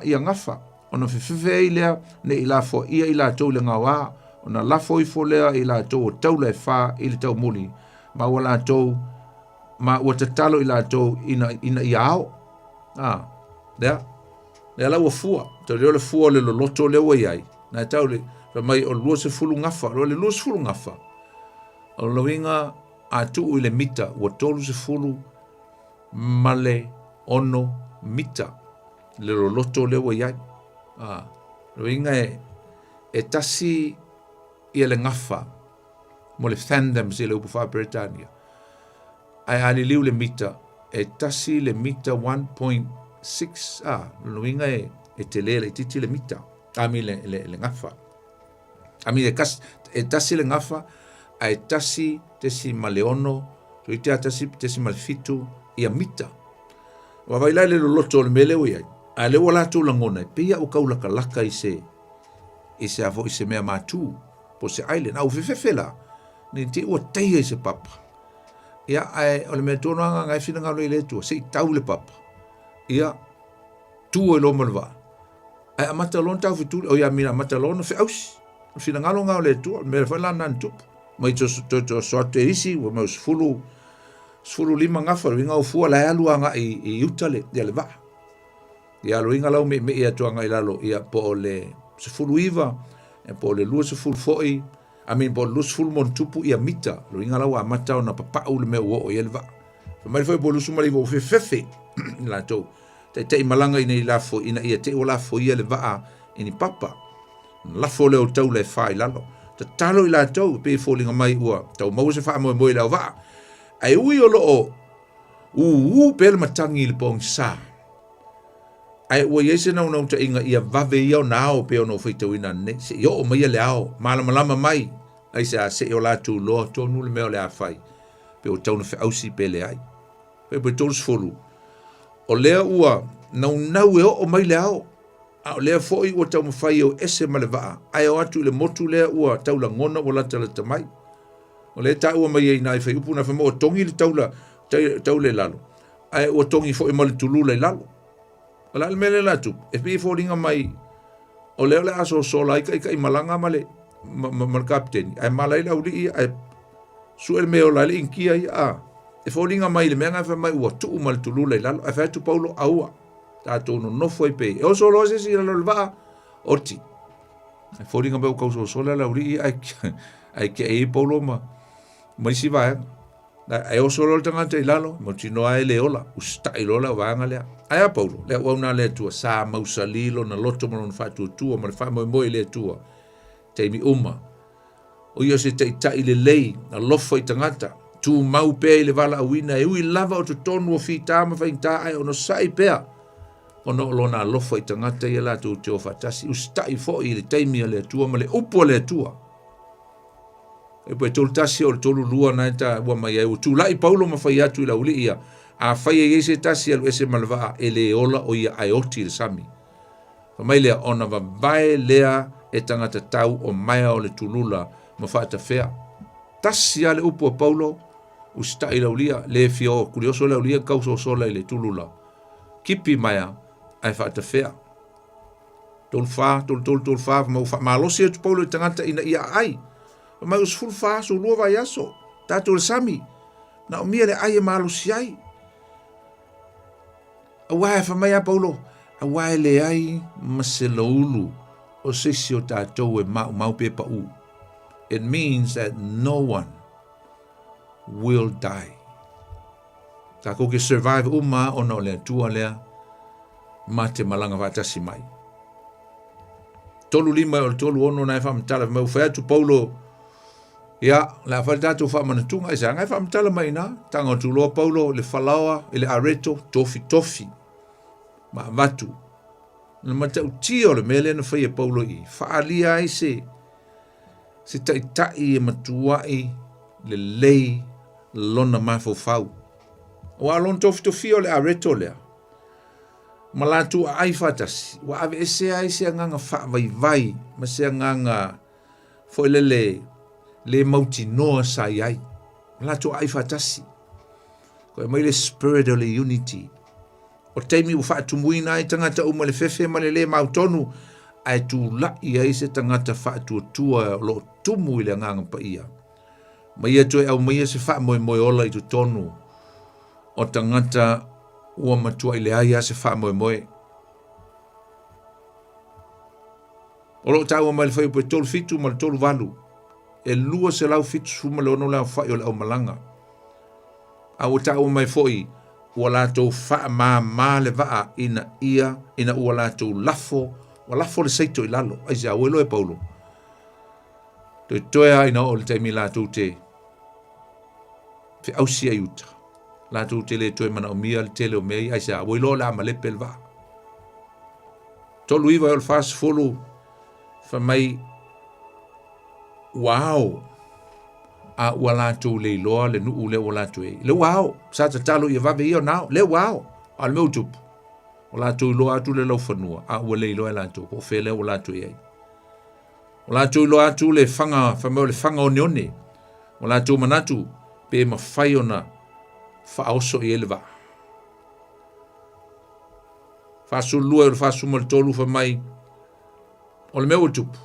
ia ngafa. Ona whiwhiwe ai lea ne I la fo ia I la tau le ngā ona la fo I fo lea I la tau o tau le wha I le tau muli. Ma ua la tau, ma ua tatalo I la tau ina I ao. Lea la ua fua. Tau leo le fua le loloto le ua iai. Na tau le mai o lua se fulu ngafa, o le lua se fulu ngafa. O lawinga a tuu I le mita, ua tolu se fulu male ono mita. Le loto le ua iai. Lawinga e tasi I le ngafa, mo le fandom si le upuwha Britania. Ai ali liu le mita, e tasi le mita 1.6, lawinga e te le titi le mita. Ami le ngafa. Ami e tasi le ngafa, a e tasi tesi maleono, so I te tasi tesi malfitu I a mita. Wa vailai le loto le mele o iai. A le wala tu langona, pia o kaulaka laka I se avo I se mea matu, po se island, au fefela, ni te ua teia I se papa. Ia, o le mea tono anga ngai fina ngalo I le tua, se I tau le papa. Ia, tua I lo malwa. Ai amata lon tau fituri, o ia mina amata lon fe ausi. Fina ngalo ngao le tua, me le whaila nan tupu. Mai to soate isi, wa mau sfulu lima ngafa, inga ufua la alu anga I utale, ia le vaa. Ia lo inga lau me ia tuanga I lalo, ia po le sfulu iwa, e po le lua sfulu foi, po lua sfulu mon tupu ia mita, lo inga lau amata o na papau le mea uo, ia le vaa. Mai fai po lusu mali vo fefe, la tau. Te malanga ina I la fo, ina ia te o la fo ia le vaa, ini papa. La fo leo tau le fai lalo. Ta talo I la tau, pe fo linga mai ua. Tau mau se faa moe moe leo vaa. Ai ui o Pele matangi le pong sa. Ai ua yese na una uta inga ia vave ia nao pe ono feitawina ne. Se yo o mai le ao. Malama mai. Ai se o la tu lo tonu le meo le a fai. Pe o tauna fe ausi pele ai. Pe tolus folu. O lea ua nau e o mai le ao. A o lea foi ua tau mawhai o ese ma le waa. Ai o atu le motu lea ua taula ngona o lata le tamai. O lea ta ua mai e nai fai upu na fai mo o tongi le taule lalo. Ai ua tongi foi ma le tulu le lalo. O la le mele latu. E pi fo ringa mai. O lea le aso sola i malanga ma le kapteni. Ai malai la uli i ai su el meo la le inkia i a. E fo ringa mai le mea ngai fai mai ua tuu ma le tulu le lalo. Ai fai tu paulo aua. Tātou no foi pe. E o solo se si la lwa oti. E fo ringa mai o kauso sola la uli i ai ke e paulo ma isi vai. E o solo tangata i lalo, mo tino ai le ola, usta i lola wanga lea. Ai a paulo, lea wauna lea tua, sa mausalilo na loto mo na whātua tua, ma le wha moe lea tua. Teimi uma. O ia se te tai le lei, na lofa i tangata, tu mau pēi le wala awina, e ui lava o tu tonu o whita ma whainta ai, ono sai pēa. Ono lona lofa i tangata i la tu te o whatasi, usta i fo i le teimi lea tua, ma le upo lea tua. E poi tolu tasi o le tolu lua na eta ua mai au tu lai paulo ma fai atu i la uli ia a fai e ese tasi alu ese malvaa e le ola o ia ai oti le sami fa mai lea ona va vai lea e tangata tau o mai o le tulula ma fata fea tasi ale upo paulo usta i la ulia le fio kurioso la ulia kauso sola i le tulula kipi maia ai fata fea tolu fa ma losi atu paulo i tangata ina ia ai ma us full fa so lo va yaso tato sami na o mia le ai malo siai a wa fa mai a paulo a wa le ai maselulu o se si o tato e mau pe pa u it means that no one will die ta ko ke survive uma ona le tua le mate malanga va tasi mai tolu lima o tolu ono na fa mtala mo fa tu paulo ia, la falta tu fa manatunga isa ngai fa mtala mai na tanga tu lo paulo le falawa ile areto tofi ma vatu le mata utio le mele na fa paulo I fa alia I se tai matua I le lei lona mafo fau o alon tofi le areto le malatu ai fatasi wa ave ese ai se nganga fa vai ma se nganga fo le mauti noa sa iai. Lato ai fatasi. Koe mai le spirit o le unity. O teimi u whaatu muina ai tangata uma le fefe ma le mautonu. Ai tu lai ai se tangata whaatu tua lo tumu I le nganga pa ia. Mai atoe au mai se wha moe ola I tu tonu. O tangata ua matua I le ai se wha moe. O lo tau mai le whai upe tolu fitu ma le tolu valu. E lua se lau fitu suma le ono lau whai o le au malanga. A o tau mai foi, ua lātou wha ma le waa ina ua lātou lafo le seito I lalo. Ai se awelo e paulo. Toi ina o le taimi lātou te fe ausia I uta. Lātou te le toi mana o mia le tele o mei, ai se awelo la malepe le waa. Tolu iwa o le fast follow, fa mai wow a wala tu le loa le nu le wala tu le wow sa ta talo ia va ve now le wow al meu tup wala tu loa tu le lo fanua a wala loa la tu ko fele wala tu ia wala tu loa tu le fanga fa mo le fanga onione wala tu manatu pe ma faiona fa oso elva fa sulu fa sumol tolu fa mai o le meu tup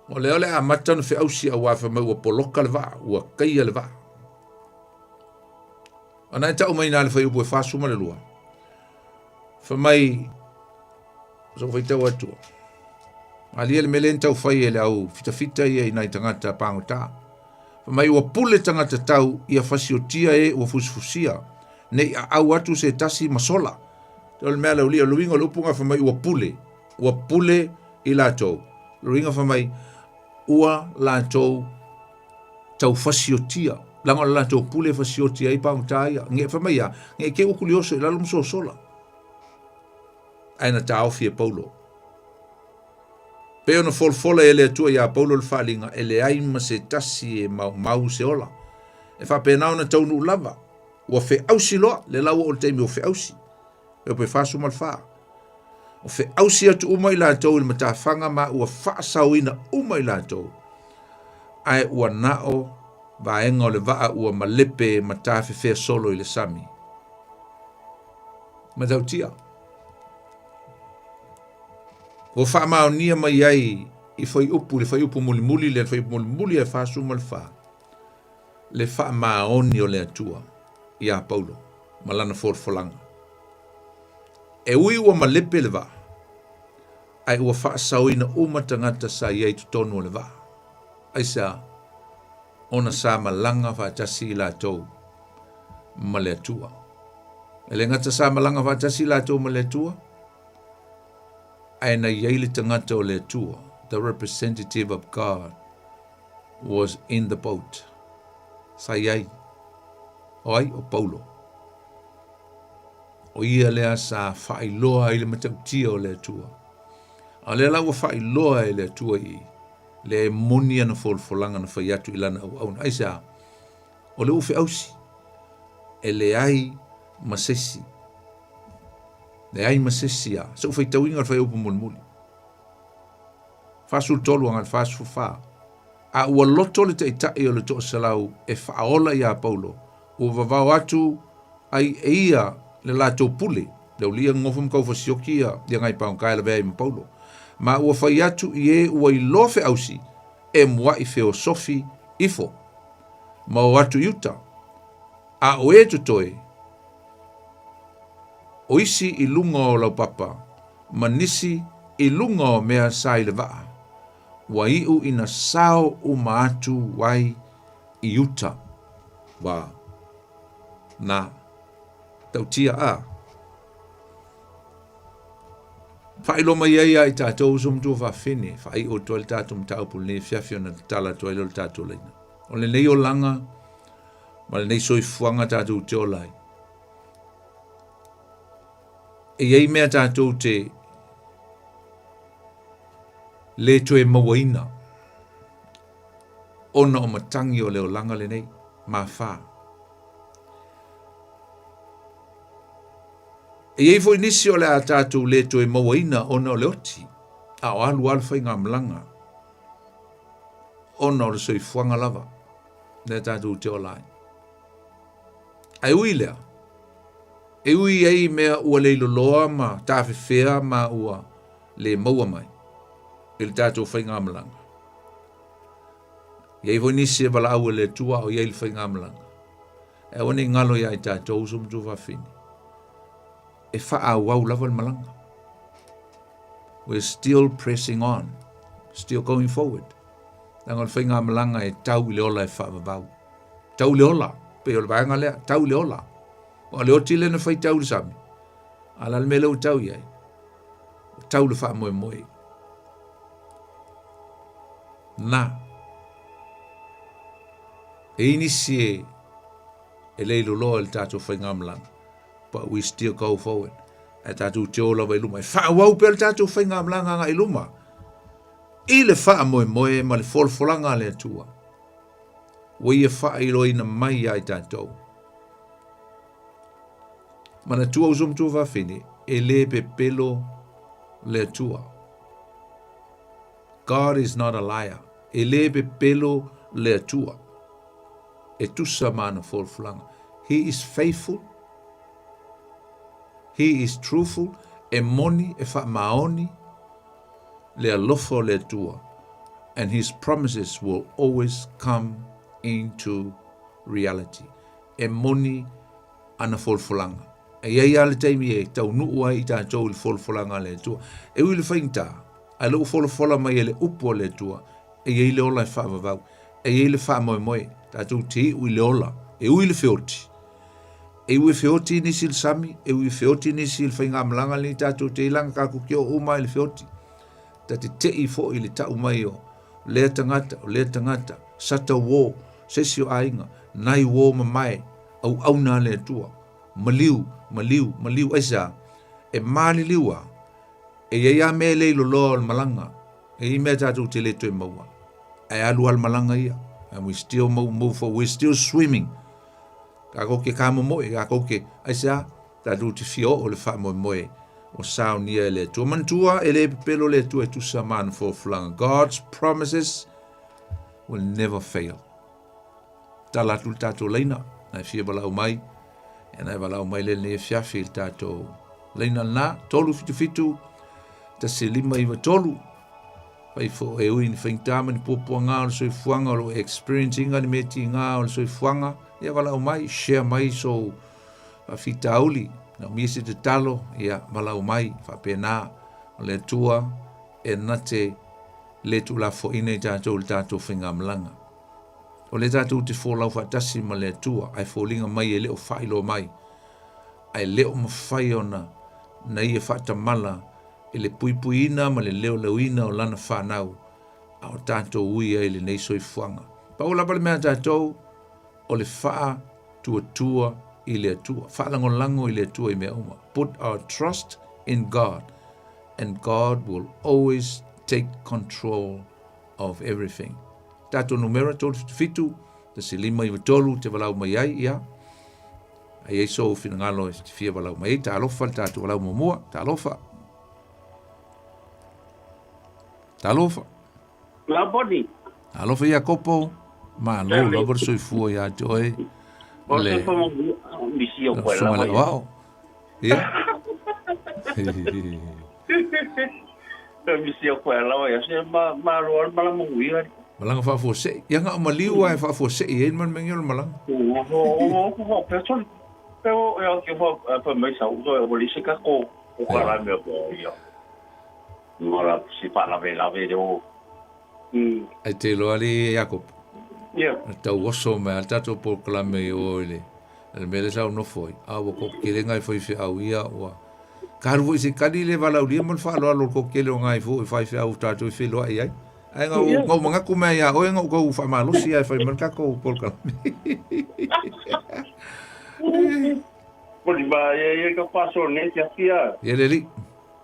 o le ole a matano fe ausi a wafa mai ua poloka le vaa, ua kaia le vaa. Ana ta umai na le fai upo e fasuma le lua. Fa mai, so fai tau atua. Ali ele mele tau fai ele au fita ia I nai tangata pango ta. Fa mai ua pule tangata tau ia fasiotia ua fusfusia. Nei au atu se tasi masola. Te ole mea lau lia luinga lupunga fa mai ua pule I latou. Luinga fa mai ua lātou tau fasiotia Langa la to pule fa sioti ai pa utai nge fa mai nge ke o kulioso la lum so sola. Aina ta ofie Paulo. Pe ona folfola ele tua ia Paulo le falinga ele ai ma se tasi e mau se ola. E fa pe na ona taunu lava. Wa fe ausi loa le lawa o te mi o fe ausi. E pe fa su mal fa. O fe ausi atu umai la tau il matafanga ma ua fa sauina umai la tau. Ai ua nao vaenga o le vaa ua malepe matafe fe solo i le sami. Ma tau tia. O fa maonia mai ai i fai upu muli muli le fai muli muli e fa su mal fa. Le fa maoni o le atua ia Paulo malana forfolanga. E ui ua malepe le vaa. Ai ua fa sauina uma tangata sa iai tutonu o le vaa. Ai sa ona sa malanga fa tasi la tau ma le atua. E le ngata sa malanga fa tasi la tau ma le atua. Ai na iai le tangata o le atua. The representative of God was in the boat. Sa iai. O ai o Paulo. O ia lea sa whailoa i le matautia o le atua. A le lawa whailoa i le atua i le moni ana folfolanga na whaiatu i lana au auna. Aisa, o le ufe ausi. E le ai masesi. Le ai masesi a. Sa ufai tauinga al whai upu mulmuli. Fasul tolu angan fasul fa. A ua loto le teitai o le toa salau e whaola ia Paulo. Ua vavau atu ai e ia le lato pule. Le ulia ngofum kau fasioki ia ngai paunkai la vea i Paulo. Ma ua whai atu i e ua i lofe ausi e mua i feosofi ifo. Ma o atu iuta. A o e tutoe. O isi i lunga o lau papa. Ma nisi i lunga o mea sai le vaa. Wa iu ina sao uma atu wai i uta. Wa na tautia a. Whailo mai ai ai tātou sumtu whawhine, whai o toa le tātou mtaupu le whiawhio na tala toa ilo le tātou leina. O le nei o langa, ma le nei soi fuanga tātou te o lai. E iei mea tātou te le toe mawaina. Ona o matangi o leo langa le nei, ma wha. E iei fo inisi o le a tātou le toe mawaina ona o le oti. A o alu alfa i ngā mlanga. Ona o le soi fuanga lava. Le tātou te o lai. Ai ui lea. E ui ei mea ua leilo loa ma tāwhi whea ma ua le maua mai. Il tātou whai ngā mlanga. Iei fo inisi e wala aua le tua o iei whai ngā mlanga. E wane ngalo ia i tātou sumtu whawhini. E wha wau lava le malanga. We're still pressing on. Still going forward. Nangol whai ngā malanga e tau le ola e wha wau. Tau le ola. Pe o le vaenga lea. Tau le ola. O le oti le na whai tau le sami. Ala le mele o tau iai. Tau le wha moe moe. Na. E inisi e leilo loa le tātou whai ngā malanga. But we still go forward. E tātou te ola vai luma. E wha wau pe le tātou whai ngā malanga ngā i luma. I le wha moe moe ma le folfolanga le atua. Wai e wha i loina mai ai tātou. Mana tua usum tua whawhine. E le pe pelo le atua. God is not a liar. E le pe pelo le atua. E tusa mana folfolanga. He is faithful. He is truthful, e moni, e wha maoni, le alofo le tua. And his promises will always come into reality. E moni ana folfolanga. E iei ale teimi e tau nuua i tātou il folfolanga le tua. E ui le whainta, a leo folfola mai e le upo le tua. E iei le ola e wha vavau. E iei le wha moe moe. Tātou te ui le ola. E ui le whioti. E ui whioti nisi il sami, e ui whioti nisi il whainga malanga li tātou te ilanga kako kio uma il whioti. Ta te i fo i le tau mai o lea tangata, sata wō, sesio ainga, nai wo mai au na le tua maliu aisa e mali liwa e ia me le lo malanga e i me tatu te le to maua e alu al malanga ia and we still move for we still swimming ka ko ke kamo mo ka ko ke aisa tatu te fio o le fa mo o sao nia le tu mantua ele pelo le tu e tu saman for flung. God's promises will never fail. Tala tu tato leina na fia bala mai e na bala mai le ne fia fil tato leina na tolu fitu ta se lima iwa tolu pai fo e uin fintama ni popo nga o soi fuanga o experiencing ni meti nga o soi fuanga ia bala mai share mai so a fitauli na misi te talo ia malau mai fa pena le tua e nate le tu la fo ine tatou whinga mlanga o le tatou te fo lau fatasi ma le tua ai fo linga mai e leo whailo mai ai leo mawhai ona na ia whata mala e le puipuina ma le leo leuina o lana whanau a o tatou uia e le nei soi fuanga pa o lapa le mea tatou o le wha tua i le atua, whaalangolango i le atua i mea uma. Put our trust in God, and God will always take control of everything. Tato numera tolu fitu, ta se lima i tolu te walau mai ai ia. Ai ei so finangalo e te fia walau mai, ta alofa tato walau mamua, ta alofa. Ta alofa. La body. Ta alofa ia kopo, ma lo, labar soifua ia joe. Ole misi o kwela. Wow. Ia. Misi o kwela ya se ma ro ma mo wi. Malanga fa fo se. Ia nga maliu ai fa fo se e man mengel malanga. O person. Pero eu que vou para mais saúde eu vou lhe secar com o cara meu boia. Mora se para la vedo. Ai te lo ali Jacob. Yeah. Tau oso me al tato por clame o ele. El mele sau no foi. Awa ko kele ngai foi fe au ia o. Karu se kali le vala uli mon fa lo ko kele ngai fo fai fe au tato fe lo ai ai. Ai nga manga ku me ya o nga ko fa malo si ai fai merka ko por clame. Poli ba ye ka paso ne tia tia. Ele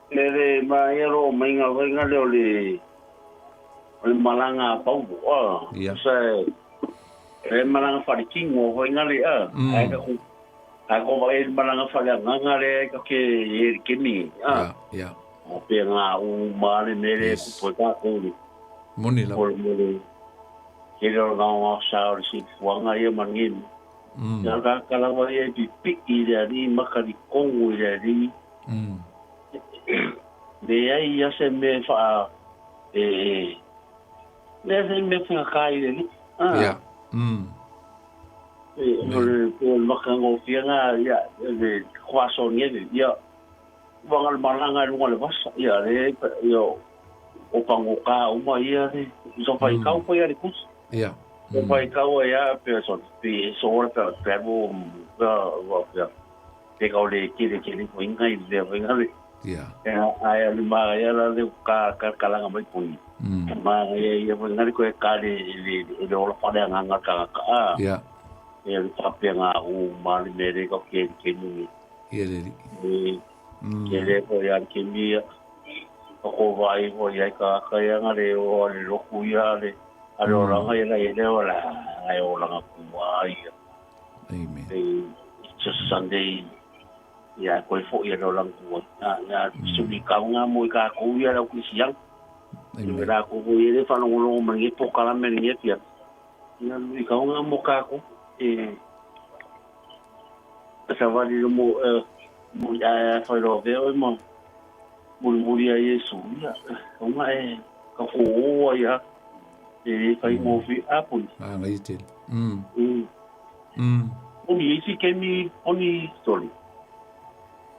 le ma ero menga venga le oli. Le malanga pau. Yeah. E malanga whare kingo hoi ngale ai ka ko e malanga whare nganga le ka ke e kemi ya o pe nga u male mere ku pota ko moni la ke ro nga sa ri si wanga ye mangin ya ka kala wa ye pi piki le ri makari kongo le ri de ai ya se me fa le se me fa kai le ya le makango fianga ya de kwaso nie ya wangal malanga ngol was ya le yo o pangoka uma ya de so pai ka po ya rikus ya o pai ka o ya person pe so ora pe bo ya te ka le kire ko ingai de venga ya ai ali ma ya la de ka kalanga mai pui ma ya venga ko ka le ola fa de nganga ka ya e papenga u mali mere ko ke ni ele ke le ko ya ke ni ko vai ko ya ka ya ngare o le ku ya le ale ora ga ya le ora ai ora ku ai amen it's just Sunday ya ko fo ya lo lang ku ya su ni ka nga mo ka ku ya la ku siang ni ra ku ye fa no lo mangi po kala men ni ya ya ni ka nga mo ka ku ça va dire mo ya fa lo veo mo muriya Yesu ya uma ka ko ya fa mo fi apu ngai te oni isi kemi oni soli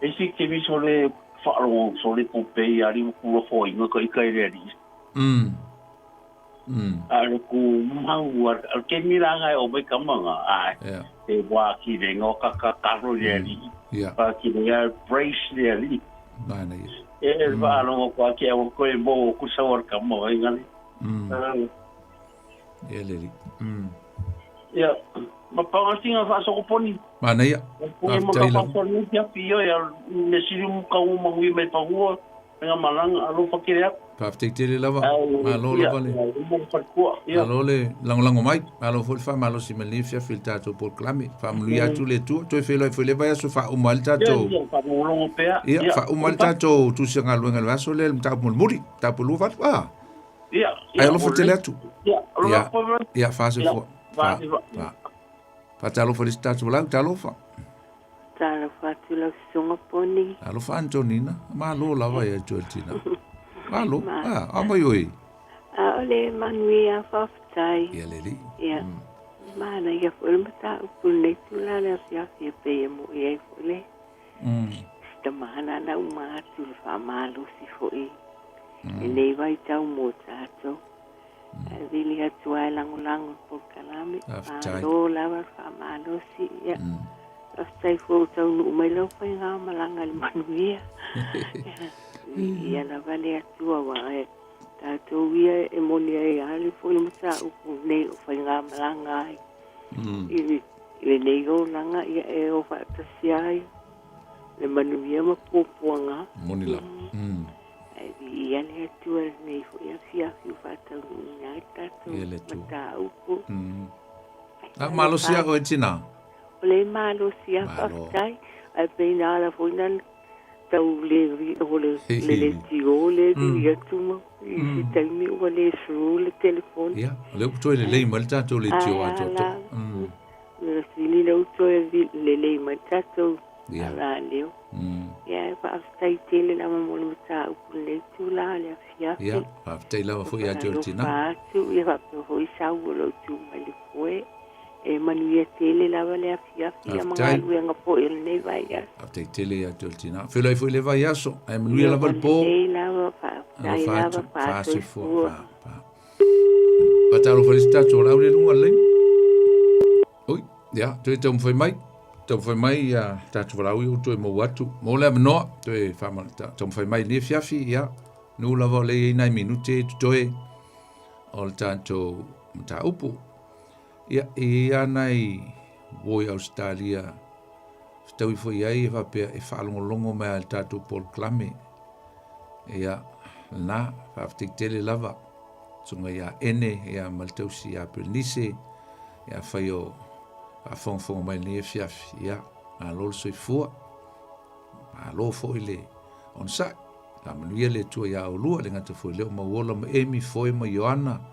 isi kemi sole fa lo sole pompe ya ri ku fo inga ko ikai re ri ale ku mau al kemi la ngai o be kamanga e wa ki de ngo ka ro ye ri pa ki de ya brace ye ri nana e va lo ko ki o ko e bo ku sawar kamo ngai ele ri ya Mapangasinga fa so poni. Mana ia. Pungi makapaso ni tia pio ya nesiri muka uma hui mai pahua. Nga malanga alo fakire ap. Paafteitele lava. Malo lava le. Malo le langolango mai. Malo foi fa malo si me lifia filtato por clame. Fa mlu ya tu le tu. Tu fe lo foi le vai so fa o maltato. Ia fa o maltato tu se ngalo ngalo aso le mta mulmuri. Ta pulu fa. Ah. Ia. Ai lo fotele tu. Ia. Ia fa se fo. Fa talo foi stato lá talo fa. Talo fa tu la songa poni. Alo fa Antonina. Malo lava ya Georgina. Malo, ama yoi. Ole manuia faftai. Ia leli. Ia. Mana ia foi mata upune tula na sia pe mo ia foi. Sta mana na uma tu fa malo si foi. Ele vai tau mo tato. Vili atua langulango por kalame. Malo lava fa malo si ia. Aftai fo tau no mai lo fa nga malanga manuia. Ia na vale atua wa e tato ia e monia e ali foi masa o nei o foi nga malanga i nei o langa ia e o fa tasiai le manuia ma popoanga monila ia le atua nei foi a fia fa tau nga tato mata upo malo sia o etina le malo sia fa tai a pena la foi nan tau le tio le dia tuma i tau mi o le su le telefone ia le to le malta to le tio a to le sili le to le malta to ala leo ia fa stai tele la mo le ta u le tu la le fia ia fa stai la fo ia Georgina fa tu ia fa fo sa u lo tu mai foi e manuia tele lava le afia mangalu nga po il nei vai ya afte tele ya Georgina felo foi le vai aso e manuia lava il po lava fa se fo pa talo felicita to la le lunga le oi ya to foi mai ya ta to la u to mo watu mo le no to fa mal to foi mai le fiafi ya nu lava le nai minute to e ol tanto ta upu ia nai voi Australia stau foi ai va pe e fa longo me al tatu por clame ia na fa tele lava sunga ia ene ia maltausi ia pelise ia faio a fon mai ne fiaf ia a lol soi fu a lo foi le on sa la manuia le tu ia o lua le ngata foi le ma wola ma emi foi ma Joana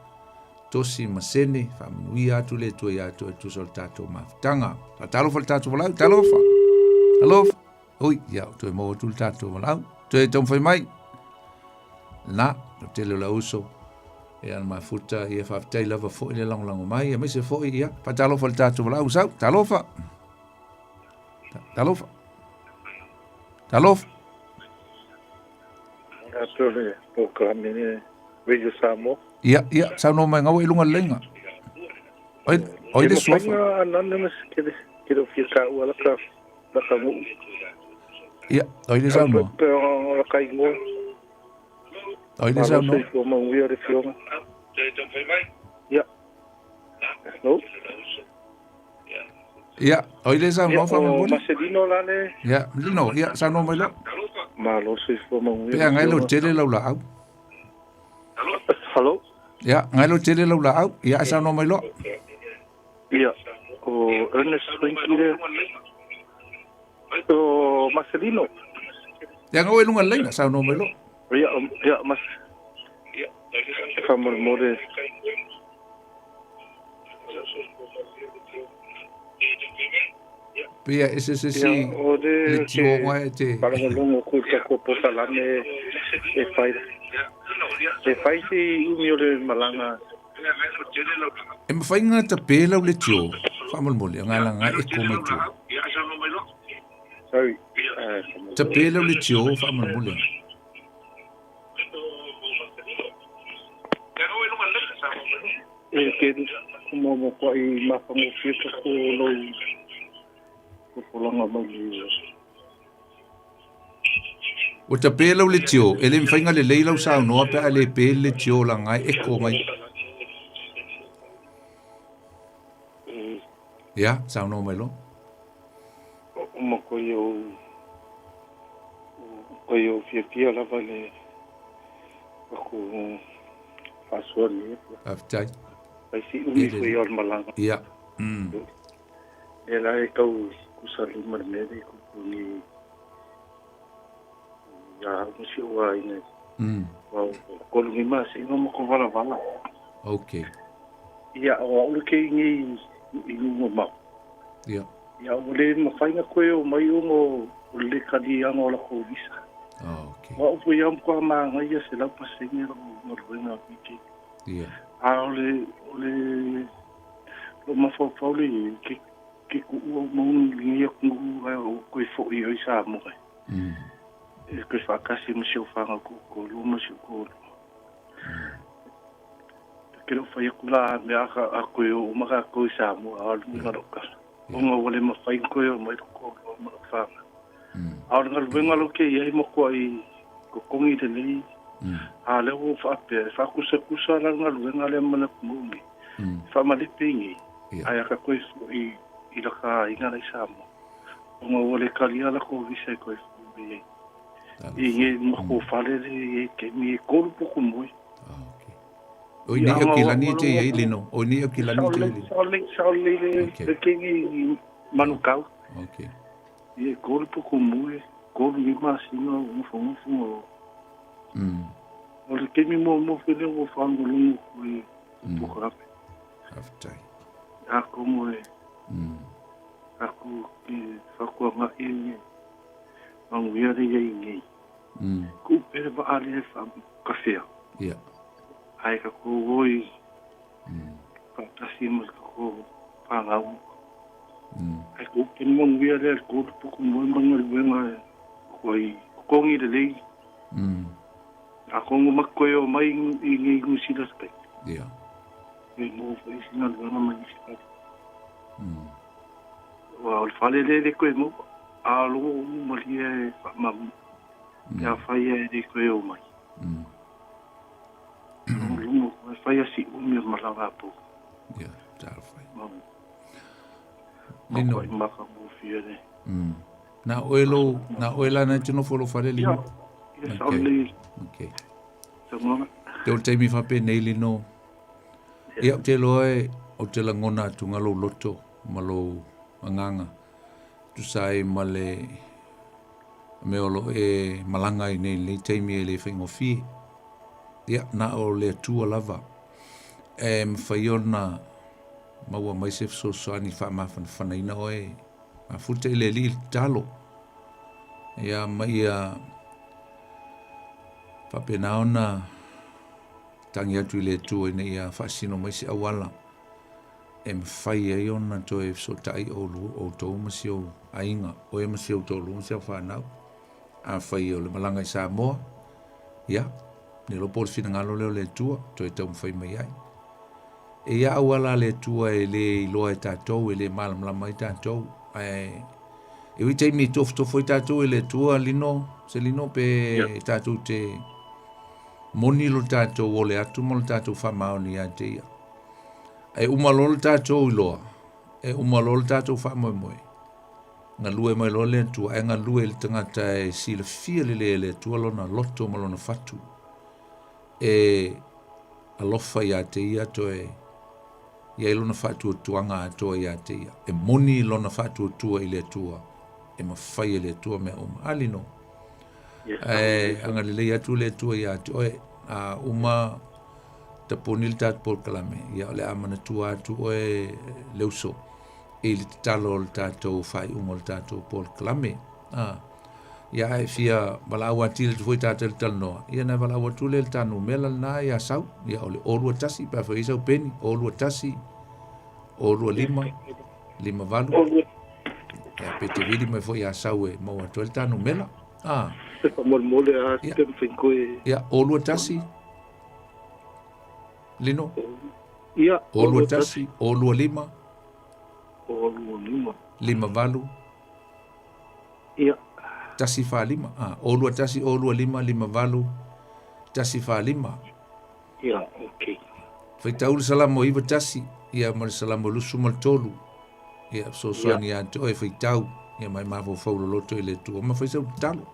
tosi masene fa manuia atu le tu ia tu soltato ma tanga fa talo faltato vola talo fa alo oi ia tu mo tu tato vola tu tom foi mai na te lo uso e al mafuta ia fa tai lava fo le lang mai e me se fo ia fa talo faltato vola usa talo fa Atole programme Radio Samoa. Ia, sa no mai ngau ilunga lenga. Oi de sofa. Anonymous kilo fica o ala ka mu. Ia, oi de sa no. Pero kai ngo. Oi de sa no. Fo mo wi ore fio. Ia. No. Ia, oi de sa no fa mo. Marcelino la le. Ia, lino, ia sa no mai lo. Malo se fo mo wi. Pe ngai lo tele lo la au. Hello. Ya, ngai lo tele lo la au. Ya sa no mai lo. Ia. O Ernest Winkile. O Marcelino. Ya ngai lunga lenga sa no mai lo. Ia, mas. Famor more. Pia SSC. Le tio ngai te. Para longo ko posalame e fai. Se fai si umiore malanga. E me fai ngata pela o le tio. Famol mole ngala nga e ko mai tu. Sorry. Te pela o le tio famol mole. E ke mo ko I ma fa mo fica ko lo ko longa mai. O te pela o le tio, ele me whainga le leila o sao noa pea le pela le tio la ngai e ko mai. Ia, sauno mai lo. O makoi o fia lava le ako fasuani. Aftai. Ai si umi foi al malanga. Ia. E la e kau kusali marmere kuni ya musi wa ina. Wow, kolungi mas ino mo ko vala. Okay. Ia o uke ngi inu mo. Ia. Ia ole mo fainga koe o mai o le kadi anga ola ko visa. Okay. Wa upo yam ko ma ngai se la pasengi mo ruenga piti. Ia. A ole lo ma fo pauli ke ku mo ngi ku ko fo i sa mo. E ke fa kasi mo se fa ko lo mo se ko. Ke lo fa yakula me aka ko o ma ka ko sa mo a lu ngaroka. Onga wale ma fai ko yo mai ko ma fa. A nga luenga lo ke ia mo ko ai ko kongi te nei. A le o fa pe fa ku se la nga luenga le mana mo mi. Fa ma le pingi. Ai ka ko i la ka inga le sa mo. Onga wale kalia la ko vi se ko i. I mo ko fa le ke mi ko po ko mo. O ni o ki lani te ia ilino. O ni o ki lani te ilino. Saule le kingi manukau. Okay. Ie korpo kumue, korpo lima sino ufumu. O le kemi mo fele o fango lungu kui pukape. Aftai. Ako moe. Ako ki fakua ma inge. Manguiare ia inge. Ku pere ba ale fa kafea. Ia. Ai ka ko goi. Fantasi mo ko pangau. Ai ko ken mo ngia le ko ko mo mangal wenga ko i kongi de lei. A kongo makoyo mai ngi ngusila spe. Ia. E mo foi sinal na mai spe. Wa al fale le ko mo a lo mo lie ma ya fai de ko yo mai. Lumo fai si umi malava po. Ia, tal fai. Nino maka mo fiere. Na oela na tino folo fare lino. Okay. Te o te mi fa pe nei lino. Ia te loe o te langona tunga lo loto malo manganga. Tu sai male me olo e malanga i nei le te mi le fingo fi. Ia na o le tua lava. Mfaiona maua mai se so ani fa ma fa ina oe ma futa ile li talo ya mai ya pa penaona tangi atu ile tu ina ya fasino mai se awala fai e ona to e so tai o to masio ainga o e masio to lu se fa na a fai o le malanga i Samoa ya ne lo por fina ngalo le tu to e tau fai mai ai e ia wala le tua e le loa e tātou e le malamlama i tātou e wi te mi tofo i tātou e le tua lino se lino pe tātou te moni lo tātou o le atu mo lo tātou whamao ni a te ia e umalo lo tātou i loa e umalo lo tātou whamoe moe ngā lue mai lo le tua e ngā lue le tangata e sila fia le tua lona loto mo lona fatu e alofa i a te ia to e ia lona fatu tuanga atoa ia te ia. E moni lona fatu tua i le tua. E mawhai le tua me alino. Anga le atu le tua ia te oe. Uma ta ponil tat por kalame. Ia le amana tua atu oe leuso. E le talo le tato fai ungo le tato por kalame. Ia e fia walaua tila tu foi tata le tal noa. Ia na walaua tu le tanu mela na ia sau. Ia ole olua tasi pa fa isau peni. Olua tasi. Olua lima valu. Ia pete vili me foi ia sau e maua tu le tanu mela. Mole a tem finkoe. Ia olua tasi. Lino. Ia olua tasi. Olua lima. Lima valu. Ia. Tasi fa lima. Olua tasi, olua lima, lima valu. Tasi fa lima. Ia, okay. Fai taulu salamo iwa tasi. Ia male salamo lusu mal tolu. Ia so ni atu e whaitau. Ia mai mafo whaulo loto i le tua. Ma whaisau talo.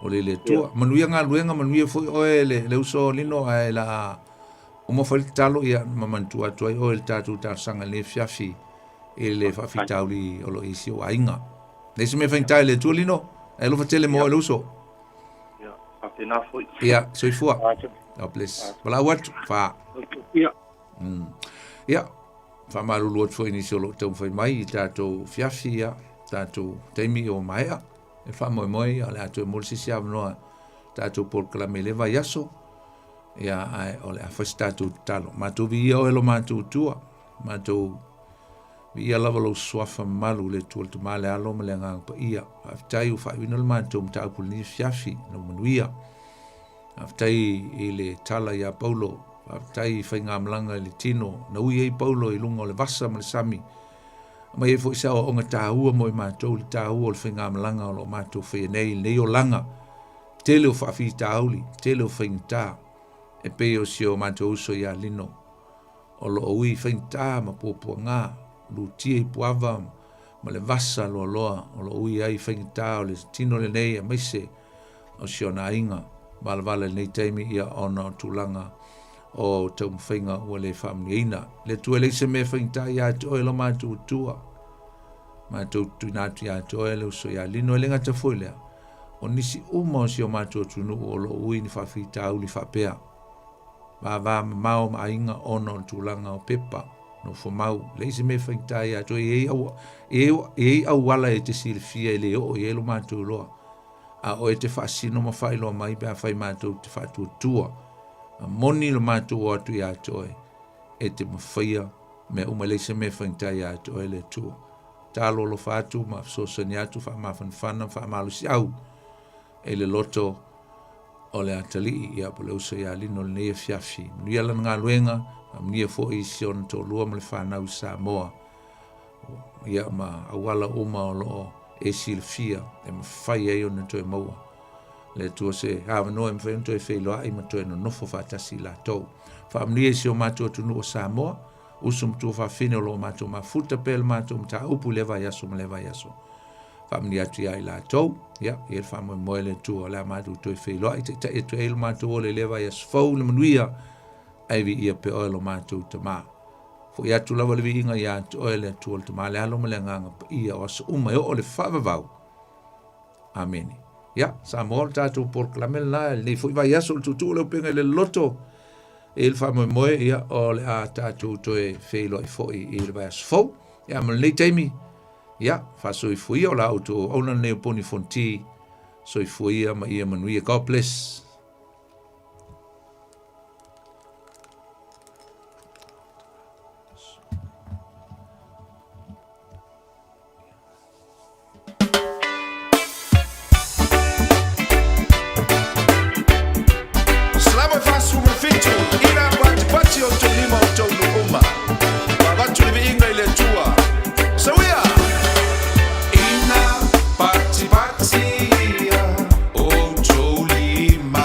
O le tua. Manuia ngā luenga, manuia fui oe le uso lino a e la... O mo whaile talo ia mamantua atu ai oe le tātou tāsanga le fiafi. E le whawhitau li olo isi o ainga. Nei se me whaintai le tua lino. E lo fatele mo e le uso. Ia, soifua. God bless. Wala watu. Wha. Ia. Wha marulu atu fwoi nisi o lo tau whai mai i tātou fiafi ia. Tātou teimi o maea. E wha moe moe a le atu e molisisi avanoa. Tātou polkalame lewa yaso. Ia ai o le awhais tātou talo. Mātou vi ia o elo mātou tua. Mātou vi ia lava lau suafa malu le tuol tu male alo ma le ngang pa ia. Aftai u whaewina le mātou mta upul ni fiafi no manuia. Aftai i le tala ia Paulo. Aftai i whainga amlanga le tino. Na ui ei Paulo i lunga o le vasa ma le sami. Ma e fo isa o onga tāhua mo i mātou le tāhua o le whainga amlanga o lo mātou whaenei nei o langa. Tele o whaafi tāuli. Tele o whainga tā. E pe o si o mātou uso ia lino. O lo ui whainga tā ma pōpua ngā. Lu tia i puava ma le vasa loa loa. O lo ui ai whainga tā o le tino le nei a maise. O si o na inga. Malvala nei teimi ia ona o tūlanga. O tau mwhainga ua le whamniina. Le tua leise me whainga tā ia te oe lo mātou tua. Mātou tuinatu ia te oe le uso ia lino e lenga ta fwilea. O nisi uma o si o mātou tunu o lo ui ni whawhita au li whapea. Vā mao ma inga ono o tūlanga o pepa. No whamau, leise me whainga ia te oe e au wala e te silifia e le o e lo mātou loa. A o e te whaasino ma whailo mai pia whai mātou te whātua tua. A moni lo mātou o atu ia te oe. E te mawhaia me umaleise me whainga ia te oe le tua. Tālo lo whātu ma fsosani atu wha mawhanwhana wha malusi au. E le loto o le atali ia po le uso ia lino le neia fiafi. Mnuia lana ngā luenga, mnuia fo i siona tō lua ma le whanau Samoa. Ia ma awala uma o loo e silfia, e mawhai e ona toi maua. Le tua se hawa noa e mwhainu toi whailoa i ma toi no nofo whatasi la tau. Wha mnuia si o mātua tunu o Samoa, usum tu whawhine o loo mātua ma futa pel mātua mta upu lewa yaso ma lewa yaso. Famni atu ia i la tau, ia, e le whamoe moe le tua o le amatu toi whailoa, i te ta e tu e lo mātua o le lewa yaso fau le manuia, aivi ia pe o lo mātua ta maa. Fo ia tu lawa le vi inga ia tu oe le tua le ta maa le alo ma le nganga pa ia o asa uma o le whavavau. Ameni. Ia, sa moa le tātou porklamel la, le fo iwa yaso le tutu le upenga le loto, e le whamoe moe ia o le a tātou toi whailoa i fo i le vai yaso fau. Ia, ma le teimi, ia, whasoi fuia o la auto, ona neo poni fonti, soi fuia ma ia manuia. God bless. Slava fasu mo fitu, ina pati o to lima o to uma. Babatu libi inga ile tua. So we are ina pati o to lima.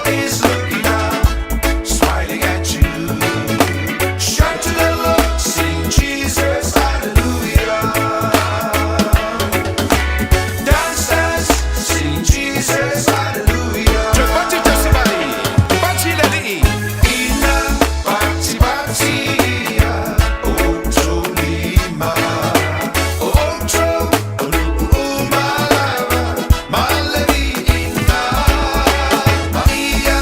is looking up, smiling at you. Shout to the Lord, sing Jesus, hallelujah. Dance, dance, sing Jesus, hallelujah. Chapati Josimari, Pachi Lady. Ina, Pati, Pati, Otolima, Otro, Umalava, Maladi, Ina, Maria,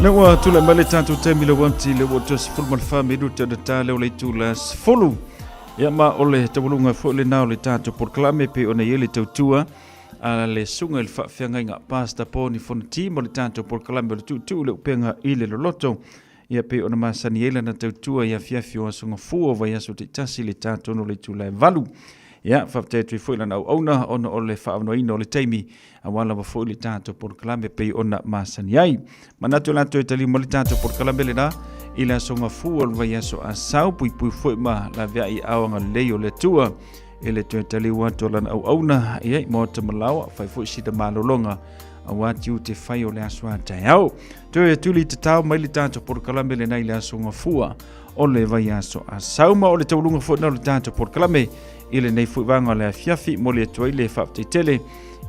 Lewa tula male tanto temi le wanti le wotos full mal fa medu te data le ole tula fulu. Ya ma ole te bulunga fo le na ole tanto por clame pe ona yele te tua ala le sunga le fa fianga nga pasta poni fon team ole tanto por clame le tu le penga ile le loto. Ya pe ona masani yele na te tua ya fiafi o sunga fu va ya so te tasi le tanto no le tula valu. Ya fafte tu foi na ona ona ole fa no ino le taimi awala wa foi le tanto por clame pe ona masani ai manato la to itali mo le tanto por clame le na ila songa fu ol vai so asau pui foi ma la via I awanga le o le tua ele to itali wa to la ona ia mo te malawa fai foi si de malolonga awati te fai o le aswa tau to ituli te tau mai le tanto por clame le na ila songa fu ole vai so asau ma ole to lunga foi na le tanto por clame ile nei fu vanga le fiafi mo le toile fa tele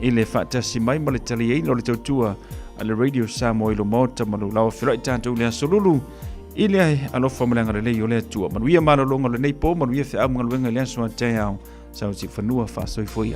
ile fa tasi mai mo le tali ai no le tautua ale radio Samoa ilo mota malu lao fira tanto le solulu ile ai alo famulanga le yo le tua manuia malo longa le nei po manuia fe amunga le so tau sa si fanua fa so foi